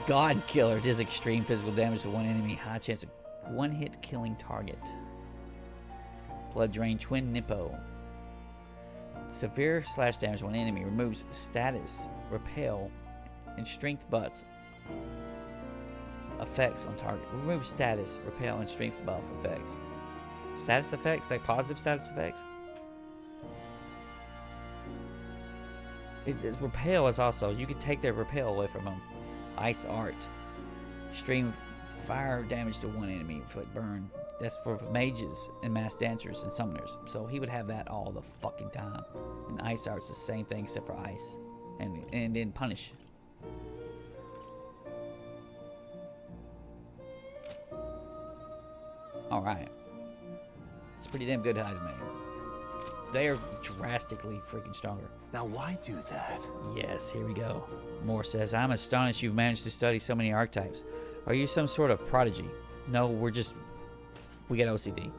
[SPEAKER 1] God Killer does extreme physical damage to one enemy. High chance of one-hit killing target. Blood Drain Twin Nippo. Severe slash damage to one enemy. Removes status, repel, and strength buffs. Effects on target. Removes status, repel, and strength buff effects. Status effects? Like positive status effects? Repel is also, you can take their repel away from them. Ice Art. Extreme fire damage to one enemy. Inflict burn. That's for mages and mass dancers and summoners. So he would have that all the fucking time. And Ice Art's the same thing except for ice. And then punish. Alright. It's pretty damn good, Heismay. They are drastically freaking stronger.
[SPEAKER 10] Now why do that?
[SPEAKER 1] Yes, here we go. Moore says, I'm astonished you've managed to study so many archetypes. Are you some sort of prodigy? No, we got OCD.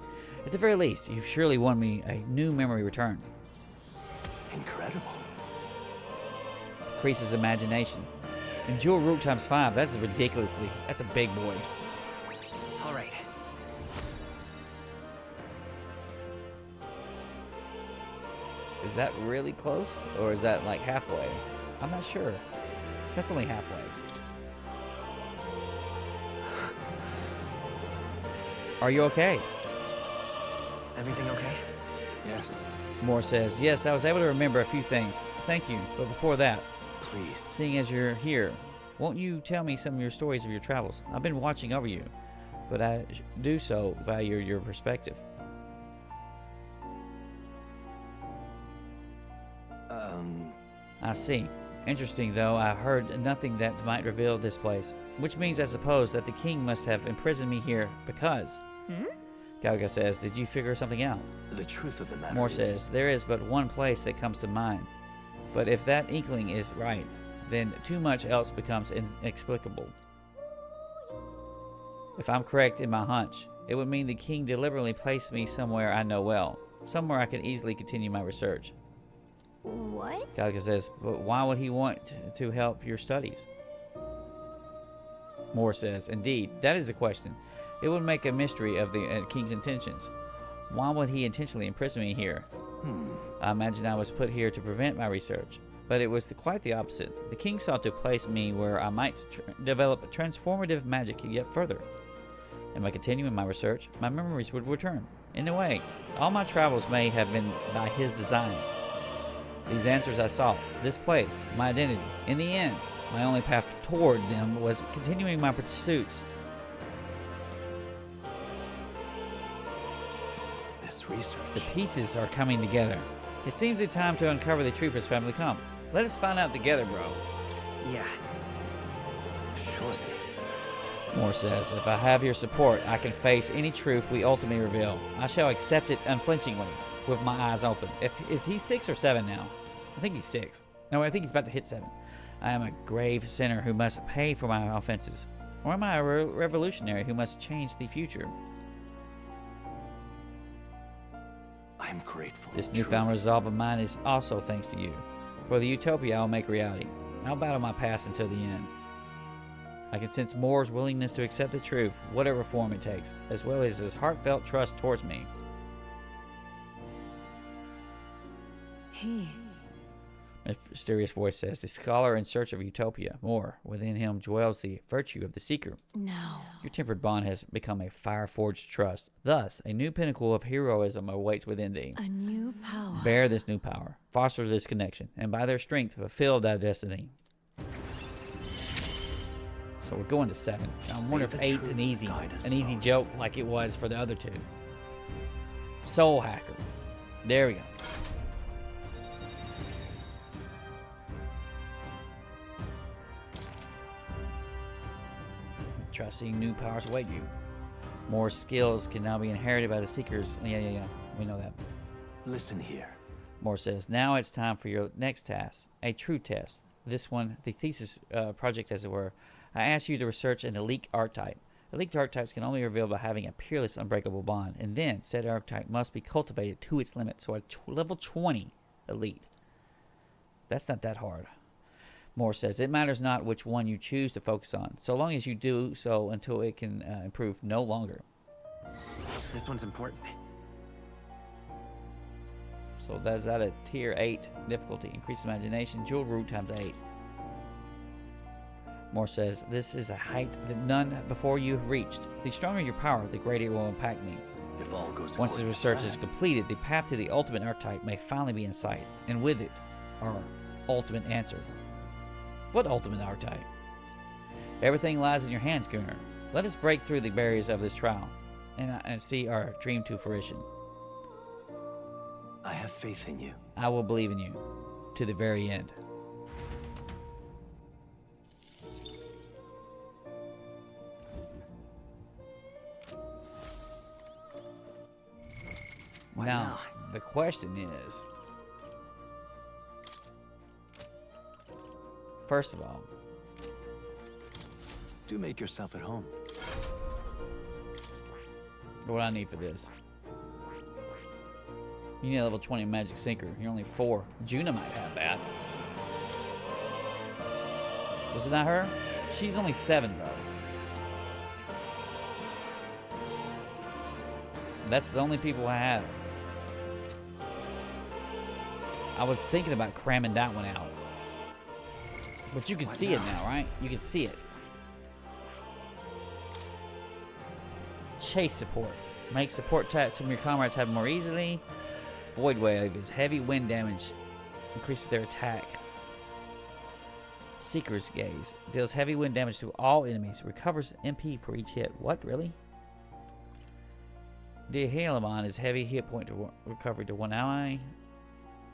[SPEAKER 1] At the very least, you've surely won me a new memory return.
[SPEAKER 10] Incredible.
[SPEAKER 1] Increases imagination. And Jewel Root times 5, that's a big boy.
[SPEAKER 8] All right.
[SPEAKER 1] Is that really close? Or is that like halfway? I'm not sure. That's only halfway. Are you okay?
[SPEAKER 8] Everything okay?
[SPEAKER 10] Yes.
[SPEAKER 1] Moore says, yes, I was able to remember a few things. Thank you. But before that,
[SPEAKER 10] Please.
[SPEAKER 1] seeing as you're here, won't you tell me some of your stories of your travels? I've been watching over you, but I do so value your perspective. I see. Interesting, though. I heard nothing that might reveal this place, which means I suppose that the king must have imprisoned me here because Galga says, did you figure something out?
[SPEAKER 10] The truth of the matter
[SPEAKER 1] Moore
[SPEAKER 10] is...
[SPEAKER 1] says, there is but one place that comes to mind. But if that inkling is right, then too much else becomes inexplicable. If I'm correct in my hunch, it would mean the king deliberately placed me somewhere I know well, somewhere I can easily continue my research.
[SPEAKER 3] What?
[SPEAKER 1] Galga says, but why would he want to help your studies? Moore says, indeed, that is a question. It would make a mystery of the king's intentions. Why would he intentionally imprison me here? I imagine I was put here to prevent my research, but it was quite the opposite. The king sought to place me where I might develop transformative magic yet further. And by continuing my research, my memories would return. In a way, all my travels may have been by his design. These answers I sought, this place, my identity. In the end, my only path toward them was continuing my pursuits.
[SPEAKER 10] This research...
[SPEAKER 1] The pieces are coming together. It seems the time to uncover the truth has finally come. Let us find out together, bro.
[SPEAKER 8] Yeah.
[SPEAKER 10] Surely.
[SPEAKER 1] Moore says, if I have your support, I can face any truth we ultimately reveal. I shall accept it unflinchingly, with my eyes open. Is he 6 or 7 now? I think he's 6. No, I think he's about to hit 7. I am a grave sinner who must pay for my offenses. Or am I a revolutionary who must change the future?
[SPEAKER 10] I'm grateful.
[SPEAKER 1] This newfound resolve of mine is also thanks to you. For the utopia I'll make reality. I'll battle my past until the end. I can sense Moore's willingness to accept the truth, whatever form it takes, as well as his heartfelt trust towards me. A mysterious voice says, the scholar in search of utopia. Moore, within him dwells the virtue of the seeker.
[SPEAKER 9] No.
[SPEAKER 1] Your tempered bond has become a fire-forged trust. Thus, a new pinnacle of heroism awaits within thee.
[SPEAKER 9] A new power.
[SPEAKER 1] Bear this new power, foster this connection, and by their strength fulfill thy destiny. So we're going to 7. I wonder if 8's an easy joke like it was for the other 2. Soul Hacker. There we go. Try seeing new powers await you. More skills can now be inherited by the seekers. Yeah. We know that.
[SPEAKER 10] Listen here.
[SPEAKER 1] Moore says, now it's time for your next task. A true test. This one, the thesis project as it were. I ask you to research an elite archetype. Elite archetypes can only be revealed by having a peerless, unbreakable bond. And then, said archetype must be cultivated to its limit. So a level 20 elite. That's not that hard. Moore says, it matters not which one you choose to focus on, so long as you do so until it can improve no longer.
[SPEAKER 8] This one's important.
[SPEAKER 1] So that's at a tier 8 difficulty. Increase imagination, jewel root times 8. Moore says, this is a height that none before you have reached. The stronger your power, the greater it will impact me.
[SPEAKER 10] If all goes
[SPEAKER 1] Once the research is completed, the path to the ultimate archetype may finally be in sight, and with it, our ultimate answer. What ultimate archetype? Everything lies in your hands, Gunnar. Let us break through the barriers of this trial and see our dream to fruition.
[SPEAKER 10] I have faith in you.
[SPEAKER 1] I will believe in you to the very end. Now, the question is, first of all,
[SPEAKER 10] Do make yourself at home.
[SPEAKER 1] what do I need for this? You need a level 20 magic sinker. You're only 4. Juna might have that. Was it not her? She's only 7, bro. That's the only people I have. I was thinking about cramming that one out. But you can see it now, right? You can see it. Chase support. Make support types from your comrades have more easily. Void Wave is heavy wind damage. Increases their attack. Seeker's Gaze. Deals heavy wind damage to all enemies. Recovers MP for each hit. What, really? Dehalimon is heavy hit point to recovery to one ally.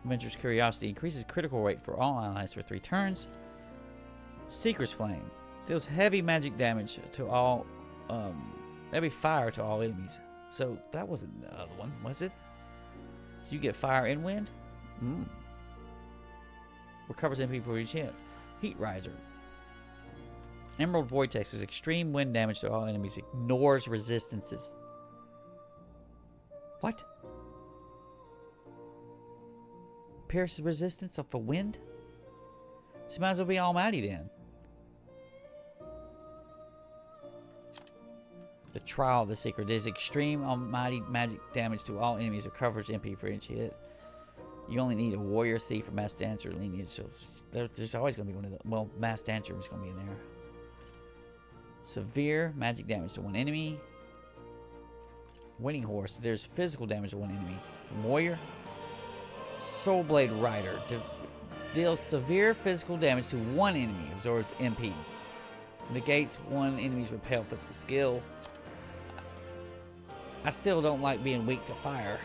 [SPEAKER 1] Adventurous Curiosity increases critical rate for all allies for 3 turns. Seeker's Flame deals heavy magic damage to all That'd be fire to all enemies. So that wasn't the other one, was it? So you get fire and wind? Recovers MP for each hit. Heat Riser. Emerald Vortex is extreme wind damage to all enemies. Ignores resistances. What? Pierces resistance off the wind? So might as well be almighty then. The Trial of the Secret is extreme almighty magic damage to all enemies. Recovers MP for each hit. You only need a warrior, thief, or mass dancer lineage. So there's always going to be one of the. Well, mass dancer is going to be in there. Severe magic damage to one enemy. Winning Horse. There's physical damage to one enemy. From warrior. Soulblade Rider. Deals severe physical damage to one enemy. Absorbs MP. Negates one enemy's repel physical skill. I still don't like being weak to fire.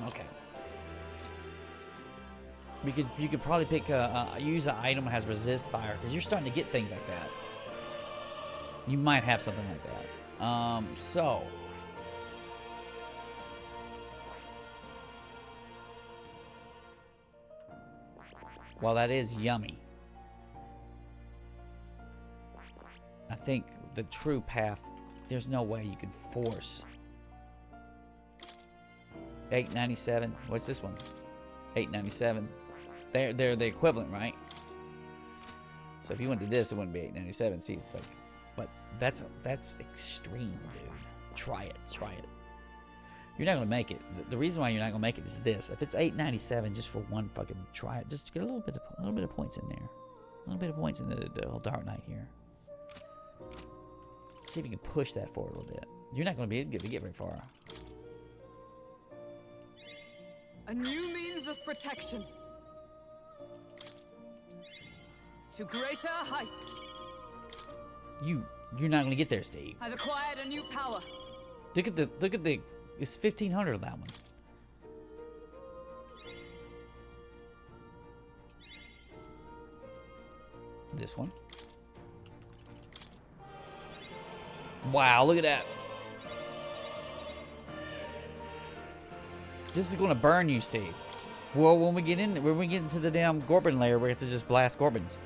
[SPEAKER 1] Okay. You could probably pick use an item that has resist fire because you're starting to get things like that. You might have something like that. So while that is yummy, I think the true path. There's no way you could force. 897. What's this one? 897. They're the equivalent, right? So if you went to this, it wouldn't be 897. See, it's like, but that's extreme, dude. Try it. You're not gonna make it. The reason why you're not gonna make it is this. If it's 897 just for one fucking try it, just get a little bit of points in there. A little bit of points in the old Dark Knight here. See if you can push that forward a little bit. You're not gonna be able to get very far.
[SPEAKER 4] A new means of protection. To greater heights.
[SPEAKER 1] You're not gonna get there, Steve.
[SPEAKER 4] I've acquired a new power.
[SPEAKER 1] Look at the it's 1500 on that one. This one. Wow, look at that. This is gonna burn you, Steve. Well, when we get into the damn Gorbin layer, we have to just blast Gorbins.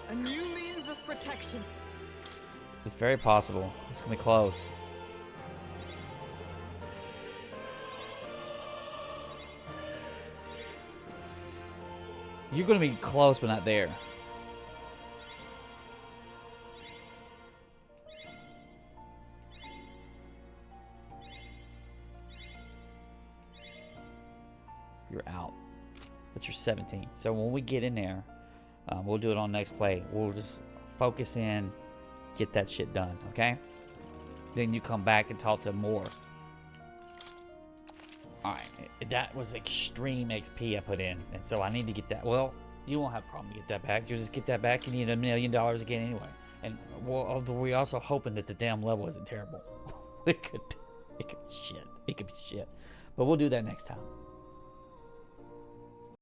[SPEAKER 4] A new means of protection.
[SPEAKER 1] It's very possible. It's gonna be close. You're gonna be close, but not there. You're out, but you're 17. So when we get in there, we'll do it on next play. We'll just focus in, get that shit done, okay? Then you come back and talk to more. Alright, that was extreme XP I put in, and so I need to get that. Well, you won't have a problem to get that back. You just get that back, you need $1 million again anyway. And well, we're also hoping that the damn level isn't terrible. It could be shit. It could be shit. But we'll do that next time.